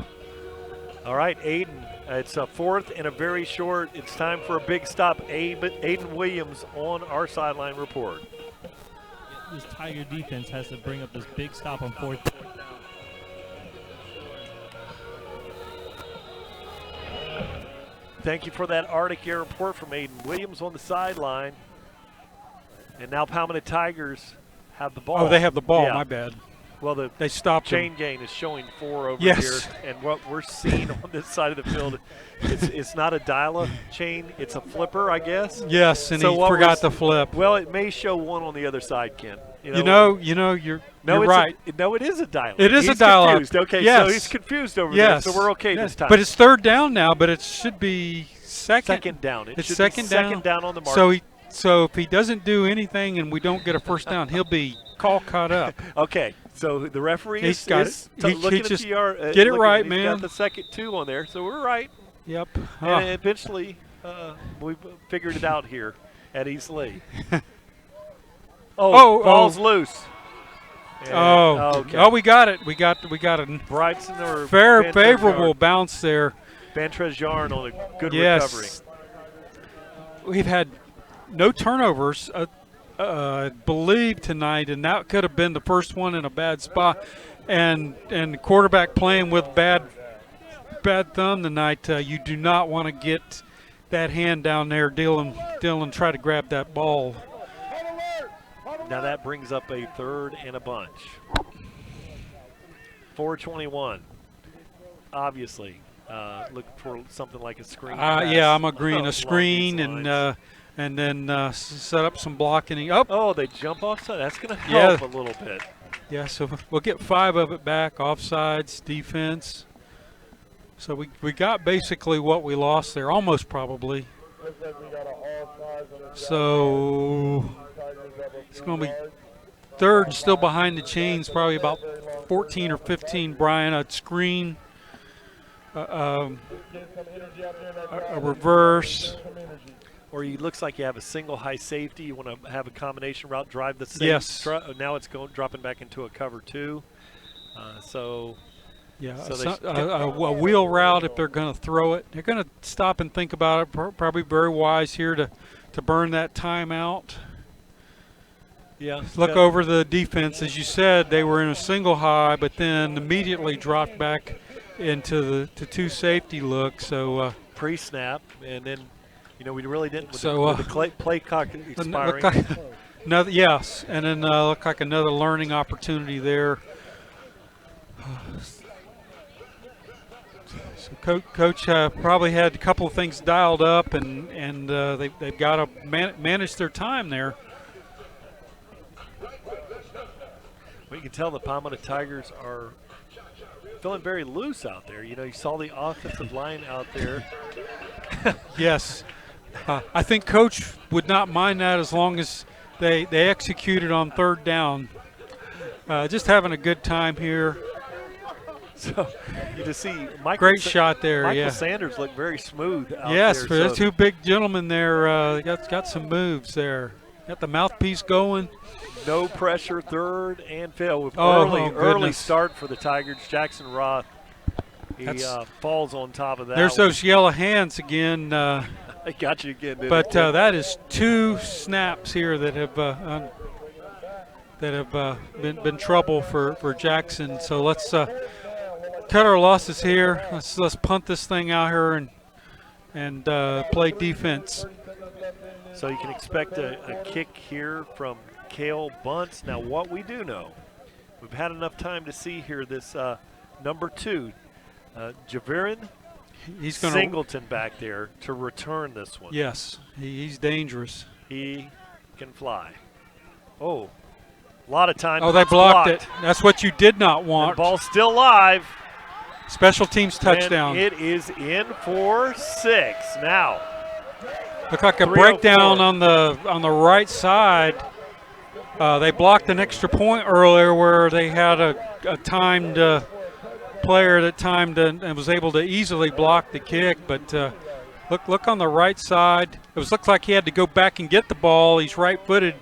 All right, Aiden. It's a 4th and a very short. It's time for a big stop. Aiden Williams on our sideline report. This Tiger defense has to bring up this big stop on 4th down. Thank you for that Arctic Air report from Aiden Williams on the sideline. And now Palmetto Tigers have the ball. Oh, they have the ball. Yeah. My bad. Well, they stopped chain him. gain is showing 4 over yes. here, and what we're seeing on this side of the field, it's not a dial-up chain, it's a flipper, I guess. Yes, and so he forgot to flip. Well, it may show 1 on the other side, Ken. You're right. No, it is a dial-up. It is a dial-up. Confused. Okay, yes. so he's confused over there, so we're okay this time. But it's 3rd down now, but it should be second down. It's second down on the mark. So if he doesn't do anything and we don't get a 1st down, he'll be caught up. Okay. So the referee is looking at the PR. Get it right, man. He's got the second 2 on there, so we're right. Yep. And eventually, we figured it out here at East Lee. Ball's loose. And, okay. Oh, we got it. We got it. Bryson or favorable bounce there. Bantrez Yarn on a good recovery. We've had no turnovers. I believe tonight, and that could have been the first one in a bad spot, and the quarterback playing with bad thumb tonight. You do not want to get that hand down there. Dylan try to grab that ball. Now that brings up a 3rd and a bunch. 4:21. Obviously, look for something like a screen. Yeah, I'm agreeing. A screen and then set up some blocking. Oh, they jump offside. That's going to help a little bit. Yeah, so we'll get 5 of it back. Offsides, defense. So we got basically what we lost there, almost probably. So it's going to be 3rd, still behind the chains, probably about 14 or 15, Brian, a screen, a reverse. Or it looks like you have a single high safety. You want to have a combination route, drive the same. Yes. Now it's dropping back into a cover 2. Yeah, so a wheel route if they're going to throw it. They're going to stop and think about it. Probably very wise here to burn that timeout. Yeah. Look over the defense. As you said, they were in a single high, but then immediately dropped back into the 2 safety look. So pre-snap, and then we really didn't. With So the play clock expiring. Yes, and then looked like another learning opportunity there. So Coach probably had a couple of things dialed up, and they've got to manage their time there. Well, you can tell the Palmetto Tigers are feeling very loose out there. You saw the offensive line out there. Yes. I think Coach would not mind that as long as they executed on 3rd down. Just having a good time here. So you just see great shot there. Michael Sanders looked very smooth out yes, there. there's 2 big gentlemen there. Got some moves there. Got the mouthpiece going. No pressure, 3rd and 5 with early early start for the Tigers. Jackson Roth, he falls on top of that. There's those yellow hands again. I got you again, didn't But that is 2 snaps here that have been trouble for Jackson. So let's cut our losses here. Let's punt this thing out here and play defense. So you can expect a kick here from Cale Bunce. Now what we do know, we've had enough time to see here this number 2, Javirin Singleton back there to return this one. Yes, he's dangerous. He can fly. Oh, a lot of time. Oh, they blocked it. That's what you did not want. And the ball's still live. Special teams touchdown. And it is in for 6 now. Looked like a breakdown on the right side. They blocked an extra point earlier where they had a timed player that timed and was able to easily block the kick. But look on the right side. It looked like he had to go back and get the ball. He's right-footed,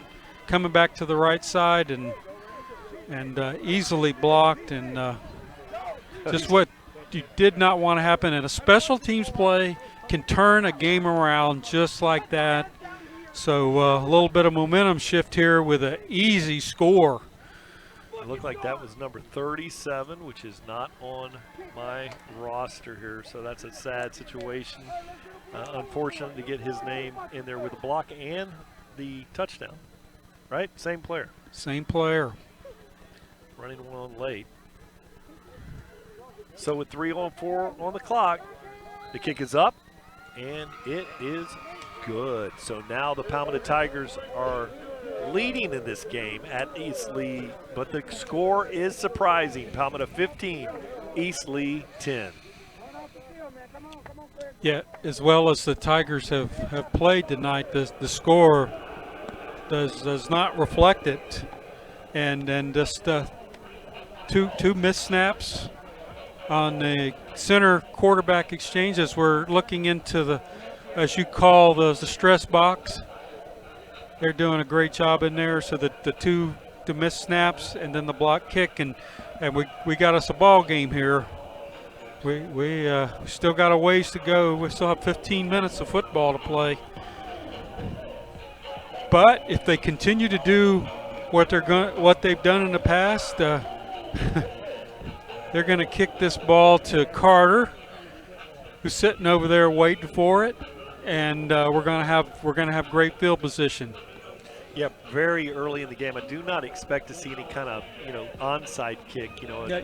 coming back to the right side and easily blocked. And just what you did not want to happen. And a special teams play can turn a game around just like that. So a little bit of momentum shift here with an easy score. It looked like that was number 37, which is not on my roster here. So that's a sad situation. Unfortunate to get his name in there with the block and the touchdown. Right? Same player. Same player. Running one on late. So with 3:04 on the clock, the kick is up, and it is good. So now the Palmetto Tigers are leading in this game at East Lee, but the score is surprising. Palmetto 15, East Lee 10. Yeah, as well as the Tigers have played tonight, the score does not reflect it. And just two missed snaps on the center quarterback exchange as we're looking into the, as you call the stress box. They're doing a great job in there. So the two missed snaps and then the block kick, and we got us a ball game here. We still got a ways to go. We still have 15 minutes of football to play. But if they continue to do what they've done in the past, they're going to kick this ball to Carter, who's sitting over there waiting for it, and we're going to have great field position. Yep, very early in the game. I do not expect to see any kind of onside kick.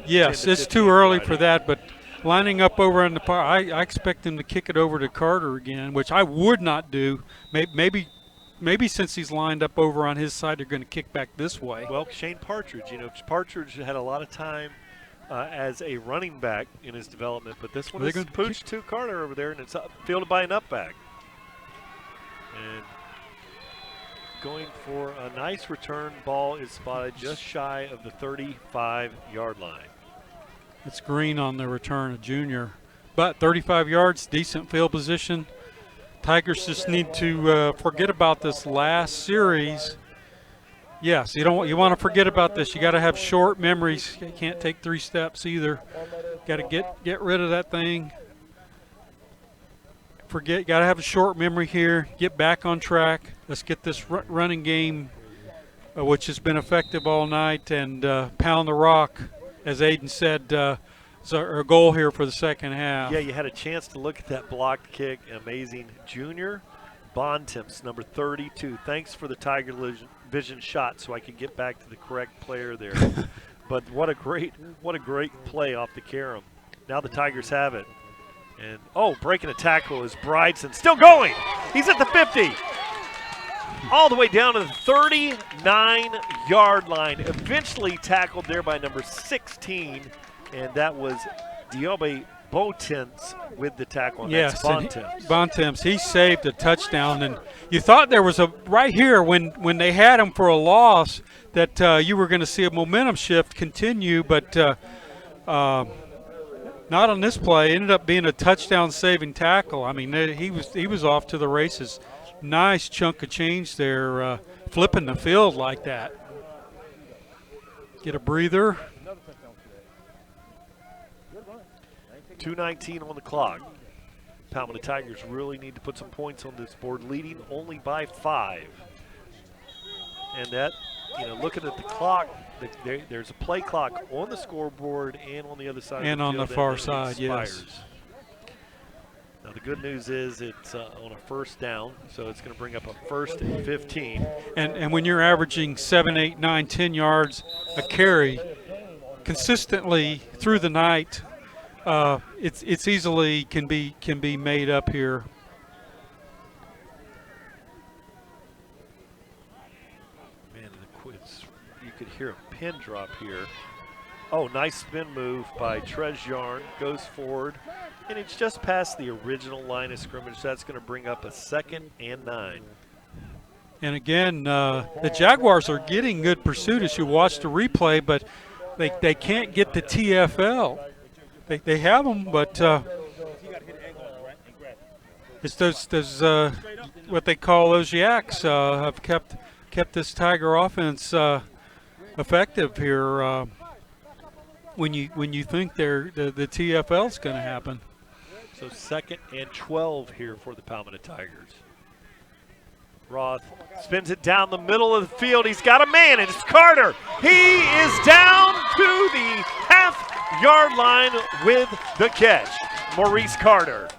Yes, it's too early for that, but lining up over on the par, I expect them to kick it over to Carter again, which I would not do. Maybe since he's lined up over on his side, they're going to kick back this way. Well, Shane Partridge, Partridge had a lot of time as a running back in his development, but this one is pooched to Carter over there, and it's fielded by an up back. And going for a nice return. Ball is spotted just shy of the 35-yard line. It's Green on the return, a junior. But 35 yards, decent field position. Tigers just need to forget about this last series. Yes, you want to forget about this. You got to have short memories. You can't take 3 steps either. Got to get rid of that thing. Got to have a short memory here. Get back on track. Let's get this running game, which has been effective all night, and pound the rock, as Aiden said. Is our goal here for the second half. Yeah, you had a chance to look at that blocked kick. Amazing. Junior Bontemps, number 32. Thanks for the TigerVision shot so I can get back to the correct player there. But what a great play off the carom. Now the Tigers have it. And, breaking a tackle is Bryson. Still going. He's at the 50. All the way down to the 39-yard line. Eventually tackled there by number 16. And that was Diobe Bontemps with the tackle. And yes, that's Bontemps. He saved a touchdown. And you thought there was right here when they had him for a loss that you were going to see a momentum shift continue, but not on this play. Ended up being a touchdown-saving tackle. I mean, he was off to the races. Nice chunk of change there, flipping the field like that. Get a breather. 2:19 on the clock. Palmetto Tigers really need to put some points on this board, leading only by 5. And that, looking at the clock, there's a play clock on the scoreboard and on the other side. And of the on field, the far and side, expires. yes. Now the good news is it's on a first down, so it's going to bring up a 1st and 15. And when you're averaging 7, 8, 9, 10 yards a carry consistently through the night, it's easily can be made up here. Man, you could hear a pin drop here. Oh, nice spin move by Trezjarn. Goes forward, and it's just past the original line of scrimmage. That's going to bring up a 2nd and 9. And again, the Jaguars are getting good pursuit as you watch the replay, but they can't get the TFL. They have them, but it's those what they call those yaks have kept this Tiger offense effective here. When you think the TFL's going to happen. So 2nd and 12 here for the Palmetto Tigers. Roth spins it down the middle of the field. He's got a man, and it's Carter. He is down to the half-yard line with the catch. Maurice Carter.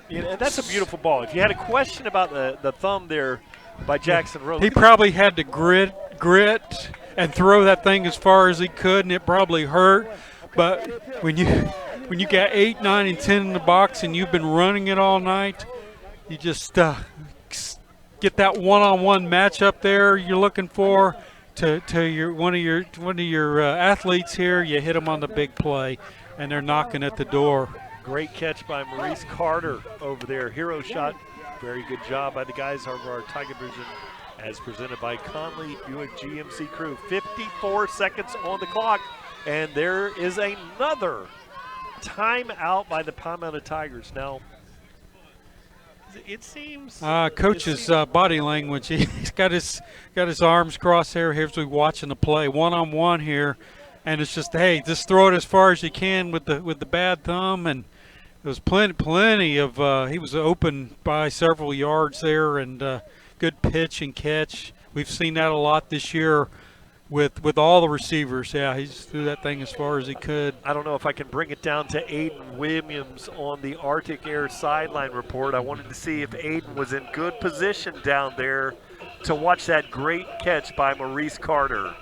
And that's a beautiful ball. If you had a question about the thumb there by Jackson Rose. He probably had to grit and throw that thing as far as he could, and it probably hurt. But when you got 8, 9, and 10 in the box and you've been running it all night, you just get that one-on-one matchup there you're looking for to one of your athletes here. You hit them on the big play, and they're knocking at the door. Great catch by Maurice Carter over there. Hero shot. Very good job by the guys of our TigerVision, as presented by Conley Buick GMC crew. 54 seconds on the clock, and there is another timeout by the Palmetto Tigers. Now, it seems coach's body language. He's got his arms crossed here. Here's we watching the play, one-on-one here, and it's just, hey, just throw it as far as you can with the bad thumb. And there was plenty of he was open by several yards there, and good pitch and catch. We've seen that a lot this year with all the receivers. Yeah, he just threw that thing as far as he could. I don't know if I can bring it down to Aiden Williams on the Arctic Air sideline report. I wanted to see if Aiden was in good position down there to watch that great catch by Maurice Carter.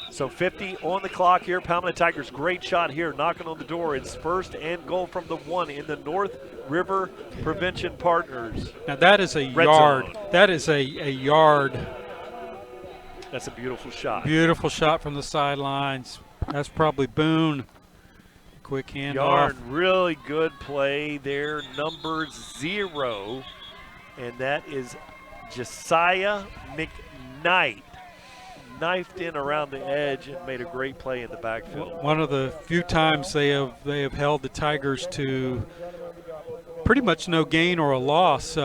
So 50 on the clock here. Palmetto Tigers, great shot here, knocking on the door. It's 1st and goal from the 1 in the North River Prevention Partners. Now that is a Red yard. zone. That is a yard. That's a beautiful shot. Beautiful shot from the sidelines. That's probably Boone. quick handoff. Yarn, really good play there, number 0, and that is Josiah McKnight. Knifed in around the edge and made a great play in the backfield. One of the few times they have held the Tigers to pretty much no gain or a loss.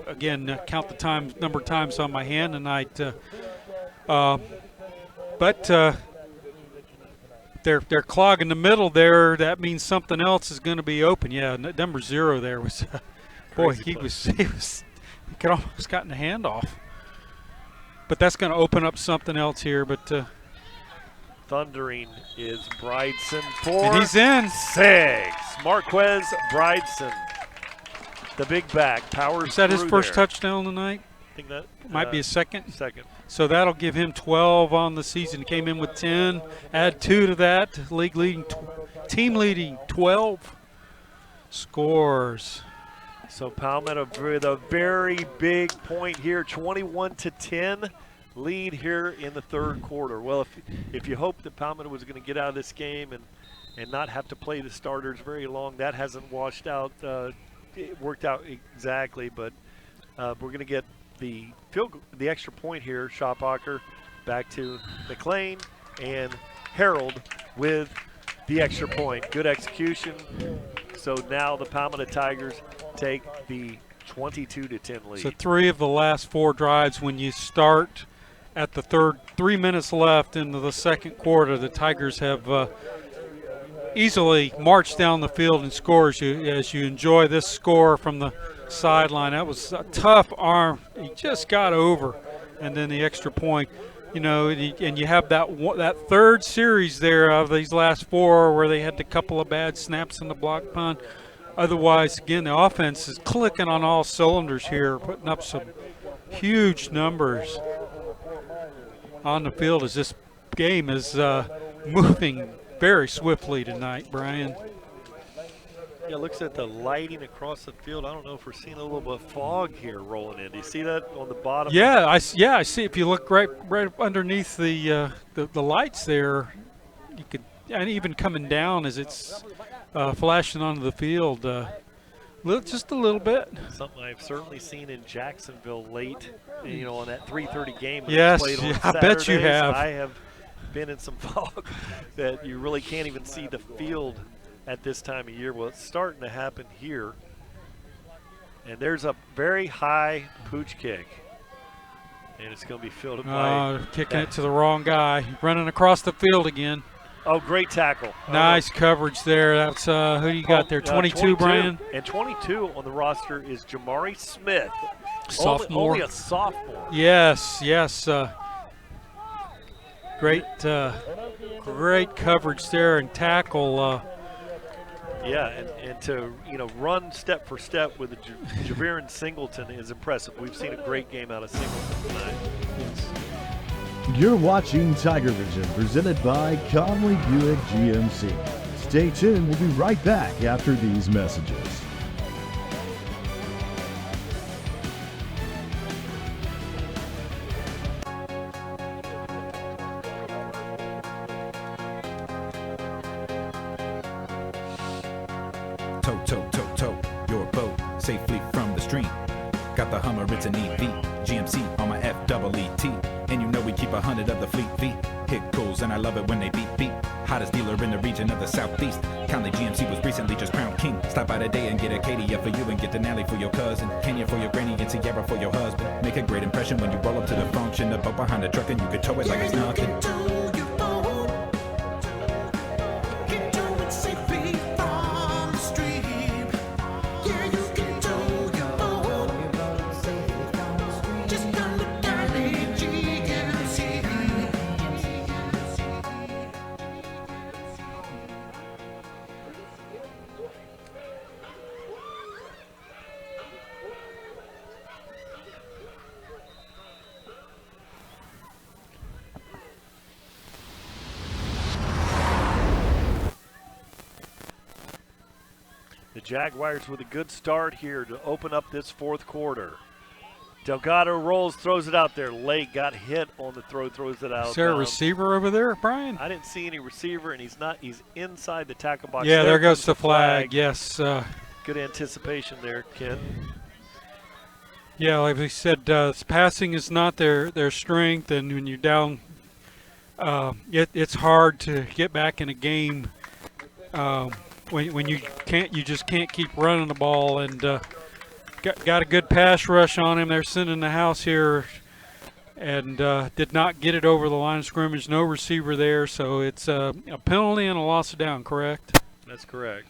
Again, count the number of times on my hand tonight. But they're clogging the middle there. That means something else is going to be open. Yeah, number 0 there was, boy, he could almost gotten a handoff. But that's going to open up something else here. But thundering is Bridson for and he's in 6. Marquez Bridson, the big back, powers. Is that his first there. touchdown tonight? I think that might be his second. Second. So that'll give him 12 on the season. He came in with 10. Add 2 to that. Team leading 12 scores. So Palmetto with a very big point here, 21-10 lead here in the third quarter. Well, if you hope that Palmetto was going to get out of this game and not have to play the starters very long, that hasn't washed out. It worked out exactly, but we're going to get the extra point here. Schoppacher back to McLean and Harold with the extra point. Good execution. So now the Palmetto Tigers take the 22-10 lead. So 3 of the last 4 drives, when you start at the 3 minutes left into the second quarter, the Tigers have easily marched down the field and scored. As you enjoy this score from the sideline, that was a tough arm. He just got over, and then the extra point. You know, and you have that third series there of these last 4 where they had a couple of bad snaps in the block punt. Otherwise, again, the offense is clicking on all cylinders here, putting up some huge numbers on the field as this game is moving very swiftly tonight, Brian. Yeah, looks at the lighting across the field. I don't know if we're seeing a little bit of fog here rolling in. Do you see that on the bottom? Yeah, I see. If you look right underneath the lights there, you could, and even coming down as it's flashing onto the field, just a little bit. Something I've certainly seen in Jacksonville late, you know, on that 3:30 game. Yes, I bet you have. I have been in some fog that you really can't even see the field at this time of year. Well, it's starting to happen here. And there's a very high pooch kick. And it's going to be fielded by... kicking it to the wrong guy. Running across the field again. Oh, great tackle. Nice coverage there. That's who do you got there? 22, Brian? And 22 on the roster is Jamari Smith. Sophomore. Only a sophomore. Yes. Great coverage there and tackle. Yeah, and to run step for step with Javiron Singleton is impressive. We've seen a great game out of Singleton tonight. You're watching TigerVision, presented by Conley Buick GMC. Stay tuned. We'll be right back after these messages. Tow your boat safely from the stream. Got the Hummer, it's an EV. GMC on my FEET. And you know we keep 100 of the fleet vehicles, and I love it when they beep. Hottest dealer in the region of the Southeast. Conley GMC was recently just crowned king. Stop by today and get a Acadia for you, and get Denali for your cousin, Kenya for your granny, and Sierra for your husband. Make a great impression when you roll up to the function. The boat behind the truck, and you can tow it like it's nothing. The Jaguars with a good start here to open up this fourth quarter. Delgado rolls, throws it out there. Lake got hit on the throw, throws it out. Is there a receiver over there, Brian? I didn't see any receiver, and he's inside the tackle box. Yeah, there goes the flag. Yes. Good anticipation there, Ken. Yeah, like we said, passing is not their strength, and when you're down, it's hard to get back in a game when you just can't keep running the ball. And got a good pass rush on him. They're sending the house here, and did not get it over the line of scrimmage. No receiver there, so it's a penalty and a loss of down. Correct? That's correct.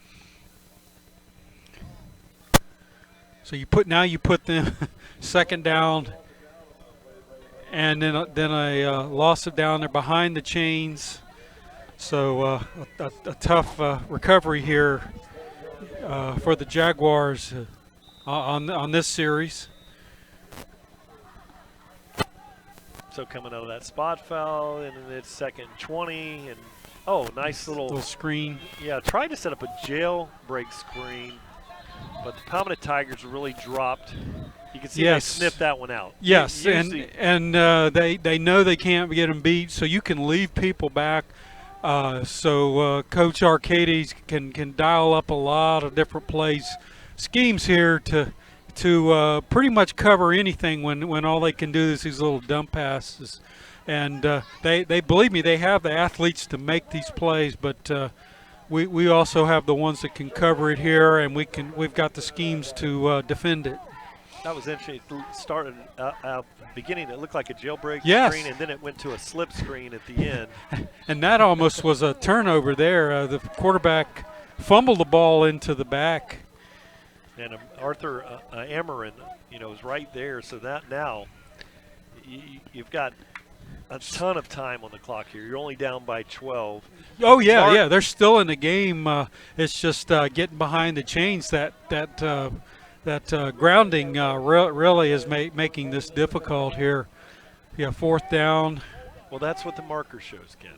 So you put them second down, and then a loss of down. They're behind the chains, so a tough recovery here for the Jaguars on this series. So coming out of that spot foul, and then it's 2nd and 20, and nice little screen. Yeah, tried to set up a jailbreak screen, but the Palmetto Tigers really dropped. You can see they sniffed that one out. Yes, and they know they can't get them beat, so you can leave people back. So Coach Arcades can dial up a lot of different schemes here to pretty much cover anything when all they can do is these little dump passes. And they believe me, they have the athletes to make these plays, but we also have the ones that can cover it here, and we've got the schemes to defend it. That was interesting. It started out the beginning. It looked like a jailbreak screen, and then it went to a slip screen at the end. And that almost was a turnover there. The quarterback fumbled the ball into the back. And Arthur Amarin, is right there. So that now you've got a ton of time on the clock here. You're only down by 12. Oh yeah, they're still in the game. It's just getting behind the chains that grounding really is making this difficult here. Yeah, 4th down. Well, that's what the marker shows, Ken.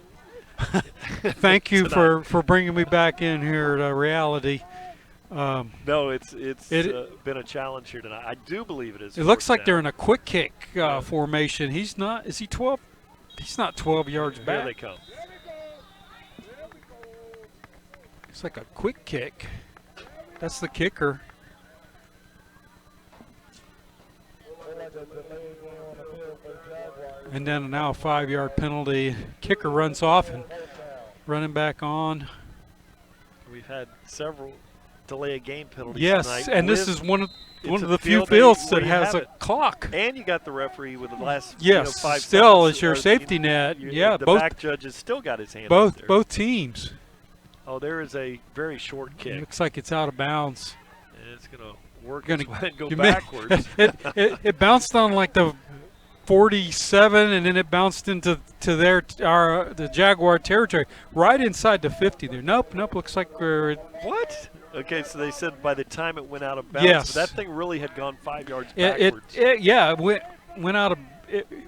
Thank you for bringing me back in here to reality. No, it's been a challenge here tonight. I do believe it is. It looks like they're in a quick kick formation. He's not. Is he 12? He's not 12 yards back. Here they come. It's like a quick kick. That's the kicker. And then now a 5-yard penalty. Kicker runs off and running back on. We've had several delay of game penalties tonight. Yes, and this is one of the few fields that has a clock. And you got the referee with the last 5 still is your safety net. The back judge has still got his hand up there. Both teams. Oh, there is a very short kick. It looks like it's out of bounds. And it's going to work its way and go backwards. It bounced on like the 47, and then it bounced into the Jaguar territory, right inside the 50 there. Nope, looks like we're... What? Okay, so they said by the time it went out of bounds, yes. But that thing really had gone 5 yards backwards. It went out of...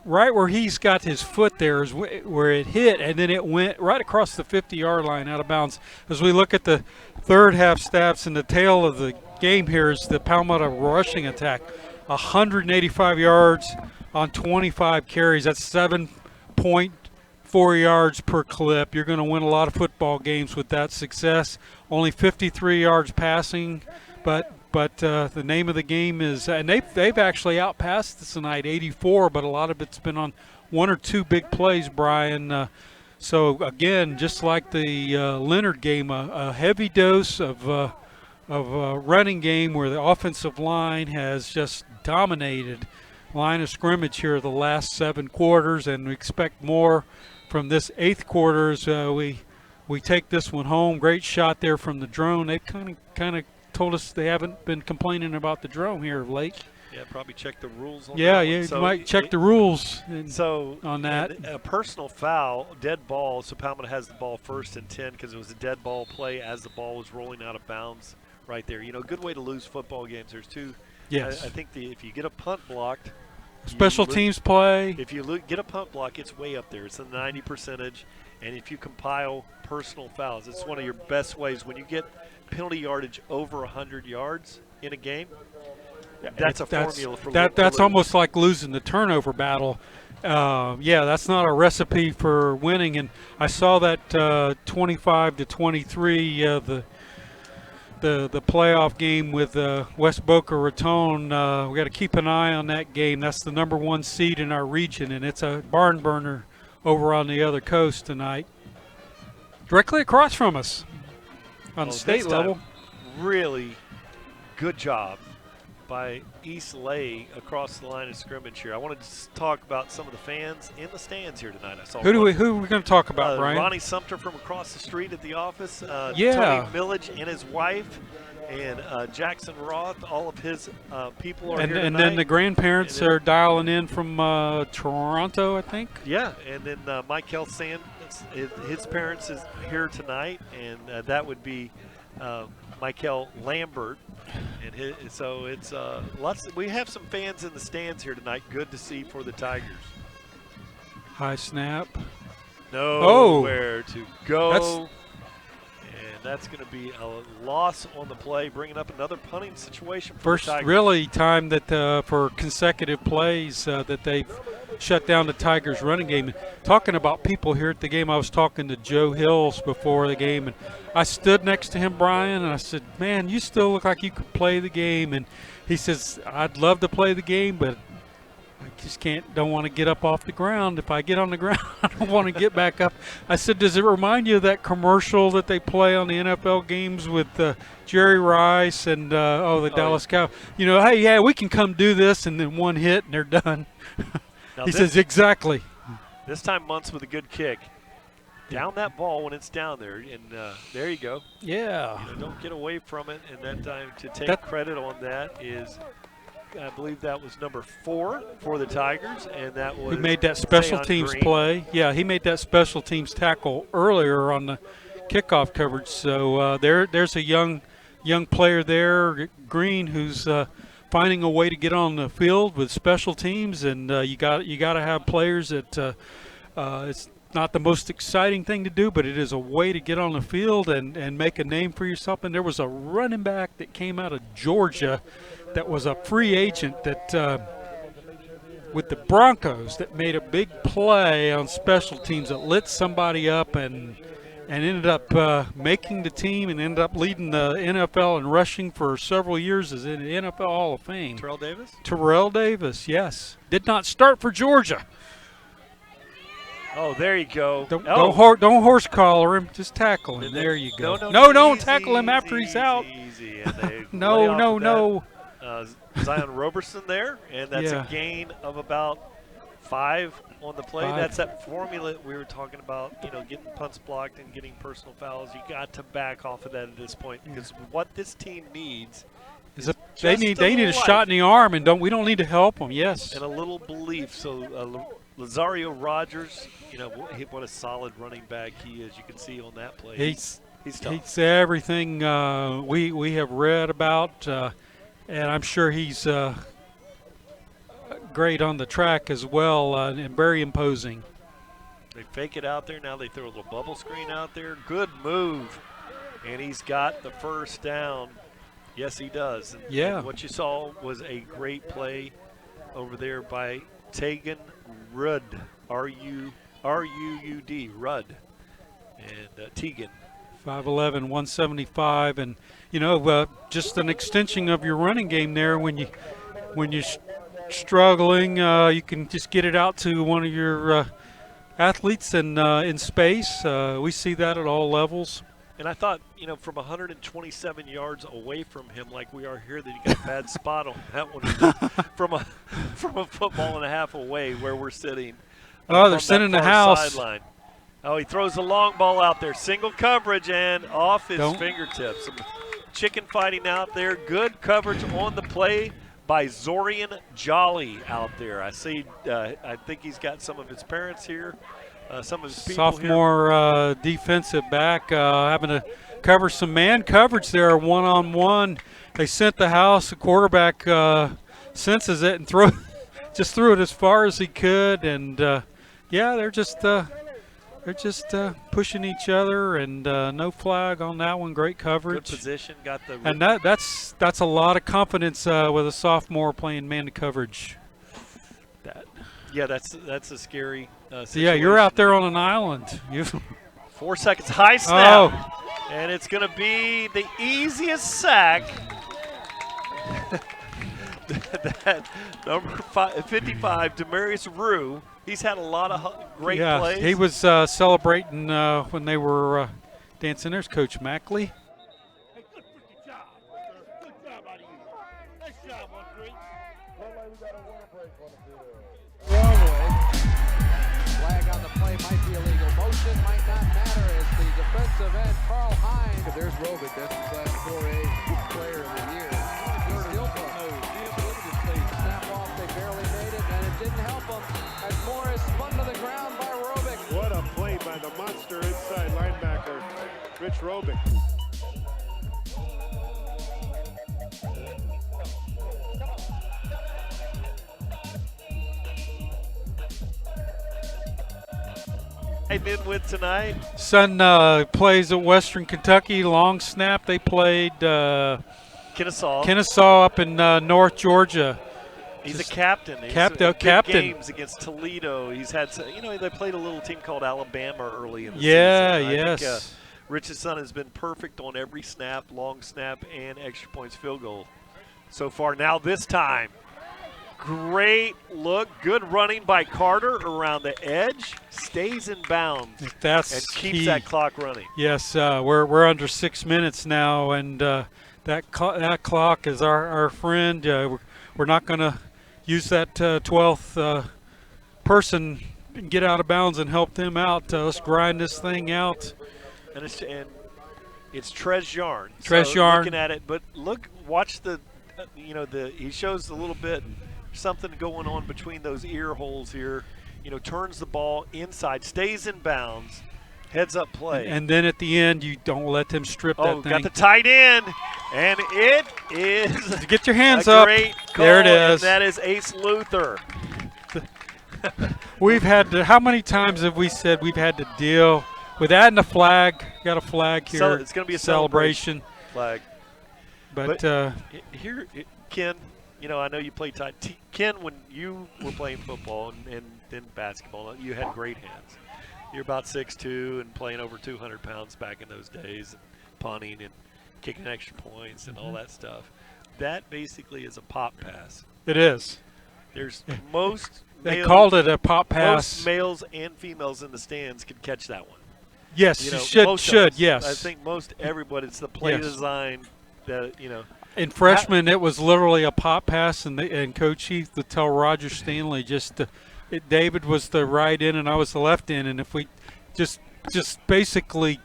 right where he's got his foot there is where it hit, and then it went right across the 50-yard line out of bounds. As we look at the third half stats, and the tail of the game here is the Palmetto rushing attack. 185 yards on 25 carries. That's 7.4 yards per clip. You're going to win a lot of football games with that success. Only 53 yards passing, but the name of the game is, and they've actually outpassed us tonight, 84, but a lot of it's been on one or two big plays, Brian. So again, just like the Leonard game, a heavy dose of running game where the offensive line has just dominated line of scrimmage here the last 7 quarters, and we expect more from this 8th quarter as we take this one home. Great shot there from the drone. They've kind of told us they haven't been complaining about the drone here of late. Yeah, probably check the rules on that one. You might check the rules on that. A personal foul, dead ball, so Palmetto has the ball 1st and 10 because it was a dead ball play as the ball was rolling out of bounds right there. Good way to lose football games. There's two. Yes. I think if you get a punt blocked, special teams play. If you get a punt block, it's way up there. It's a 90%. And if you compile personal fouls, it's one of your best ways. When you get penalty yardage over 100 yards in a game, That's a formula for that's almost like losing the turnover battle. Yeah, that's not a recipe for winning. And I saw that 25-23 the playoff game with West Boca Raton. We got to keep an eye on that game. That's the #1 seed in our region, and it's a barn burner over on the other coast tonight, directly across from us on the state level. Really good job by East Lehigh across the line of scrimmage here. I wanted to talk about some of the fans in the stands here tonight. I saw who are we going to talk about, Brian? Ronnie Sumter from across the street at the office. Yeah. Tony Millage and his wife, and Jackson Roth. All of his people are here tonight. And then the grandparents are dialing in from Toronto, I think. Yeah, and then Michael Sand, his parents is here tonight, and that would be Michael Lambert, and so it's lots. We have some fans in the stands here tonight. Good to see for the Tigers. High snap. Nowhere to go. That's going to be a loss on the play, bringing up another punting situation for the Tigers. First really time that for consecutive plays that they've shut down the Tigers' running game. Talking about people here at the game, I was talking to Joe Hills before the game, and I stood next to him, Brian, and I said, man, you still look like you could play the game. And he says, I'd love to play the game, but I just don't want to get up off the ground. If I get on the ground, I don't want to get back up. I said, does it remind you of that commercial that they play on the NFL games with Jerry Rice and Dallas Cow? You know, hey, yeah, we can come do this, and then one hit and they're done. He says, exactly. This time Muntz with a good kick. Down that ball when it's down there, and there you go. Yeah. You know, don't get away from it, and that time to take credit on that is – I believe that was number 4 for the Tigers, and that was who made that special teams play. Yeah, he made that special teams tackle earlier on the kickoff coverage. So there's a young player there, Green, who's finding a way to get on the field with special teams, and you got to have players that it's not the most exciting thing to do, but it is a way to get on the field and make a name for yourself. And there was a running back that came out of Georgia that was a free agent that with the Broncos that made a big play on special teams that lit somebody up and ended up making the team and ended up leading the NFL in rushing for several years as in the NFL Hall of Fame. Terrell Davis? Terrell Davis, yes. Did not start for Georgia. Oh, there you go. Don't horse collar him. Just tackle him. There you go. No, don't tackle him after he's out. Easy. And No. Zion Roberson there, and that's a gain of about 5 on the play. That's that formula we were talking about, you know, getting punts blocked and getting personal fouls. You got to back off of that at this point, because what this team needs is they need a shot in the arm, and we don't need to help them. Yes, and a little belief. So Lazario Rogers, you know, what a solid running back he is. You can see on that play. He's tough. He's everything we have read about. And I'm sure he's great on the track as well, and very imposing. They fake it out there. Now they throw a little bubble screen out there. Good move. And he's got the first down. Yes, he does. And what you saw was a great play over there by Tegan Rudd, R-U-U-D, Rudd, and Tegan. 5'11", 175, and you know, just an extension of your running game there. When you're struggling, you can just get it out to one of your athletes and in space. We see that at all levels. And I thought, you know, from 127 yards away from him, like we are here, that he got a bad spot on that one from a football and a half away where we're sitting. Oh, they're sending the house. Sideline. Oh, he throws the long ball out there. Single coverage and off his fingertips. Some chicken fighting out there. Good coverage on the play by Zorian Jolly out there. I see. I think he's got some of his parents here. Some of his people Sophomore defensive back having to cover some man coverage there, one-on-one. They sent the house. The quarterback senses it and just threw it as far as he could. And, yeah, they're just They're just pushing each other, and no flag on that one. Great coverage. Good position. Got the. And that's a lot of confidence with a sophomore playing man to coverage. Yeah, that's a scary situation. Yeah, you're out there on an island. 4 seconds, high snap. Oh. And it's going to be the easiest sack. That number 55, Demarius Rue. He's had a lot of great plays. He was celebrating when they were dancing. There's Coach Mackley. Flag on the play might be illegal. Motion might not matter as the defensive end, Carl Hines. There's Robic. That's the Class 4A player of the year. Still snap off. They barely made it, and it didn't help them as Morris spun to the ground by Robic. What a play by the monster inside linebacker, Rich Robic. In with tonight. Son plays at Western Kentucky. Long snap. They played Kennesaw up in North Georgia. He's a captain. Captain. Games against Toledo. He's had, they played a little team called Alabama early in the season. Yes. I think, Rich's son has been perfect on every snap, long snap, and extra points field goal so far. Now this time, great look, good running by Carter around the edge, stays in bounds, and keeps key. that clock running. Yes, we're under 6 minutes now, and that clock is our friend. We're not going to use that 12th person and get out of bounds and help them out. Let's grind this thing out. And it's Trez Yarn. Trez Yarn. Looking at it, but watch the, he shows a little bit something going on between those ear holes here. Turns the ball inside, stays in bounds, heads up play. And then at the end, you don't let them strip that thing. Got the tight end, and it is get your hands up. Great call, there it is. And that is Ace Luther. We've had to, how many times have we said we've had to deal with adding a flag? Got a flag here. So it's going to be a celebration flag. But here, Ken, I know you played tight. Ken, when you were playing football and then basketball, you had great hands. You're about 6'2" and playing over 200 pounds back in those days, and punting and kicking extra points and all that stuff. That basically is a pop pass. It is. There's most they called it a pop pass. Most males and females in the stands could catch that one. Yes, you should. Yes. I think most everybody. It's the play design that In freshman, it was literally a pop pass, and Coach Heath would tell Roger Stanley David was the right end and I was the left end, and if we just basically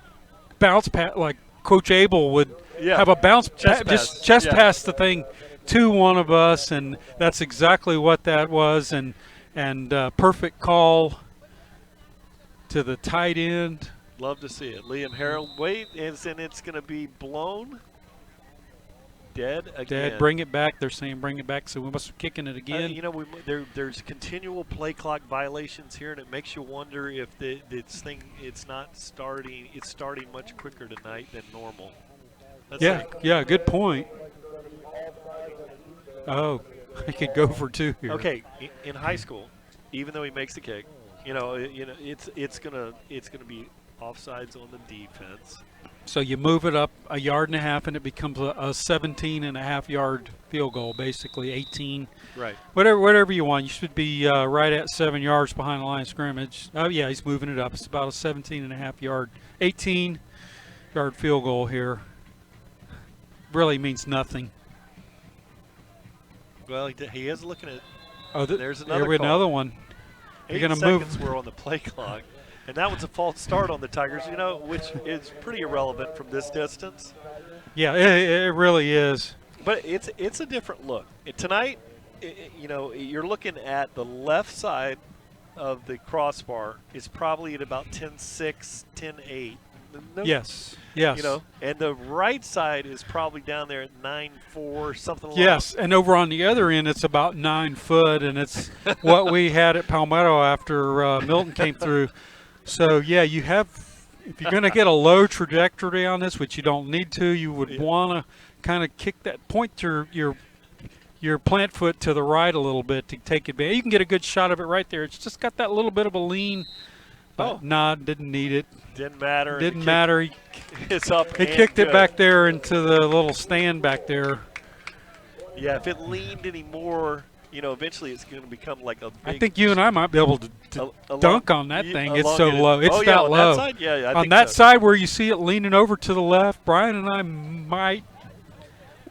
bounce pass like Coach Abel would have a bounce just chest pass the thing to one of us, and that's exactly what that was, and perfect call to the tight end. Love to see it. Liam Harold, wait, and it's going to be blown. Dead again. Bring it back. They're saying bring it back, so we must be kicking it again. There's continual play clock violations here, and it makes you wonder if this thing it's starting much quicker tonight than normal. Good point. Oh, I could go for two here. Okay, in high school, even though he makes the kick, it's gonna be offsides on the defense. So you move it up a yard and a half, and it becomes a 17.5-yard field goal, basically 18. Right. Whatever you want. You should be right at 7 yards behind the line of scrimmage. Oh, yeah, he's moving it up. It's about a 17.5-yard, 18-yard field goal here. Really means nothing. Well, he is looking at. Oh, there's another call. Another one. 8 seconds were on the play clock. And that was a false start on the Tigers, which is pretty irrelevant from this distance. Yeah, it really is. But it's a different look. Tonight, you're looking at the left side of the crossbar is probably at about 10.6, 10.8. Yes. And the right side is probably down there at 9.4, something like that. Yes, and over on the other end, it's about 9 foot, and it's what we had at Palmetto after Milton came through. So yeah, you have. If you're going to get a low trajectory on this, which you don't need to, you would want to kind of kick that, point your plant foot to the right a little bit to take advantage. You can get a good shot of it right there. It's just got that little bit of a lean. But nah, didn't need it. Didn't matter. Didn't matter. It's up. He kicked it back there into the little stand back there. Yeah, if it leaned any more, eventually it's going to become like a big. I think you and I might be able to dunk on that thing. It's so low. It's that on low. That side? Yeah, I on think that so. side where you see it leaning over to the left, Brian and I might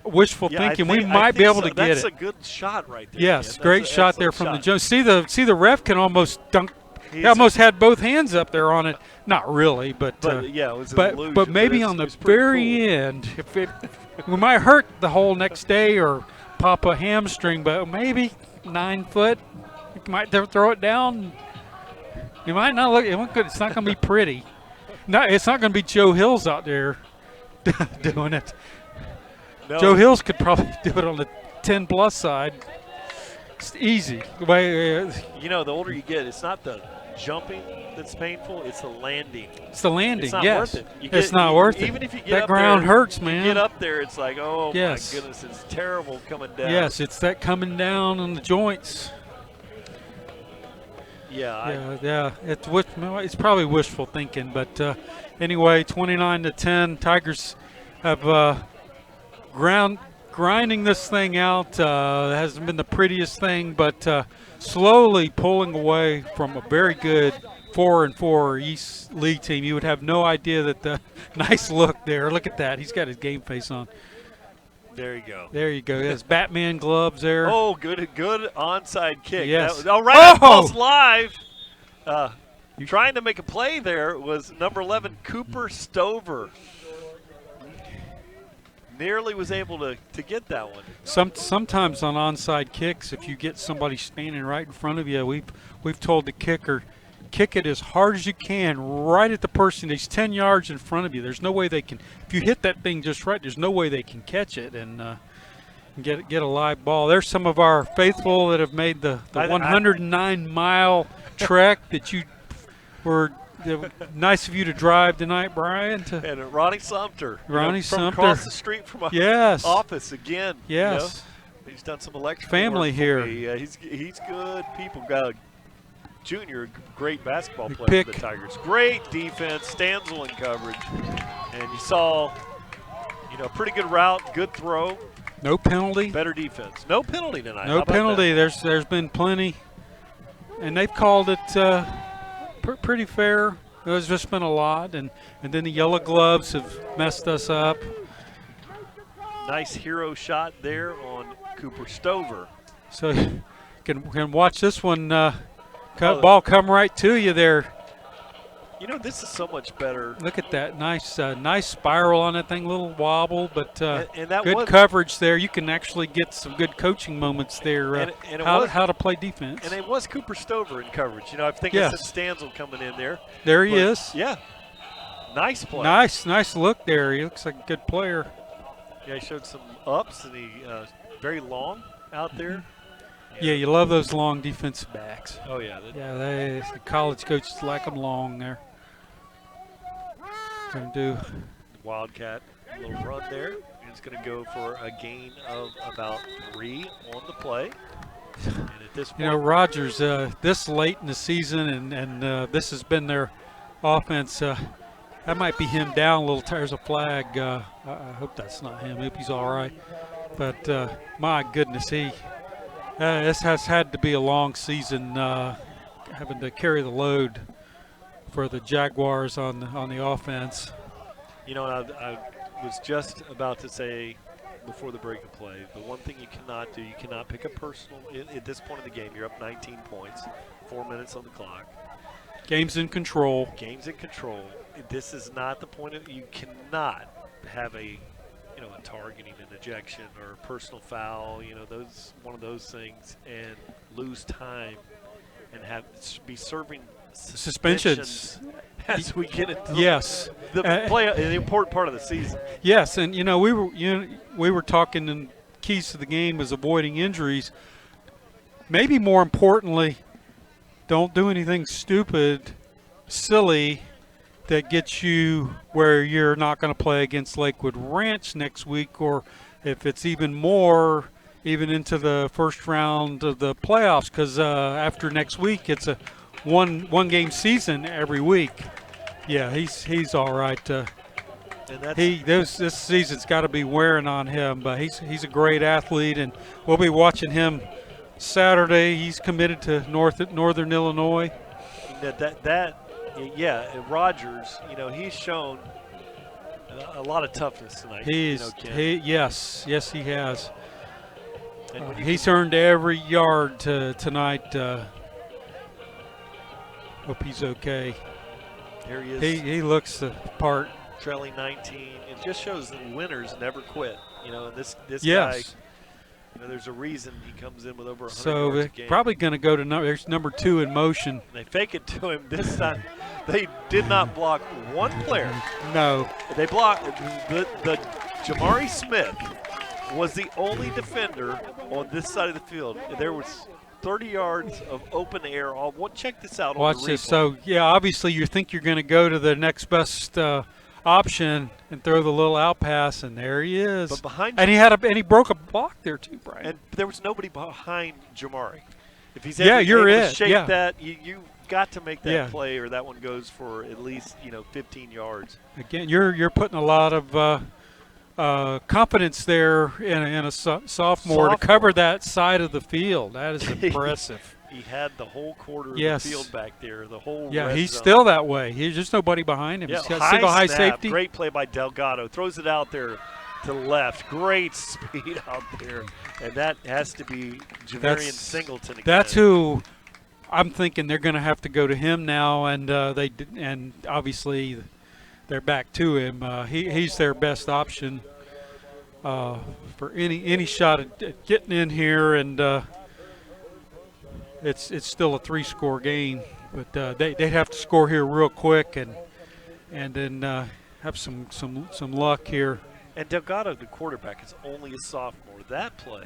wishful thinking we might be able to get it. That's a good shot right there. Yes, man. great shot there from the Jones. See the ref can almost dunk. He almost had both hands up there on it. Not really, but yeah, it was an illusion, but maybe on the very end, if we might hurt the whole next day or pop a hamstring, but maybe 9 foot. You might throw it down. You might not look. It's not going to be pretty. No, it's not going to be Joe Hills out there doing it. No. Joe Hills could probably do it on the 10+ side. It's easy. The older you get, it's not the jumping that's painful, it's the landing. It's the landing, it's not yes. Worth it. It's not worth it. Even if you get that up ground there, hurts, man. You get up there, it's like, oh yes. My goodness, it's terrible coming down. Yes, it's that coming down on the joints. Yeah. It's probably wishful thinking, but anyway, 29-10. Tigers have grinding this thing out. Hasn't been the prettiest thing, but slowly pulling away from a very good 4-4 East League team. You would have no idea that the nice look there. Look at that. He's got his game face on. There you go. There you go. That's Batman gloves there. Oh, good onside kick. Yes. All right, Pulse Live. Trying to make a play there was number 11, Cooper Stover. Nearly was able to get that one. Sometimes on onside kicks, if you get somebody standing right in front of you, we've told the kicker, kick it as hard as you can right at the person that's 10 yards in front of you. There's no way they can. If you hit that thing just right, there's no way they can catch it and get a live ball. There's some of our faithful that have made the 109-mile trek that you were. Nice of you to drive tonight, Brian. And Ronnie Sumter. Ronnie from Sumter. Across the street from our office again. Yes. He's done some electrical family work here. He's good people. Got a junior, great basketball player for the Tigers. Great defense, Stanzel in coverage. And you saw, pretty good route, good throw. No penalty. Better defense. No penalty tonight. No penalty. There's been plenty. And they've called it pretty fair. There's just been a lot, and then the yellow gloves have messed us up. Nice hero shot there on Cooper Stover. So you can watch this one. Ball come right to you there. This is so much better. Look at that nice spiral on that thing, little wobble, but and that good coverage there. You can actually get some good coaching moments there. How to play defense. And it was Cooper Stover in coverage. I think it's Stanzel coming in there. There he is. Yeah, nice play. Nice look there. He looks like a good player. Yeah, he showed some ups and he very long out there. Yeah, you love those long defensive backs. Oh yeah. The college coaches like them long there. Going to do Wildcat, a little run there. It's going to go for a gain of about 3 on the play. And at this point, Rogers, this late in the season, and this has been their offense. That might be him down a little. There's a flag. I hope that's not him. I hope he's all right. But my goodness, this has had to be a long season, having to carry the load for the Jaguars on the offense. I was just about to say before the break of play, the one thing you cannot do, you cannot pick a personal. At this point in the game, you're up 19 points, 4 minutes on the clock. Game's in control. Game's in control. This is not the point of. You cannot have a targeting, an ejection, or a personal foul. One of those things, and lose time, and be serving suspensions as we get into the important part of the season. Yes, and we were talking, and keys to the game is avoiding injuries. Maybe more importantly, don't do anything stupid silly that gets you where you're not going to play against Lakewood Ranch next week, or if it's even more, even into the first round of the playoffs, because after next week it's a one game season every week. Yeah, he's all right. And that's, this season's got to be wearing on him, but he's a great athlete, and we'll be watching him Saturday. He's committed to Northern Illinois. Rogers, he's shown a lot of toughness tonight. Yes, he has. He's earned every yard tonight. Hope he's okay. Here he is. He looks the part. Trailing 19. It just shows that winners never quit. And this yes. guy, there's a reason he comes in with over 100 so yards a they're game. probably going to go to number 2 in motion. They fake it to him this time. They did not block one player. No. They blocked the Jamari Smith was the only defender on this side of the field. There was 30 yards of open air. Check this out. Watch this. So, obviously you think you're going to go to the next best option and throw the little out pass, and there he is. But behind and he broke a block there too, Brian. And there was nobody behind Jamari. If he's able to shake that, you got to make that play, or that one goes for at least 15 yards. Again, you're putting a lot of confidence there in a sophomore to cover that side of the field. That is impressive. He had the whole quarter of the field back there, the whole red he's zone. Still that way. He's just nobody behind him. Yeah, He's got single high safety. Great play by Delgado. Throws it out there to the left. Great speed out there. And that has to be Javarian Singleton again. That's who I'm thinking they're going to have to go to him now, and and obviously they're back to him. He's their best option for any shot at getting in here, and it's still a 3-score game, but they'd have to score here real quick and then have some luck here. And Delgado, the quarterback, is only a sophomore. That play,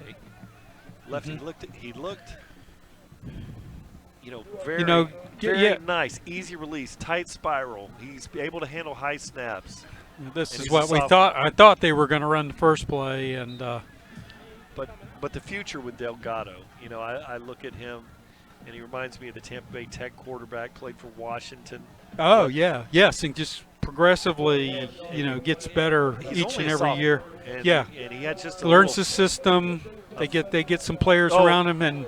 he looked, very nice, easy release, tight spiral. He's able to handle high snaps. This is what we thought. I thought they were going to run the first play, and but the future with Delgado, I look at him, and he reminds me of the Tampa Bay Tech quarterback, played for Washington. Oh yes, and just progressively, gets better each and every year. And he had just learns the system. They get some players around him, and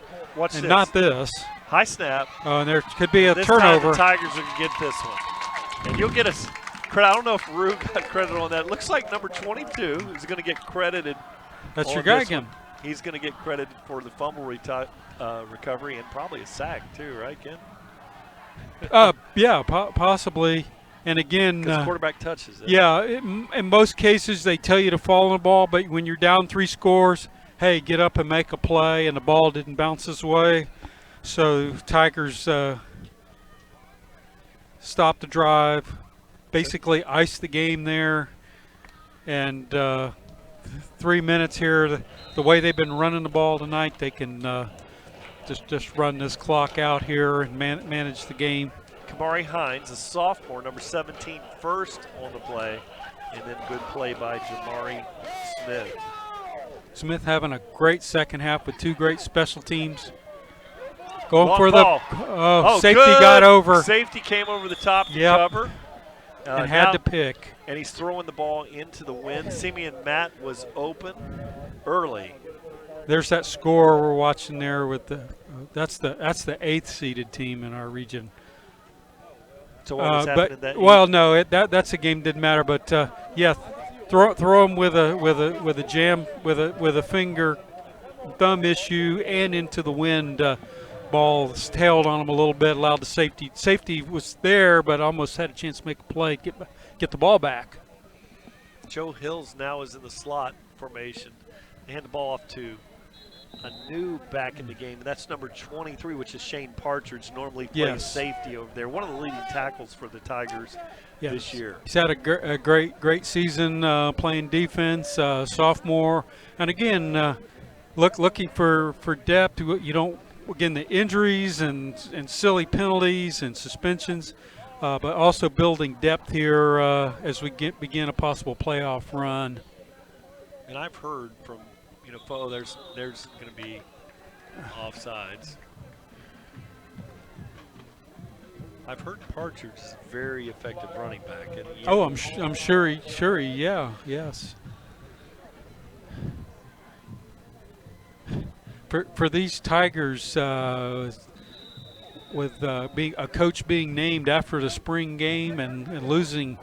not this high snap. Oh, and there could be a this turnover. Time the Tigers will get this one, and you'll get us credit. I don't know if Rue got credit on that. It looks like number 22 is going to get credited. That's your guy again. He's going to get credited for the fumble recovery and probably a sack too, right, Ken? Possibly. And again, quarterback touches it. Yeah, in most cases they tell you to fall on the ball, but when you're down 3 scores, hey, get up and make a play, and the ball didn't bounce this way. So Tigers stopped the drive, basically iced the game there, and 3 minutes here. The way they've been running the ball tonight, they can just run this clock out here and manage the game. Kamari Hines, a sophomore, number 17, first on the play, and then good play by Jamari Smith. Smith having a great second half with 2 great special teams. Going Long for ball. Safety good. got over. Safety came over the top to cover. And had to pick. And he's throwing the ball into the wind. Simeon Matt was open early. There's that score we're watching there with that's the 8th seeded team in our region. So what was happening that? Well, no, that's a game didn't matter. But throw them with a jam with a finger thumb issue and into the wind. Ball tailed on him a little bit, allowed the safety. Safety was there, but almost had a chance to make a play, get the ball back. Joe Hills now is in the slot formation. They hand the ball off to a new back in the game, and that's number 23, which is Shane Partridge. Normally plays safety over there. One of the leading tackles for the Tigers this year. He's had a great season playing defense, sophomore, and again, looking for depth. You don't. Again, the injuries and silly penalties and suspensions. but also building depth here as we begin a possible playoff run. And I've heard from, there's going to be offsides. I've heard Partridge is a very effective running back. And I'm sure he, yes. For these Tigers, with being a coach being named after the spring game and losing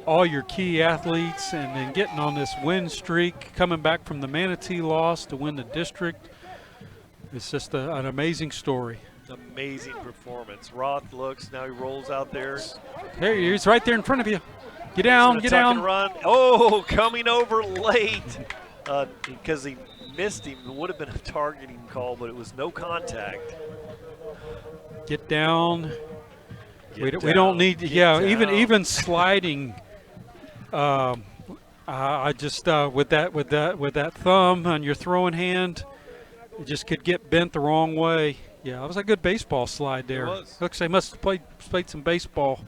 all your key athletes and then getting on this win streak, coming back from the Manatee loss to win the district, it's just an amazing story. Amazing performance. Roth looks, now he rolls out there. There he is, right there in front of you. Get down, get down. And run. Oh, coming over late because he missed him. It would have been a targeting call, but it was no contact. Get down. We down. don't need, Get down. even sliding. I just with that thumb on your throwing hand, it just could get bent the wrong way. Yeah, it was a good baseball slide there. It was. Looks they must have played some baseball.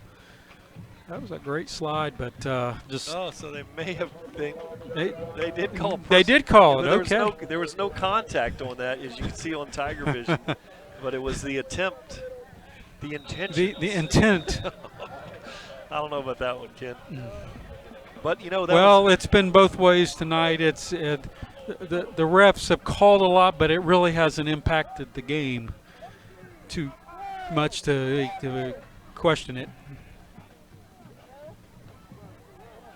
That was a great slide, but just. Oh, so they may have they did call. They did call it. Okay. There was no contact on that, as you can see on TigerVision, but it was the attempt, the intention. The intent. I don't know about that one, Ken. But it's been both ways tonight. The refs have called a lot, but it really hasn't impacted the game too much to question it.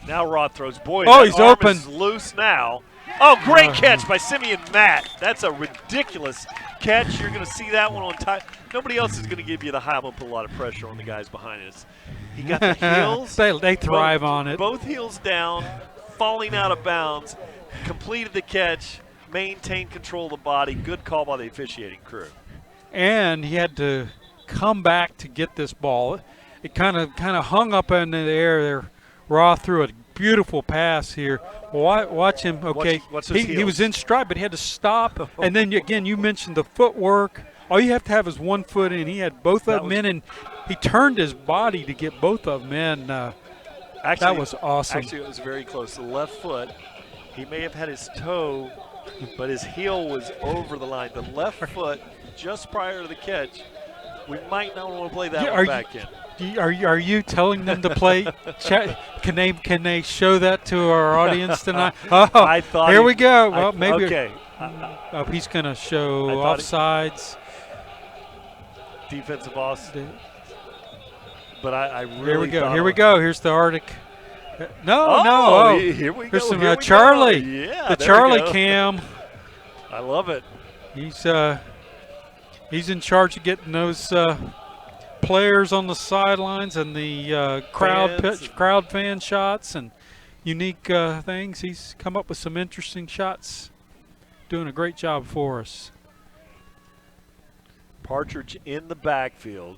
Now Roth throws. Boy, he's arm open. Is loose now. Oh, great catch by Simeon Matt. That's a ridiculous catch. You're going to see that one on time. Nobody else is going to give you the high. I'm going to put a lot of pressure on the guys behind us. He got the heels. They thrive on it. Both heels down, falling out of bounds, completed the catch, maintained control of the body. Good call by the officiating crew. And he had to come back to get this ball. It kind of hung up in the air there. Roth threw a beautiful pass here. Watch him. Okay, watch his he was in stride, but he had to stop. And then again, you mentioned the footwork. All you have to have is one foot in. He had both of them in, and he turned his body to get both of them in. That was awesome. Actually, it was very close. The left foot, he may have had his toe, but his heel was over the line. The left foot, just prior to the catch, we might not want to play that one back in. Are you telling them to play? Can they show that to our audience tonight? Oh, I thought here we go. Well, maybe. Okay. He's going to show offsides. Defensive offside. But I really. Here we go. Here we go. Here's the Arctic. No. Here we go. Here's some Charlie. Yeah, the Charlie cam. I love it. He's in charge of getting those players on the sidelines and the crowd fan shots and unique things. He's come up with some interesting shots. Doing a great job for us. Partridge in the backfield.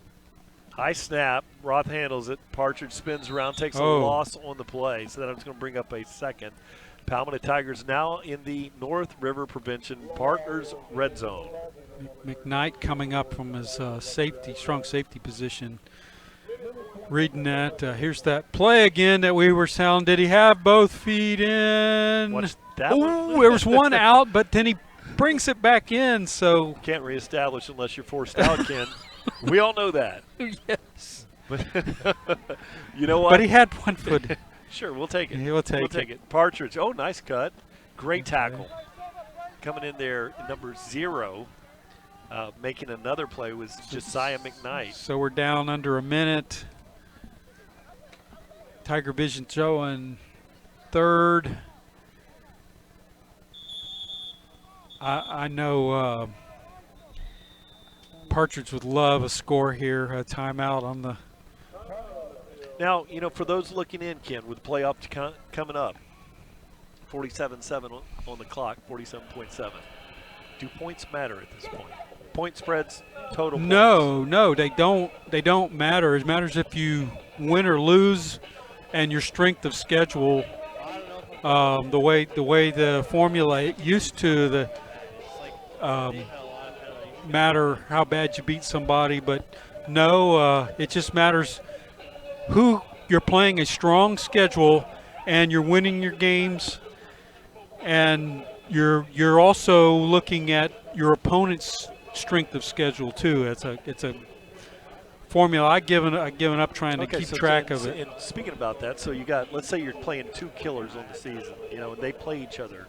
High snap. Roth handles it. Partridge spins around, takes a loss on the play. So that's going to bring up a second. Palmetto Tigers now in the North River Prevention Partners red zone. McKnight coming up from his strong safety position. Reading that. Here's that play again that we were sounding. Did he have both feet in? Watch that one. There was one out, but then he brings it back in. So can't reestablish unless you're forced out, Ken. We all know that. Yes. But you know what? But he had one foot. Sure, we'll take it. We'll take it. Partridge. Oh, nice cut. Great tackle. Coming in there, number 0. Making another play was Josiah McKnight. So we're down under a minute. TigerVision showing third. I know Partridge would love a score here, a timeout on the. Now, for those looking in, Ken, with the playoff coming up, 47-7 on the clock, 47.7. Do points matter at this point? Point spreads, total points? No, they don't. They don't matter. It matters if you win or lose, and your strength of schedule. The way the formula used to matter how bad you beat somebody, but No, it just matters who you're playing a strong schedule, and you're winning your games, and you're also looking at your opponent's strength of schedule too. It's a formula. I've given up trying to keep track of it. And speaking about that, so you got, let's say you're playing 2 killers on the season, and they play each other,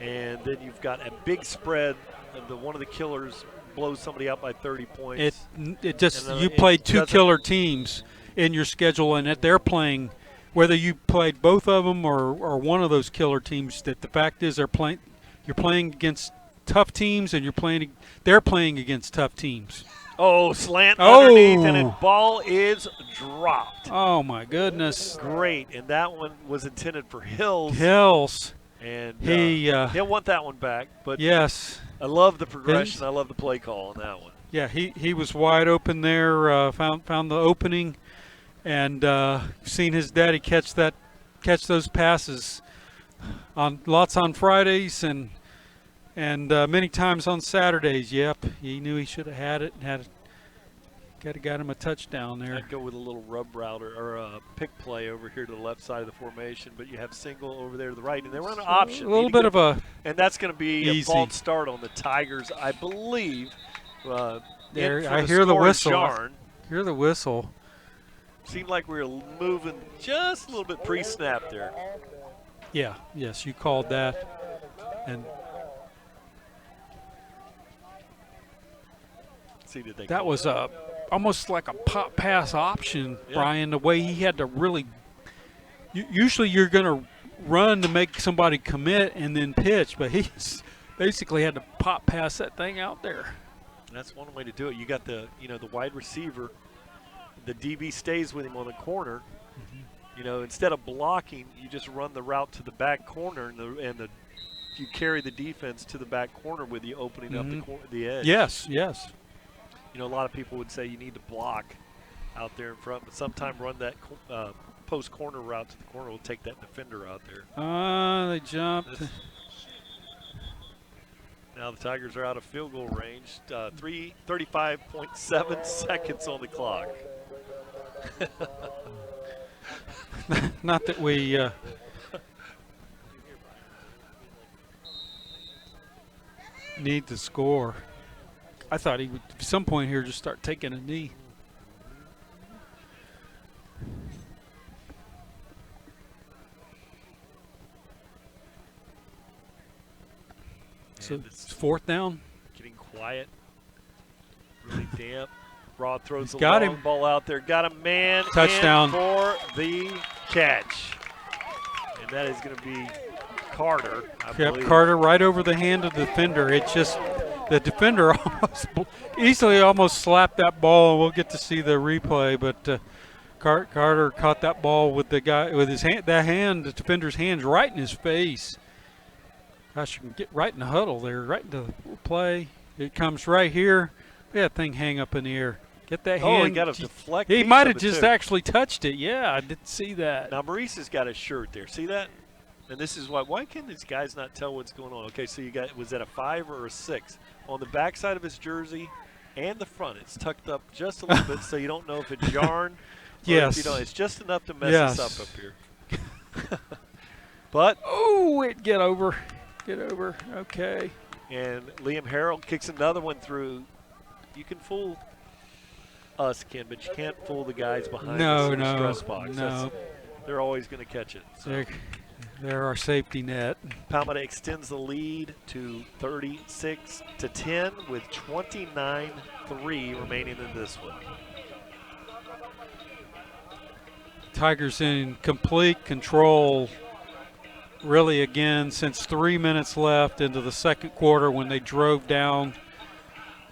and then you've got a big spread, and one of the killers blows somebody out by 30 points. It just, you played 2 killer teams in your schedule, and that they're playing, whether you played both of them or one of those killer teams, that the fact is you're playing against tough teams, and they're playing against tough teams. Oh, slant underneath, and the ball is dropped. Oh, my goodness. Great, and that one was intended for Hills. And he'll want that one back. But yes, I love the progression. I love the play call on that one. Yeah, he was wide open there, found the opening, and seen his daddy catch those passes lots on Fridays and many times on Saturdays. Yep, he knew he should have had it and got him a touchdown there. I'd go with a little rub route or a pick play over here to the left side of the formation, but you have single over there to the right, and they run an option. A little bit of a and that's going to be easy. A false start on the Tigers, I believe. There, I hear the whistle. I hear the whistle. Seemed like we were moving just a little bit pre-snap there. Yeah, yes, you called that, and that was almost like a pop pass option, Brian, the way he had to really – usually you're going to run to make somebody commit and then pitch, but he basically had to pop pass that thing out there. And that's one way to do it. You got the wide receiver, the DB stays with him on the corner. Mm-hmm. Instead of blocking, you just run the route to the back corner, and you carry the defense to the back corner with you, opening up the edge. Yes. A lot of people would say you need to block out there in front, but sometimes run that post corner route to the corner will take that defender out there. They jumped. Now the Tigers are out of field goal range. 35.7 seconds on the clock. Not that we need to score. I thought he would at some point here just start taking a knee. So it's 4th down. Getting quiet. Really damp. Rod throws the got long ball out there. Got a man. Touchdown. For the catch. And that is going to be Carter, I believe. Carter right over the hand of the defender. It's just the defender almost slapped that ball. We'll get to see the replay, but Carter caught that ball with his hand, the defender's hands right in his face. Gosh, you can get right in the huddle there, right into the play. It comes right here. Look at that thing hang up in the air. Get that hand. Oh, he got a deflect. He might have just actually touched it. Yeah, I did see that. Now, Maurice has got his shirt there. See that? And this is why can these guys not tell what's going on? Okay, so was that a 5 or a 6? On the back side of his jersey and the front, it's tucked up just a little bit, so you don't know if it's yarn. Yes. If it's just enough to mess us up here. But get over. Okay. And Liam Harrell kicks another one through. You can fool us, Ken, but you can't fool the guys behind the stress box. No. They're always going to catch it. So. They're our safety net. Palmetto extends the lead to 36-10 with 29-3 remaining in this one. Tigers in complete control, really, again, since 3 minutes left into the second quarter when they drove down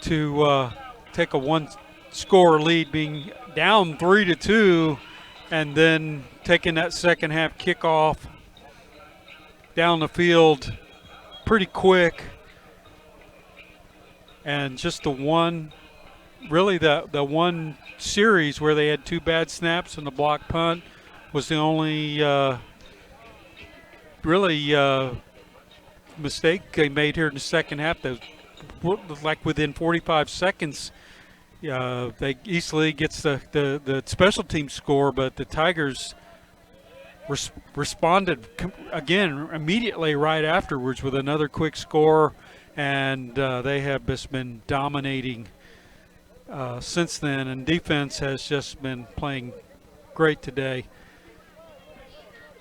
to take a one-score lead, being down 3-2, and then taking that second half kickoff down the field pretty quick. And just the one series where they had 2 bad snaps and the block punt was the only mistake they made here in the second half. That was like within 45 seconds, East Lee gets the special team score, but the Tigers responded again immediately right afterwards with another quick score, and they have just been dominating since then, and defense has just been playing great today.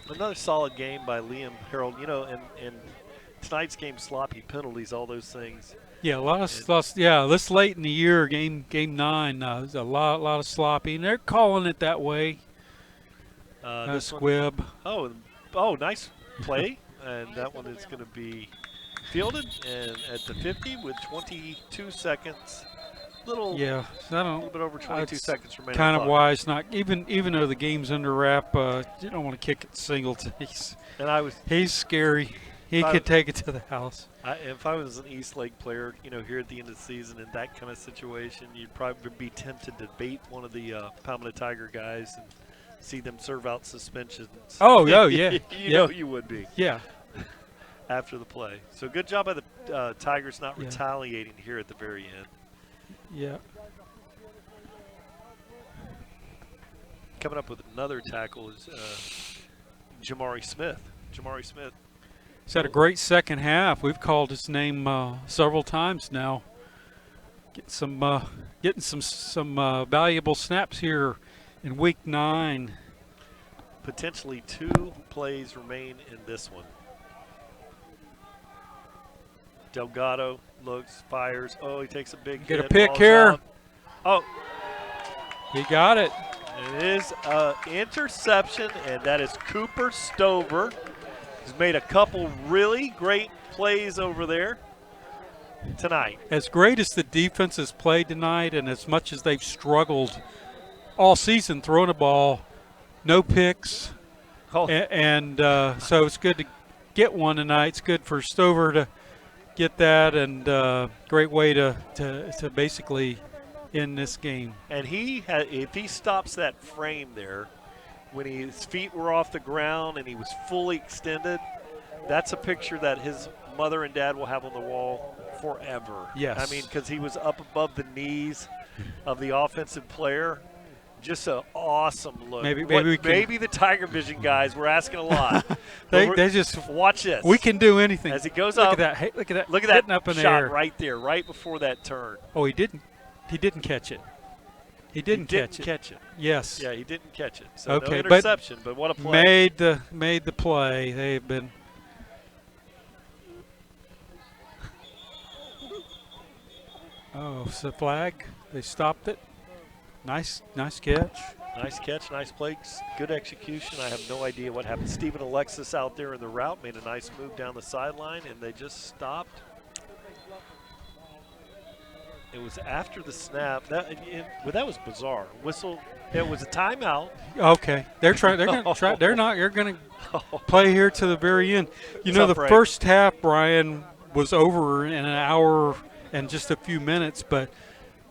Another solid game by Liam Harold. You know, and tonight's game, sloppy penalties, all those things. Yeah, a lot of this late in the year, game 9, there's a lot of sloppy, and they're calling it that way. Squib. Oh, nice play, and that one is going to be fielded and at the 50 with 22 seconds. A little bit over 22 seconds remaining. Kind of wise, not even though the game's under wrap. You don't want to kick it to Singleton. He's scary. He could take it to the house. If I was an East Lake player, you know, here at the end of the season in that kind of situation, you'd probably be tempted to bait one of the Palmetto Tiger guys and see them serve out suspensions. Oh, yeah. You know you would be. Yeah. After the play. So good job by the Tigers not retaliating here at the very end. Yeah. Coming up with another tackle is Jamari Smith. He's had a great second half. We've called his name several times now. Getting some valuable snaps here in week 9. Potentially 2 plays remain in this one. Delgado looks, fires. Oh, he takes a big hit. Get a pick here. Out. Oh. He got it. It is an interception, and that is Cooper Stover. He's made a couple really great plays over there tonight. As great as the defense has played tonight, and as much as they've struggled all season throwing the ball, no picks, and so it's good to get one tonight. It's good for Stover to get that, and great way to basically end this game. And if he stops that frame there, when his feet were off the ground and he was fully extended, that's a picture that his mother and dad will have on the wall forever. Yes. I mean, because he was up above the knees of the offensive player. Just an awesome look. Maybe the TigerVision guys, we're asking a lot. they just watch this. We can do anything. As he goes look up. At that. Hey, look at that. Look at that up in shot air. right there, right before that turn. Oh, he didn't catch it. He didn't catch it. Yes. Yeah, he didn't catch it. So okay, no interception, but what a play. Made the play. They've been. Oh, it's a flag. They stopped it. Nice catch. Nice catch, nice play, good execution. I have no idea what happened. Stephen Alexis out there in the route made a nice move down the sideline, and they just stopped. It was after the snap. That was bizarre. Whistle. It was a timeout. Okay, they're trying. They're going to try. They're not. You're going to play here to the very end. You know, the first half, Brian, was over in an hour and just a few minutes, but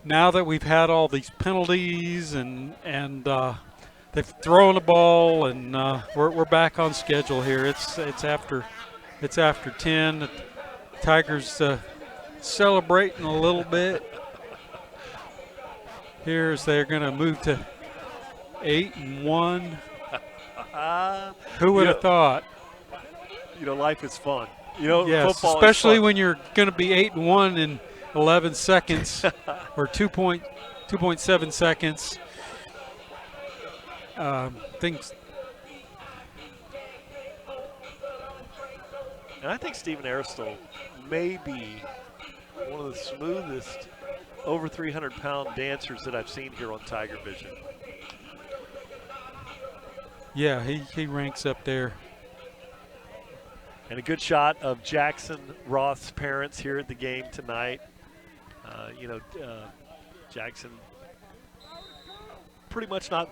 now that we've had all these penalties and they've thrown the ball, and we're back on schedule here. It's after 10. The Tigers celebrating a little bit. Here's they're going to move to 8-1. Who would have thought? You know, life is fun. You know, yes, football especially is fun. when you're going to be 8-1 in 11 seconds or 2.7 seconds. Things. And I think Stephen Aristotle may be one of the smoothest over 300-pound dancers that I've seen here on TigerVision. Yeah, he ranks up there. And a good shot of Jackson Roth's parents here at the game tonight. Jackson pretty much not,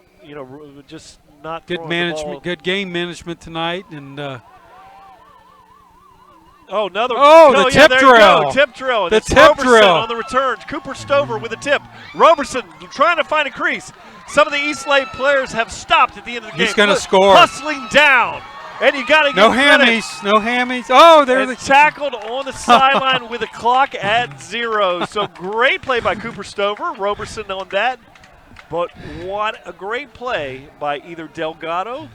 just not good throwing management, the ball. good game management tonight, and the tip drill. Tip drill. The it's tip Roberson drill on the return. Cooper Stover with a tip. Roberson trying to find a crease. Some of the East Lake players have stopped at the end of the game. He's going to score. Hustling down. And you got to give No credit. hammies. No hammies. Oh, they're And tackled on the sideline with the clock at 0. So great play by Cooper Stover. Roberson on that. But what a great play by either Delgado.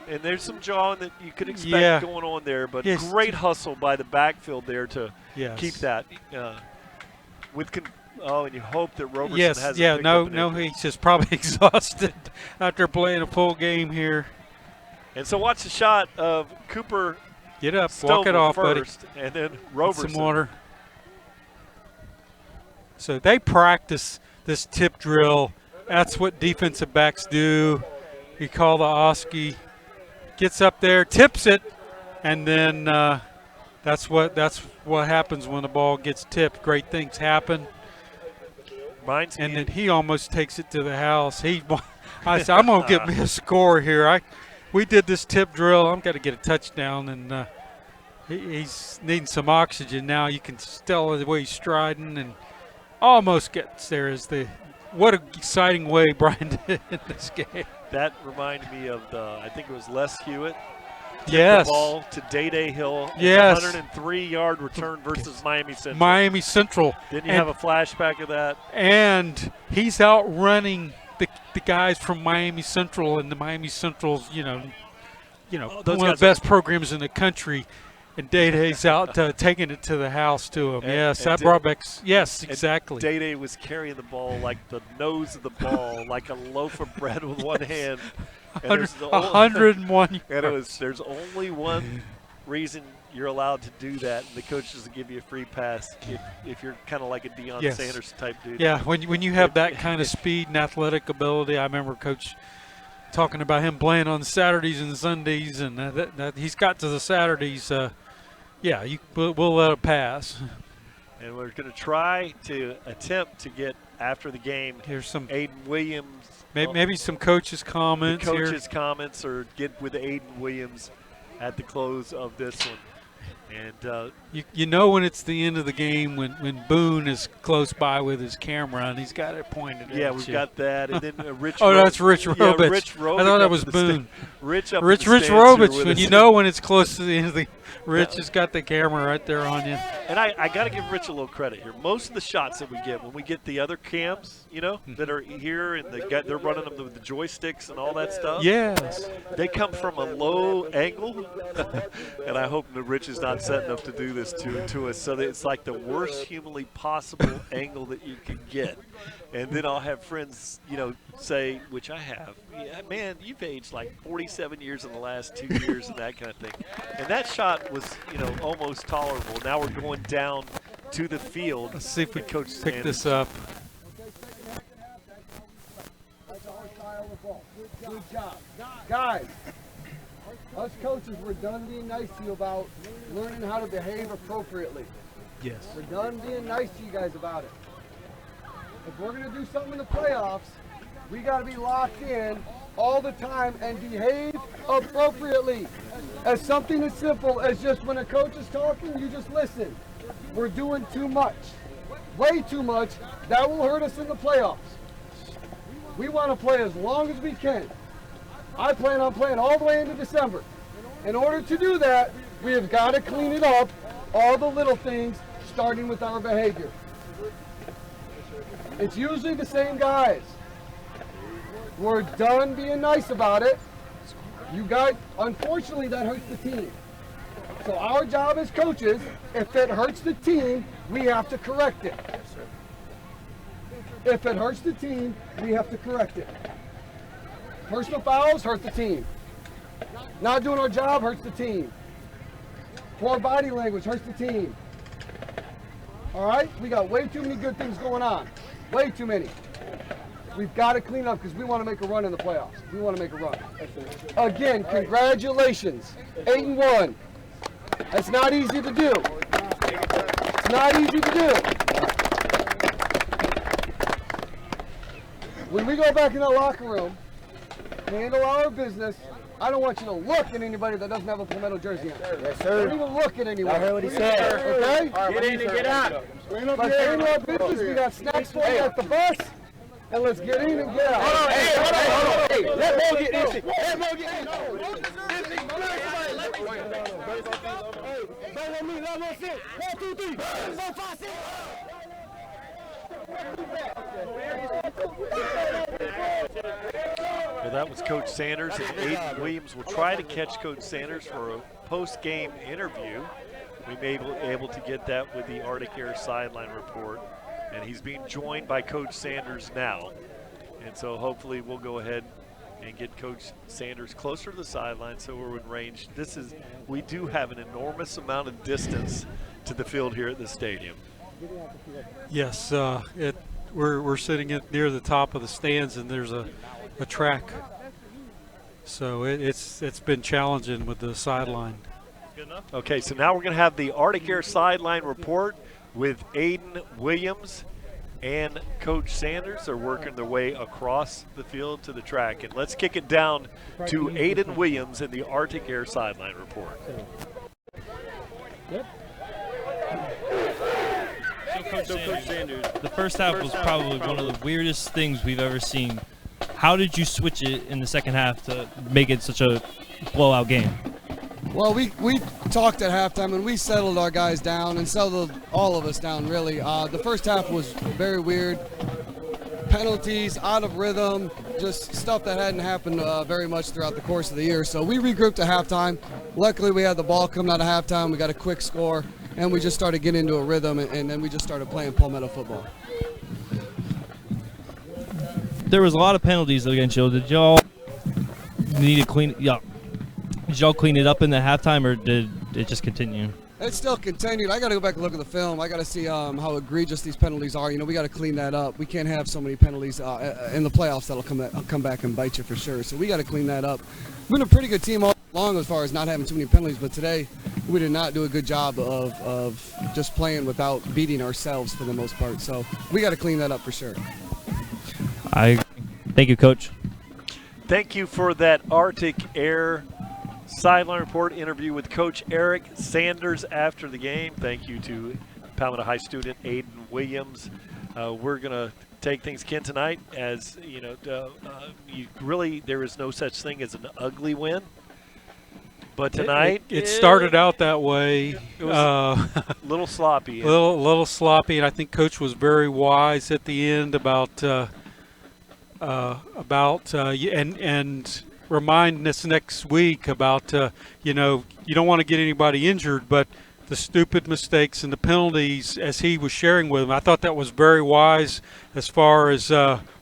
And there's some jawing that you could expect going on there. But great hustle by the backfield there to keep that. And you hope that Roberson hasn't picked up an injury. He's just probably exhausted after playing a full game here. And so watch the shot of Cooper. Get up, Stover walk it off, first, buddy. and then Roberson. Some water. So they practice this tip drill. That's what defensive backs do. You call the Oski, gets up there, tips it, and then that's what happens when the ball gets tipped. Great things happen. And then he almost takes it to the house. I said, I'm gonna get me a score here. We did this tip drill. I'm gonna get a touchdown, and he's needing some oxygen now. You can tell the way he's striding, and almost gets there. What an exciting way Brian did in this game. That reminded me of I think it was Les Hewitt. Yes. The ball to Day Hill. Yes. 103-yard return versus Miami Central. Miami Central. Didn't you have a flashback of that? And he's outrunning the guys from Miami Central, and the Miami Central's, one of the best programs in the country. And Day-Day's out taking it to the house to him. That brought back. Yes, exactly. Day-Day was carrying the ball like the nose of the ball, like a loaf of bread with one hand. 101 And there's only one reason you're allowed to do that, and the coaches will give you a free pass if you're kind of like a Deion Sanders type dude. Yeah, when you have that kind of speed and athletic ability, I remember Coach talking about him playing on Saturdays and Sundays, and that he's got to the Saturdays. We'll let it pass. And we're going to try to attempt to get after the game. Here's some Aiden Williams. Maybe some coaches' comments. Comments, or get with Aiden Williams at the close of this one. And you know when it's the end of the game when Boone is close by with his camera and he's got it pointed at you. We've got that. And then Rich. That's Rich Robich. Yeah, Rich Robich. I thought that was Boone. Rich Robich. When you know when it's close to the end of the Rich has got the camera right there on you. And I got to give Rich a little credit here. Most of the shots that we get, when we get the other cams, that are here and they're running them with the joysticks and all that stuff. Yes. They come from a low angle. And I hope that Rich is not setting up to do this to us, so that it's like the worst humanly possible angle that you can get. And then I'll have friends, say, which I have, man, you've aged like 47 years in the last 2 years and that kind of thing. And that shot was, almost tolerable. Now we're going down to the field. Let's see if we can pick this up. Good job. Guys, us coaches, we're done being nice to you about learning how to behave appropriately. Yes. We're done being nice to you guys about it. If we're going to do something in the playoffs, we got to be locked in all the time and behave appropriately. As something as simple as just when a coach is talking, you just listen. We're doing too much, way too much. That will hurt us in the playoffs. We want to play as long as we can. I plan on playing all the way into December. In order to do that, we have got to clean it up, all the little things, starting with our behavior. It's usually the same guys. We're done being nice about it. Unfortunately, that hurts the team. So our job as coaches, if it hurts the team, we have to correct it. If it hurts the team, we have to correct it. Personal fouls hurt the team. Not doing our job hurts the team. Poor body language hurts the team. All right? We got way too many good things going on. Way too many. We've got to clean up because we want to make a run in the playoffs. We want to make a run. Again, congratulations. 8-1. That's not easy to do. It's not easy to do. When we go back in that locker room, handle our business, I don't want you to look at anybody that doesn't have a Palmetto jersey on. Yes, sir. Don't even look at anyone. I heard what he said. Okay? Get in and get out. Let's handle our business. We got snacks for you at the bus. And let's get in and get out. Hold on. Hey, let Mo get in. Let Mo get in. Follow me, level 6. 1, 2, 3, 4, 5, 6. Well, that was Coach Sanders, and Aiden Williams will try to catch Coach Sanders for a post-game interview. We may be able to get that with the Arctic Air sideline report, and he's being joined by Coach Sanders now. And so hopefully we'll go ahead and get Coach Sanders closer to the sideline so we're in range. We do have an enormous amount of distance to the field here at the stadium. Yes, we're sitting near the top of the stands, and there's a track. So it's been challenging with the sideline. Okay, so now we're going to have the Arctic Air sideline report with Aiden Williams and Coach Sanders. They're working their way across the field to the track. And let's kick it down to Aiden Williams in the Arctic Air sideline report. So Coach Sanders, the first half was probably one of the weirdest things we've ever seen. How did you switch it in the second half to make it such a blowout game? Well, we talked at halftime, and we settled our guys down and settled all of us down, really. The first half was very weird. Penalties, out of rhythm, just stuff that hadn't happened very much throughout the course of the year. So we regrouped at halftime. Luckily, we had the ball coming out of halftime. We got a quick score, and we just started getting into a rhythm, and then we just started playing Palmetto football. There was a lot of penalties against you. Did y'all need to clean? Yeah. Did y'all clean it up in the halftime, or did it just continue? It still continued. I got to go back and look at the film. I got to see how egregious these penalties are. You know, we got to clean that up. We can't have so many penalties in the playoffs that'll come back and bite you for sure. So we got to clean that up. We've been a pretty good team all along as far as not having too many penalties, but today we did not do a good job of just playing without beating ourselves for the most part. So we got to clean that up for sure. Thank you, Coach. Thank you for that Arctic Air sideline report interview with Coach Eric Sanders after the game. Thank you to Palmetto High student Aiden Williams. We're going to take things, Ken, tonight as, you know, really there is no such thing as an ugly win. But tonight it started out that way. It was a little sloppy. Little sloppy, and I think Coach was very wise at the end about and reminding us next week about you know, you don't want to get anybody injured, but the stupid mistakes and the penalties, as he was sharing with him, I thought that was very wise as far as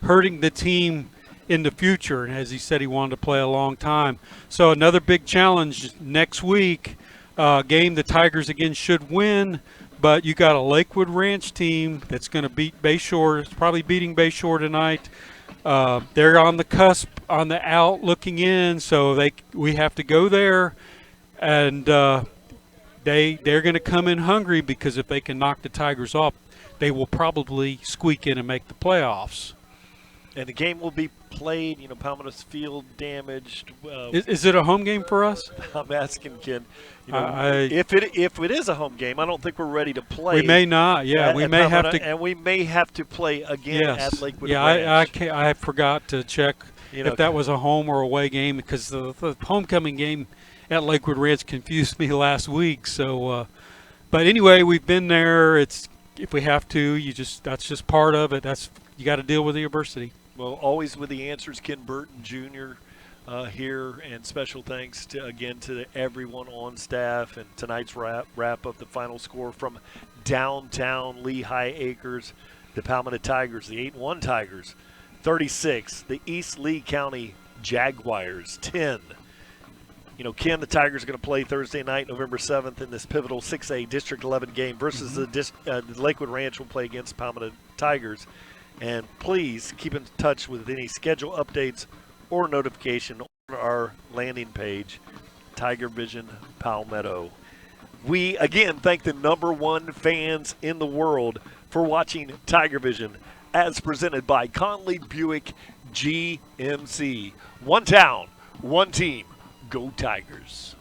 hurting the team in the future. And as he said, he wanted to play a long time. So another big challenge next week, game the Tigers again should win, but you got a Lakewood Ranch team that's going to beat Bayshore. It's probably beating Bayshore tonight. They're on the cusp, on the out looking in, so we have to go there, and they're going to come in hungry, because if they can knock the Tigers off, they will probably squeak in and make the playoffs. And the game will be played, you know, Palmetto's field damaged. Is it a home game for us? I'm asking Ken. You know, if it is a home game, I don't think we're ready to play. We may not. Yeah, we may have to. And we may have to play again at Lakewood Ranch. Yeah, I forgot to check if that was a home or away game, because the homecoming game at Lakewood Ranch confused me last week. So, but anyway, we've been there. If we have to, that's just part of it. You got to deal with the adversity. Well, always with the answers, Ken Burton Jr. Here, and special thanks to everyone on staff. And tonight's wrap up the final score from downtown Lehigh Acres, the Palmetto Tigers, the 8-1 Tigers, 36, the East Lee County Jaguars, 10. You know, Ken, the Tigers are going to play Thursday night, November 7th, in this pivotal 6A District 11 game versus the Lakewood Ranch will play against Palmetto Tigers. And please keep in touch with any schedule updates or notification on our landing page, TigerVision Palmetto. We, again, thank the #1 fans in the world for watching TigerVision, as presented by Conley Buick GMC. One town, one team. Go Tigers.